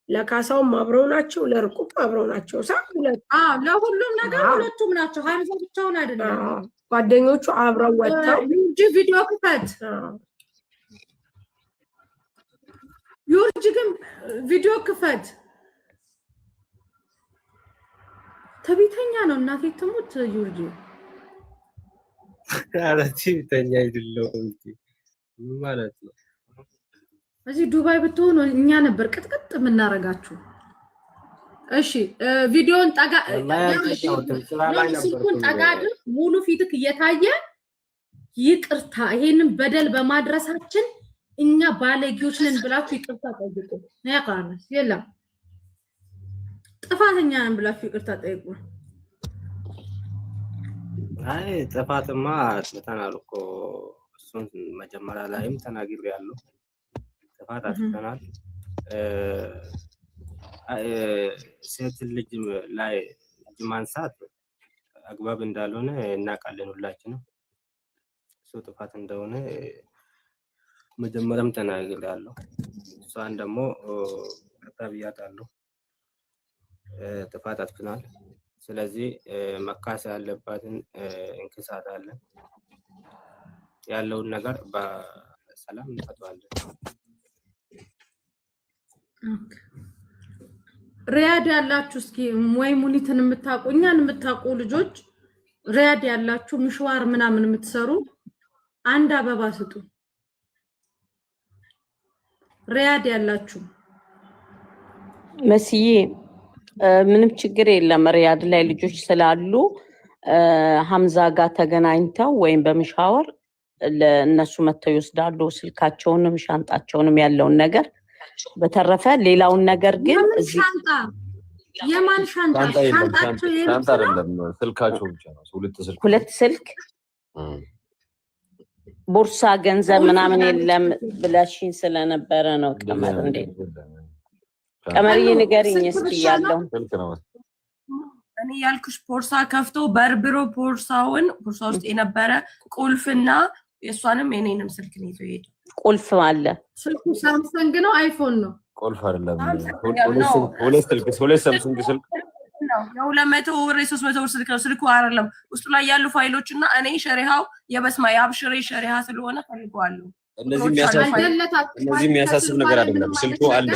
ለካሳውም አብረው ናቸው፣ ለርቁም አብረው ናቸው። ለሁሉም ነገር ሁለቱም ናቸው። ሐምዛ ብቻውን አይደለም። ጓደኞቹ አብረው ወጥተው ቪዲዮ ክፈት ዩርጅ ግን ቪዲዮ ክፈት። ተቢተኛ ነው እናቴ ትሙት ዩርጅ አረቲ ተኛ አይደለም ምን ማለት ነው? እዚህ ዱባይ ብትሆኑ እኛ ነበር ቅጥቅጥ የምናረጋችሁ። እሺ ቪዲዮን ጠጋ ስልኩን ጠጋድ ሙሉ ፊትክ እየታየ ይቅርታ ይሄንን በደል በማድረሳችን እኛ ባለጌዎች ነን ብላችሁ ይቅርታ ጠይቁ። ያቃና የለም ጥፋተኛ ነን ብላችሁ ይቅርታ ጠይቁ። አይ ጥፋትማ አጥፍተናል እኮ እሱን መጀመሪያ ላይም ተናግሬያለሁ። ጥፋት አጥፍተናል። ሴት ልጅ ላይ እጅ ማንሳት አግባብ እንዳልሆነ እናውቃለን ሁላችንም። እሱ ጥፋት እንደሆነ መጀመሪያም ተናግሬያለሁ። እሷን ደግሞ ብያታለሁ። ጥፋት አጥፍተናል። ስለዚህ መካስ ያለባትን እንክሳታለን። ያለውን ነገር በሰላም እንፈታዋለን። ሪያድ ያላችሁ እስኪ ወይ ሙኒትን የምታውቁ እኛን የምታውቁ ልጆች ሪያድ ያላችሁ ምሽዋር ምናምን የምትሰሩ አንድ አበባ ስጡ። ሪያድ ያላችሁ መስዬ ምንም ችግር የለም። ሪያድ ላይ ልጆች ስላሉ ሐምዛ ጋር ተገናኝተው ወይም በመሻወር ለነሱ መተው ይወስዳሉ ስልካቸውንም ሻንጣቸውንም ያለውን ነገር። በተረፈ ሌላውን ነገር ግን እዚህ የማን ሻንጣ? ሻንጣቸው ሻንጣ አይደለም ስልካቸው ብቻ ነው። ሁለት ስልክ ቦርሳ ገንዘብ ምናምን የለም ብለሽኝ ስለነበረ ነው። ቀመር እንዴ ቀመርዬ ንገሪኝ እስኪ ያለው እኔ ያልኩሽ ቦርሳ ከፍቶ በርብሮ ቦርሳ ውስጥ የነበረ ቁልፍና የሷንም የኔንም ስልክ ነው ይዞ ሄደ። ቁልፍ አለ። ስልኩ ሳምሰንግ ነው አይፎን ነው? ቁልፍ አይደለም። ሁለት ሳምሰንግ ስልክ ነው። የ200 ብር 300 ብር ስልክ ነው። ስልኩ አይደለም ውስጡ ላይ ያሉ ፋይሎች እና እኔ ሸሪሃው የበስማ የአብሽሬ ሸሪሃ ስለሆነ ፈልገዋለሁ። እነዚህ የሚያሳስብ ነገር አይደለም። ስልኩ አለ።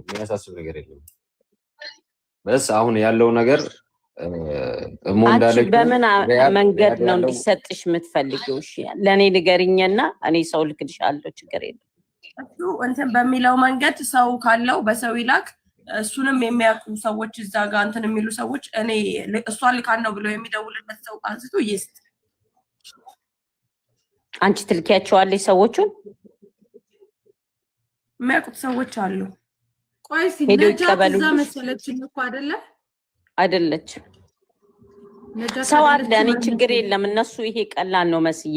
የሚያሳስብ ነገር የለም። በስ አሁን ያለው ነገር አንቺ በምን መንገድ ነው እንዲሰጥሽ የምትፈልጊው? እሺ ለኔ ንገሪኝና እኔ ሰው ልክልሻለሁ። ችግር የለም። እሱ እንትን በሚለው መንገድ ሰው ካለው በሰው ይላክ። እሱንም የሚያውቁ ሰዎች እዛ ጋር እንትን የሚሉ ሰዎች እኔ እሷን ልካን ነው ብለው የሚደውልበት ሰው አንስቶ ይስጥ። አንቺ ትልኪያቸዋለሽ ሰዎቹን? የሚያውቁት ሰዎች አሉ። ቆይ ሲነጃት እዛ መሰለችኝ እኮ አይደለች ሰው አለ። እኔ ችግር የለም። እነሱ ይሄ ቀላል ነው መስዬ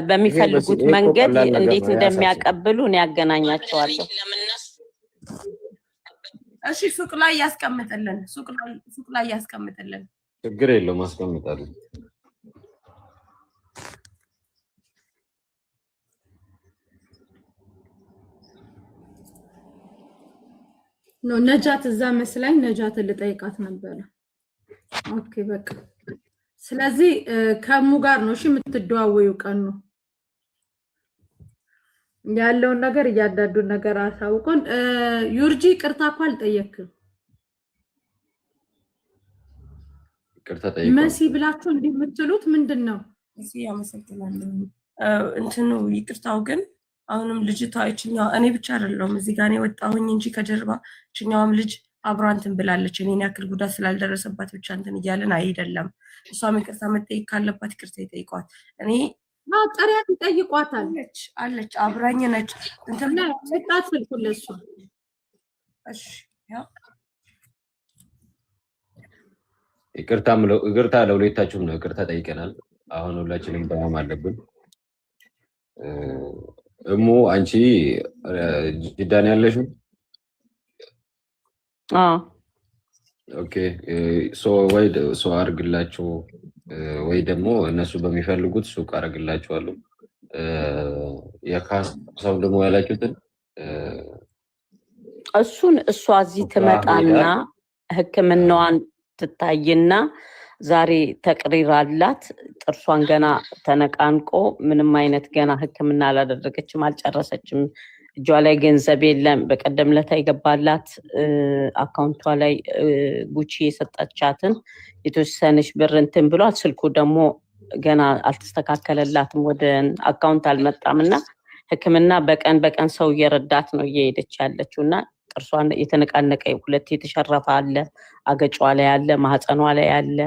በሚፈልጉት መንገድ እንዴት እንደሚያቀብሉ እኔ ያገናኛቸዋለሁ። እሺ ሱቅ ላይ ያስቀምጥልን። ሱቅ ላይ ያስቀምጥልን። ችግር የለውም አስቀምጣለሁ። ነው ነጃት እዛ መስላኝ ነጃትን ልጠይቃት ነበር። ኦኬ በቃ ስለዚህ ከሙ ጋር ነው እሺ የምትደዋወዩ ቀን ነው ያለውን ነገር እያዳዱን ነገር አሳውቁን። ዩርጂ ቅርታ እኮ አልጠየቅም። ቅርታ ጠይቁ መሲ ብላችሁ እንደምትሉት ምንድነው? እዚህ ያመሰግናለሁ። እንትኑ ይቅርታው ግን አሁንም ልጅቷ ይችኛው እኔ ብቻ አይደለሁም እዚህ ጋር ነው ወጣሁኝ እንጂ ከጀርባ ይችኛውም ልጅ አብራንትን ብላለች። እኔን ያክል ጉዳት ስላልደረሰባት ብቻ እንትን እያለን አይደለም። እሷም ይቅርታ መጠየቅ ካለባት ይቅርታ ይጠይቋት። እኔ ጥሪያት ይጠይቋታል አለች አብራኝ ነች እንትን ለጣት ልኩለሱ እሺ ያው ይቅርታ ለሁለታችሁም ነው ይቅርታ ጠይቀናል። አሁን ሁላችንም በማም አለብን። እሙ አንቺ ጅዳን ያለሽው? ኦኬ ሶ አርግላችሁ ወይ ደግሞ እነሱ በሚፈልጉት ሱቅ አረግላችኋለሁ። የካሳው ደግሞ ያላችሁትን እሱን እሷ እዚህ ትመጣና ሕክምናዋን ትታይና ዛሬ ተቅሪር አላት። ጥርሷን ገና ተነቃንቆ ምንም አይነት ገና ሕክምና አላደረገችም፣ አልጨረሰችም። እጇ ላይ ገንዘብ የለም። በቀደም ለታ የገባላት አካውንቷ ላይ ጉቺ የሰጠቻትን የተወሰነች ብር እንትን ብሏል። ስልኩ ደግሞ ገና አልተስተካከለላትም፣ ወደ አካውንት አልመጣም እና ሕክምና በቀን በቀን ሰው እየረዳት ነው እየሄደች ያለችው እና ጥርሷን የተነቃነቀ ሁለት የተሸረፈ አለ፣ አገጯ ላይ አለ፣ ማህፀኗ ላይ አለ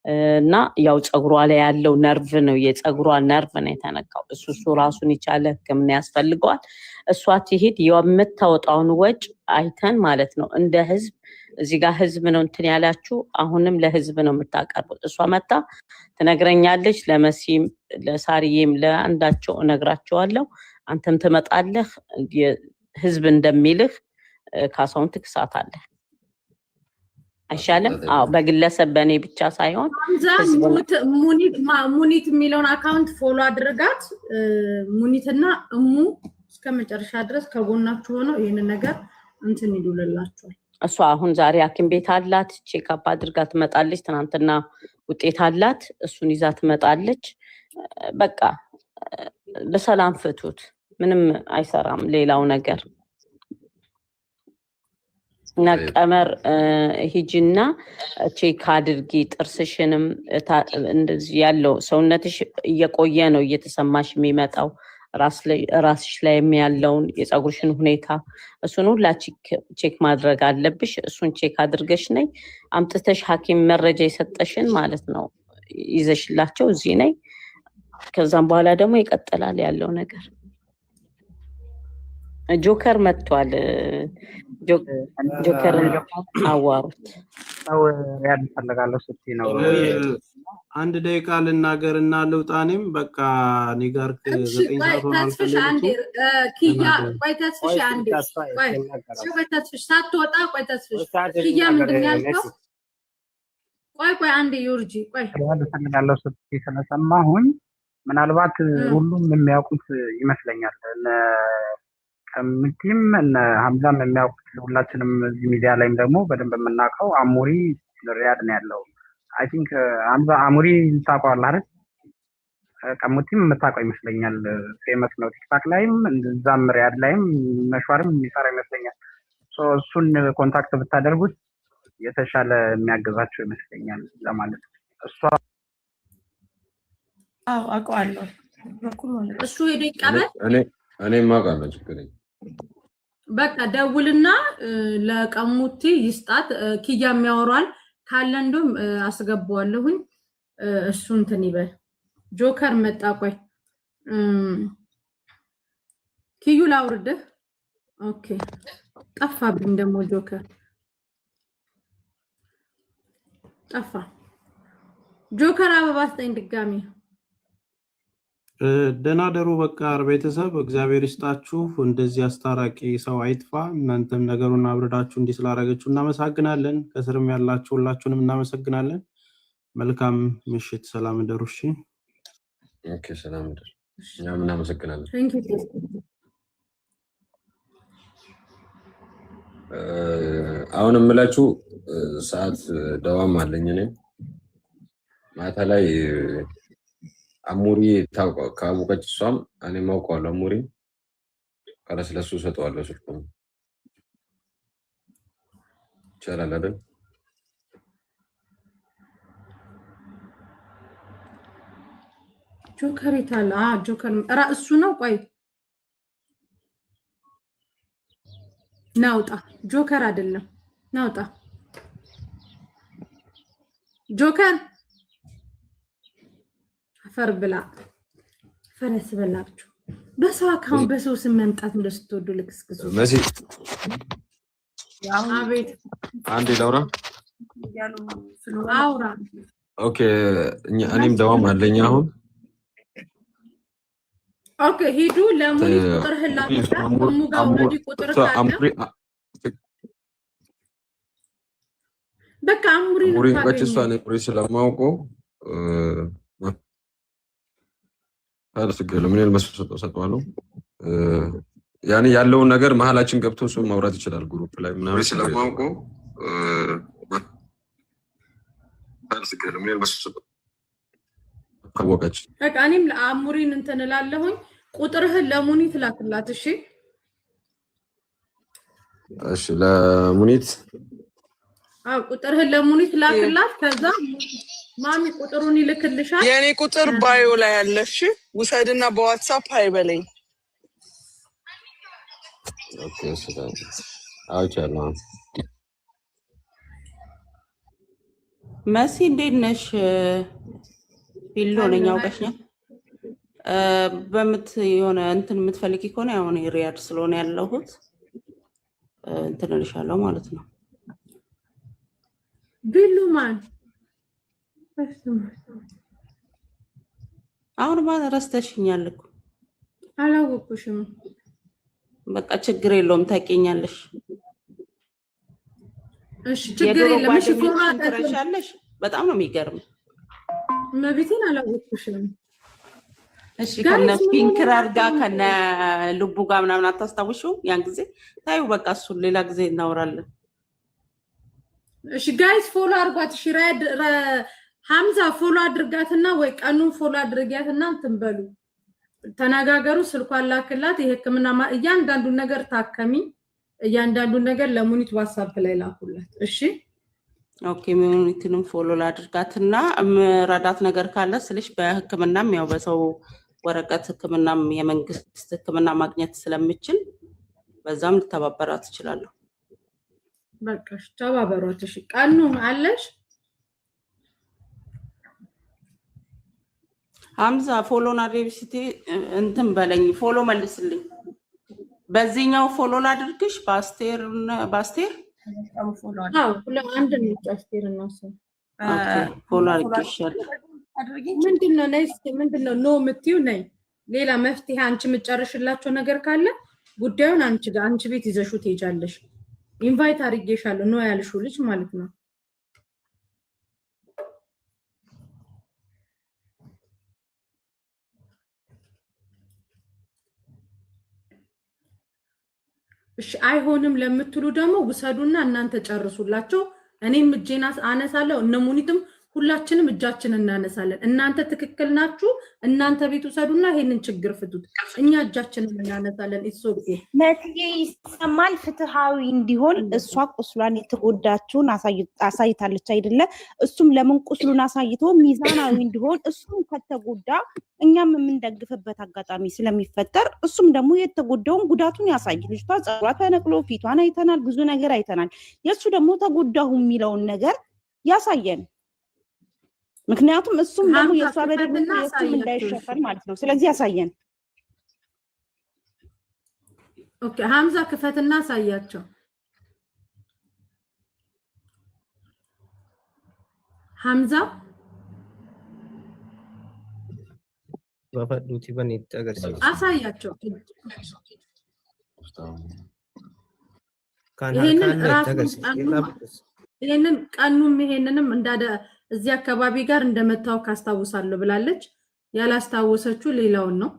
እና ያው ፀጉሯ ላይ ያለው ነርቭ ነው የፀጉሯ ነርቭ ነው የተነካው። እሱ ራሱን የቻለ ህክምና ያስፈልገዋል። እሷ ትሄድ የምታወጣውን ወጭ አይተን ማለት ነው እንደ ህዝብ እዚህ ጋር ህዝብ ነው እንትን ያላችሁ አሁንም ለህዝብ ነው የምታቀርቡት። እሷ መጣ ትነግረኛለች፣ ለመሲም ለሳሪዬም ለአንዳቸው እነግራቸዋለሁ። አንተም ትመጣለህ ህዝብ እንደሚልህ ካሳውን ትክሳታለህ። አይሻልም? አዎ በግለሰብ በእኔ ብቻ ሳይሆን ሙኒት የሚለውን አካውንት ፎሎ አድርጋት። ሙኒትና እሙ እስከ መጨረሻ ድረስ ከጎናችሁ ሆነው ይህንን ነገር እንትን ይሉልላችኋል። እሷ አሁን ዛሬ ሐኪም ቤት አላት፣ ቼክአፕ አድርጋ ትመጣለች። ትናንትና ውጤት አላት፣ እሱን ይዛ ትመጣለች። በቃ በሰላም ፍቱት፣ ምንም አይሰራም ሌላው ነገር። እና ቀመር ሂጂና ቼክ አድርጊ። ጥርስሽንም እንደዚህ ያለው ሰውነትሽ እየቆየ ነው እየተሰማሽ የሚመጣው ራስሽ ላይ ያለውን የፀጉርሽን ሁኔታ እሱን ሁላ ቼክ ማድረግ አለብሽ። እሱን ቼክ አድርገሽ ነይ አምጥተሽ ሐኪም መረጃ የሰጠሽን ማለት ነው ይዘሽላቸው እዚህ ነይ። ከዛም በኋላ ደግሞ ይቀጥላል ያለው ነገር። ጆከር መጥቷል። ጆከር አዋሩት ያድ ፈልጋለሁ ስትይ ነው። አንድ ደቂቃ ልናገርና ልውጣኔም በቃ ኒጋር 9 ሰዓት ሆኗል። ኪያ ቆይ ተስፍሽ አንዴ ቆይ ተስፍሽ ሳትወጣ ቆይ ተስፍሽ ኪያ ምንድን ያልከው? ቆይ አንዴ ዩርጂ ቆይ ያድ ፈልጋለሁ ስትይ ስለሰማሁኝ ምናልባት ሁሉም የሚያውቁት ይመስለኛል። ከምቲም እነ ሀምዛም የሚያውቁት ሁላችንም እዚህ ሚዲያ ላይም ደግሞ በደንብ የምናውቀው አሙሪ ሪያድ ነው ያለው። አይ ቲንክ ሀምዛ አሙሪ ታውቀዋለህ አይደል? ከሙቲም የምታውቀው ይመስለኛል። ፌመስ ነው ቲክታክ ላይም እዛም ሪያድ ላይም መሽዋርም የሚሰራ ይመስለኛል። እሱን ኮንታክት ብታደርጉት የተሻለ የሚያገዛቸው ይመስለኛል ለማለት ነው። እሷ አውቀዋለሁ እሱ ሄዶ ይቀበል። እኔ ማውቃለሁ ችግር የለም። በቃ ደውልና ለቀሙቲ ይስጣት። ኪያ የሚያወራል ካለ እንደውም አስገባዋለሁኝ። እሱ እንትን ይበል። ጆከር መጣ። ቆይ ኪዩ ላውርድህ። ኦኬ ጠፋብኝ ደግሞ ጆከር ጠፋ። ጆከር አበባ ስጠኝ ድጋሚ። ደህና ደሩ። በቃ ቤተሰብ እግዚአብሔር ይስጣችሁ። እንደዚህ አስታራቂ ሰው አይጥፋ። እናንተም ነገሩን አብረዳችሁ እንዲህ ስላደረገችሁ እናመሰግናለን። ከስርም ያላችሁ ሁላችሁንም እናመሰግናለን። መልካም ምሽት። ሰላም ደሩ። እሺ ኦኬ ሰላም ደሩ። እኛም እናመሰግናለን። አሁን የምላችሁ ሰዓት ደዋም አለኝ። እኔ ማታ ላይ አሙሪ ካወቀች እሷም እኔም አውቀዋለሁ። አሙሪ ስለሱ እሰጠዋለሁ ስልኩን። ይቻላል አይደል? ጆከር ይታላ ጆከር እሱ ነው። ቆይ ናውጣ ጆከር አይደለም ናውጣ ጆከር አፈር ብላ ፈረስ በላችሁ በሰው አካውን በሰው ስም መምጣት እንደስትወዱ ልክስክሱ መሲ አቤት አንዴ ላውራ አውራ ኦኬ እኔም ደዋም አለኝ አሁን ኦኬ ሂዱ ለሙኒ ቁጥር ህላታ ሙጋ ወዲ ቁጥር ካለ በቃ አሙሪ በጭሷን ፕሬስ ለማውቆ አልስገለ ምን ያልመስፈሰው ሰጥቷለሁ ያኔ ያለውን ነገር መሐላችን ገብቶ እሱ ማውራት ይችላል ግሩፕ ላይ ምናምን ስለማውቆ አልስገለ ምን ያልመስፈሰው ከወቀች በቃ እኔም ለአሙሪን እንትን እላለሁኝ ቁጥርህን ለሙኒት ላክላት እሺ እሺ ለሙኒት ቁጥርህን ለሙኒት ላክላት ከዛ ማሚ ቁጥሩን ይልክልሻል የኔ ቁጥር ባዮ ላይ ያለሽ ውሰድና በዋትስአፕ አይበለኝ ኦኬ ሰላም አውቻለሁ መሲ እንዴት ነሽ ቢሎ ነኝ አውቀሽኝ በመት የሆነ እንትን የምትፈልጊ ከሆነ ያው እኔ ሪያድ ስለሆነ ያለሁት እንትን እልሻለሁ ማለት ነው ቢሉ ማን አሁን ማን ረስተሽኛል እኮ አላወኩሽም በቃ ችግር የለውም ታውቂኛለሽ እሺ ችግር የለም እሺ ትረሻለሽ በጣም ነው የሚገርም መብቴን አላወኩሽም እሺ ከነ ፒንክራር ጋር ከነ ልቡ ጋር ምናምን አታስታውሽው ያን ጊዜ ታዩ በቃ እሱ ሌላ ጊዜ እናወራለን እሺ ጋይስ ፎሎ አድርጓት እሺ ሐምዛ ፎሎ አድርጋትና ወይ ቀኑን ፎሎ አድርጊያትና እንተንበሉ ተናጋገሩ ስልኳን ላክላት የህክምና እያንዳንዱ ነገር ታከሚ እያንዳንዱ ነገር ለሙኒት ዋትስአፕ ላይ ላኩላት እሺ ኦኬ ሙኒትንም ፎሎ ላድርጋትና ምራዳት ነገር ካለ ስልሽ በህክምናም ያው በሰው ወረቀት ህክምናም የመንግስት ህክምና ማግኘት ስለምችል በዛም ልተባበራት እችላለሁ በቃ ተባበሯት እሺ ቀኑ አለሽ ሐምዛ ፎሎ ናሬቪሲቲ እንትን በለኝ ፎሎ መልስልኝ በዚህኛው ፎሎ ላድርግሽ ባስቴር አዎ አንድ ነው ባስቴር ነው ሰው ፎሎ አድርግሻል ምንድነው ኖ ምትዩ ነይ ሌላ መፍትሄ አንቺ ምጨርሽላቸው ነገር ካለ ጉዳዩን አንቺ ቤት ይዘሹ ትሄጃለሽ ኢንቫይት አድርጌሻለሁ ነው ያልሽው ልጅ ማለት ነው እሺ አይሆንም ለምትሉ ደግሞ ውሰዱና እናንተ ጨርሱላቸው እኔም እጄን አነሳለሁ እነ ሙኒትም ሁላችንም እጃችንን እናነሳለን እናንተ ትክክል ናችሁ እናንተ ቤት ውሰዱና ይሄንን ችግር ፍቱት እኛ እጃችንን እናነሳለን ኢሶኬ መትዬ ይሰማል ፍትሃዊ እንዲሆን እሷ ቁስሏን የተጎዳችውን አሳይታለች አይደለ እሱም ለምን ቁስሉን አሳይቶ ሚዛናዊ እንዲሆን እሱም ከተጎዳ እኛም የምንደግፍበት አጋጣሚ ስለሚፈጠር እሱም ደግሞ የተጎዳውን ጉዳቱን ያሳይ ልጅቷ ጸጉሯ ተነቅሎ ፊቷን አይተናል ብዙ ነገር አይተናል የሱ ደግሞ ተጎዳሁ የሚለውን ነገር ያሳየን ምክንያቱም እሱም ደግሞ የሷ በደልና የሱም እንዳይሸፈን ማለት ነው ስለዚህ ያሳየን ኦኬ ሐምዛ ክፈትና ሳያቸው ሐምዛ ባፈዱቲ በኔ ተገርሲ አሳያቸው ይሄንን ቀኑም ይሄንንም እንዳደ እዚህ አካባቢ ጋር እንደመታው ካስታውሳለሁ ብላለች ያላስታወሰችው ሌላውን ነው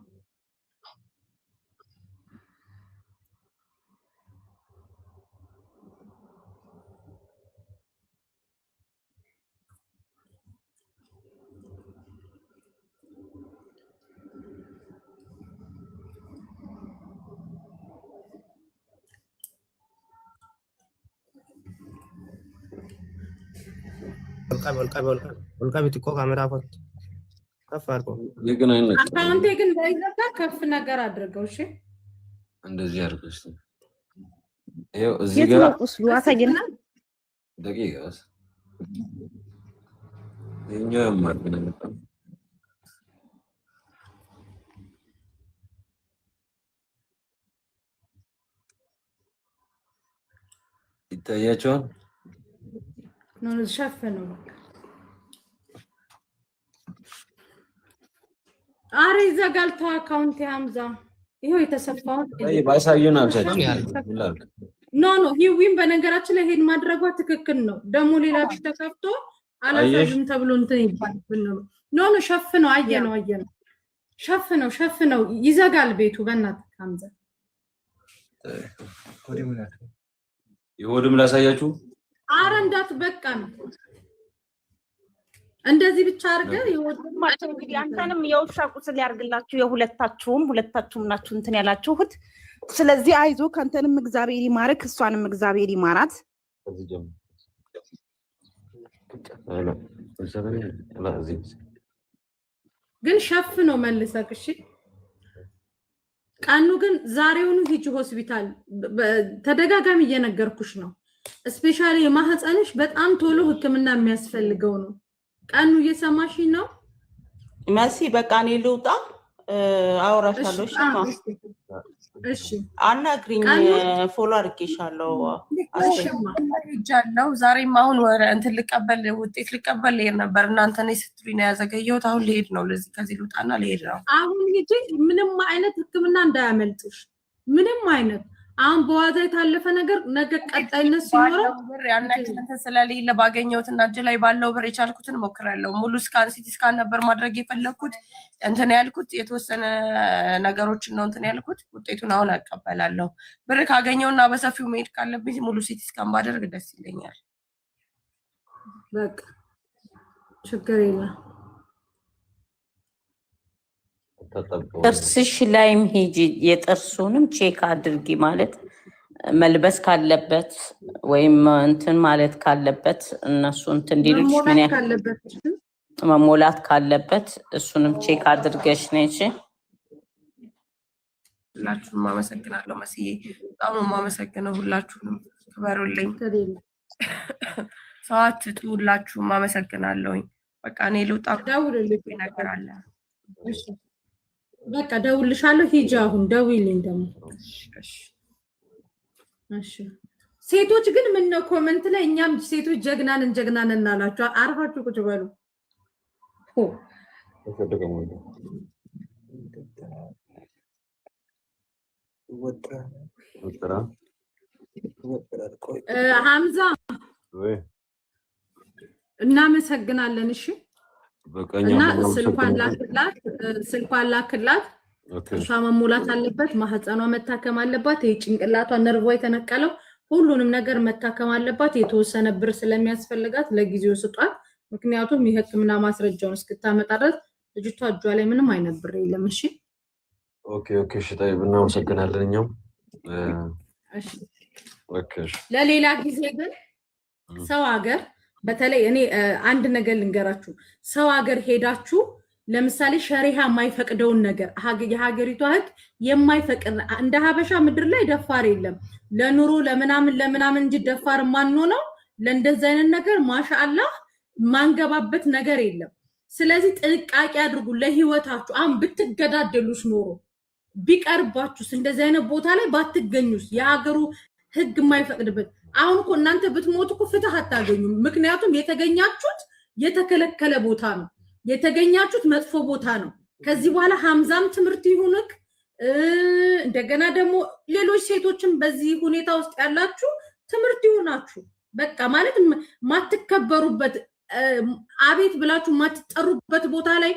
ወልቃ ቤት እኮ ካሜራ ፎቶ ከፍ አድርጎ ግን አይነት አካውንቴ ግን ባይዘጋ ከፍ ነገር አድርገው እሺ እንደዚህ አድርገሽ ይኸው እዚህ የት ጋር ነው ቁስሉ? አሳየና። ደቂቃ ይኸኛው ያማል ግን በጣም ይታያቸዋል። ነው ሸፈነው። አረ ይዘጋል። ተው አካውንት ያምዛ ይሄው የተሰፋው ባይሳዩን አልቻችሁ ኖ ሂዊን በነገራችን ላይ ሄድ ማድረጓ ትክክል ነው። ደግሞ ሌላ ቢት ተከፍቶ አላሳዩም ተብሎ እንትን ይባል ነው። ኖ ሸፍነው አየነው ሸፍነው ይዘጋል ቤቱ በእናትህ ካምዛ ይወድም ላሳያችሁ። አረ እንዳት በቃ ነው እንደዚህ ብቻ አድርገህ ይወድማቸው። እንግዲህ አንተንም የውሻ ቁስል ያርግላችሁ። ሁለታችሁም ናችሁ እንትን ያላችሁት። ስለዚህ አይዞ ካንተንም እግዚአብሔር ይማርክ፣ እሷንም እግዚአብሔር ይማራት። ግን ሸፍነው መልሰክ እሺ። ቀኑ ግን ዛሬውኑ ሂጂ ሆስፒታል። ተደጋጋሚ እየነገርኩሽ ነው። ስፔሻሊ የማህፀንሽ በጣም ቶሎ ህክምና የሚያስፈልገው ነው። ቀኑ እየሰማሽ ነው መሲ? በቃ እኔ ልውጣ፣ አወራሻለሁ። እሺ አናግሪኝ፣ ፎሎ አድርጌሻለሁ። አስጀምራለሁ። ዛሬም አሁን ወረ እንትን ልቀበል ውጤት ልቀበል ልሄድ ነበር። እናንተ ነኝ ስትሉኝ ነው ያዘገየሁት። አሁን ልሄድ ነው። ለዚህ ከዚህ ልውጣና ልሄድ ነው። አሁን ሂጂ። ምንም አይነት ህክምና እንዳያመልጥሽ፣ ምንም አይነት አሁን በዋዛ የታለፈ ነገር ነገ ቀጣይነት ሲኖረው ብር ያናክንተ ስለሌለ ባገኘሁት እና እጅ ላይ ባለው ብር የቻልኩትን ሞክራለሁ። ሙሉ ስካን ሲቲ ስካን ነበር ማድረግ የፈለኩት። እንትን ያልኩት የተወሰነ ነገሮችን ነው እንትን ያልኩት። ውጤቱን አሁን አቀበላለሁ። ብር ካገኘውና በሰፊው መሄድ ካለብኝ ሙሉ ሲቲ ስካን ባደርግ ደስ ይለኛል። በቃ ችግር የለም። ጥርስሽ ላይም ሂጂ፣ የጥርሱንም ቼክ አድርጊ። ማለት መልበስ ካለበት ወይም እንትን ማለት ካለበት እነሱ እንትን እንዲሉሽ ምን ያህል መሞላት ካለበት እሱንም ቼክ አድርገሽ ነሽ። ሁላችሁንም አመሰግናለሁ መስዬ፣ በጣም ነው የማመሰግነው። ሁላችሁንም ክበሩልኝ፣ ሰው አትጡ። ሁላችሁም አመሰግናለሁኝ። በቃ እኔ ልውጣ። ደውልልኝ ነገር አለ። በቃ ደውልልሻለሁ። ሂጂ አሁን ደውይልኝ ደግሞ። እሺ ሴቶች ግን ምን ነው ኮሜንት ላይ እኛም ሴቶች ጀግናን እናላችሁ። አርፋችሁ ቁጭ በሉ። ሀምዛ እናመሰግናለን። እሺ እና ስልኳን ላክላት። እሷ መሙላት አለበት፣ ማህፀኗ መታከም አለባት፣ የጭንቅላቷ ነርቮ የተነቀለው ሁሉንም ነገር መታከም አለባት። የተወሰነ ብር ስለሚያስፈልጋት ለጊዜው ስጧት። ምክንያቱም የህክምና ማስረጃውን እስክታመጣ ድረስ ልጅቷ እጇ ላይ ምንም አይነት ብር የለም። እሺ ኦኬ እሺ። ጠይብ እናመሰግናለን። እኛም ለሌላ ጊዜ ግን ሰው ሀገር በተለይ እኔ አንድ ነገር ልንገራችሁ። ሰው ሀገር ሄዳችሁ ለምሳሌ ሸሪሃ የማይፈቅደውን ነገር የሀገሪቷ ህግ የማይፈቅድ እንደ ሀበሻ ምድር ላይ ደፋር የለም። ለኑሮ ለምናምን እንጂ ደፋር ማንሆነው ለእንደዚህ አይነት ነገር ማሻአላህ ማንገባበት ነገር የለም። ስለዚህ ጥንቃቄ አድርጉ ለህይወታችሁ። አሁን ብትገዳደሉስ ኖሮ ቢቀርባችሁስ እንደዚህ አይነት ቦታ ላይ ባትገኙስ የሀገሩ ህግ የማይፈቅድበት አሁን እኮ እናንተ ብትሞቱ እኮ ፍትህ አታገኙም። ምክንያቱም የተገኛችሁት የተከለከለ ቦታ ነው፣ የተገኛችሁት መጥፎ ቦታ ነው። ከዚህ በኋላ ሀምዛም ትምህርት ይሁንክ። እንደገና ደግሞ ሌሎች ሴቶችም በዚህ ሁኔታ ውስጥ ያላችሁ ትምህርት ይሁናችሁ። በቃ ማለት ማትከበሩበት አቤት ብላችሁ ማትጠሩበት ቦታ ላይ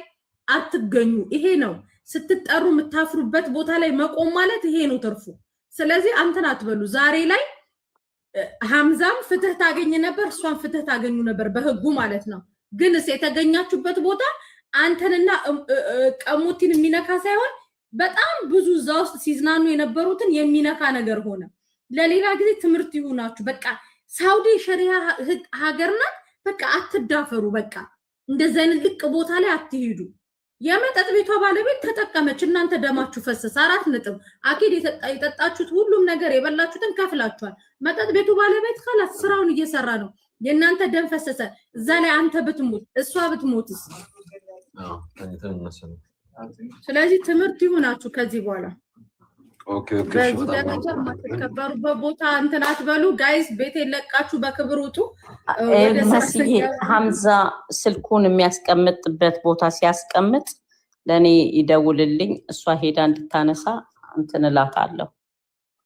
አትገኙ። ይሄ ነው ስትጠሩ የምታፍሩበት ቦታ ላይ መቆም ማለት ይሄ ነው ትርፉ። ስለዚህ አንተን አትበሉ። ዛሬ ላይ ሀምዛም ፍትህ ታገኝ ነበር፣ እሷን ፍትህ ታገኙ ነበር በህጉ ማለት ነው። ግን የተገኛችሁበት ቦታ አንተንና ቀሙቲን የሚነካ ሳይሆን በጣም ብዙ እዛ ውስጥ ሲዝናኑ የነበሩትን የሚነካ ነገር ሆነ። ለሌላ ጊዜ ትምህርት ይሁናችሁ። በቃ ሳውዲ ሸሪያ ሀገር ናት። በቃ አትዳፈሩ። በቃ እንደዚህ አይነት ልቅ ቦታ ላይ አትሄዱ። የመጠጥ ቤቷ ባለቤት ተጠቀመች። እናንተ ደማችሁ ፈሰሰ 4 ነጥብ። አኪድ የጠጣችሁት ሁሉም ነገር የበላችሁትን ከፍላችኋል። መጠጥ ቤቱ ባለቤት خلاص ስራውን እየሰራ ነው። የእናንተ ደም ፈሰሰ። እዛ ላይ አንተ ብትሞት እሷ ብትሞትስ? ስለዚህ ትምህርት ይሁናችሁ ከዚህ በኋላ በዚህ ደረጃ የማትከበሩበት ቦታ እንትን አትበሉ። ጋይስ ቤት የለቃችሁ በክብር ውጡ። መስዬ ሐምዛ ስልኩን የሚያስቀምጥበት ቦታ ሲያስቀምጥ ለኔ ይደውልልኝ። እሷ ሄዳ እንድታነሳ እንትን እላታለሁ።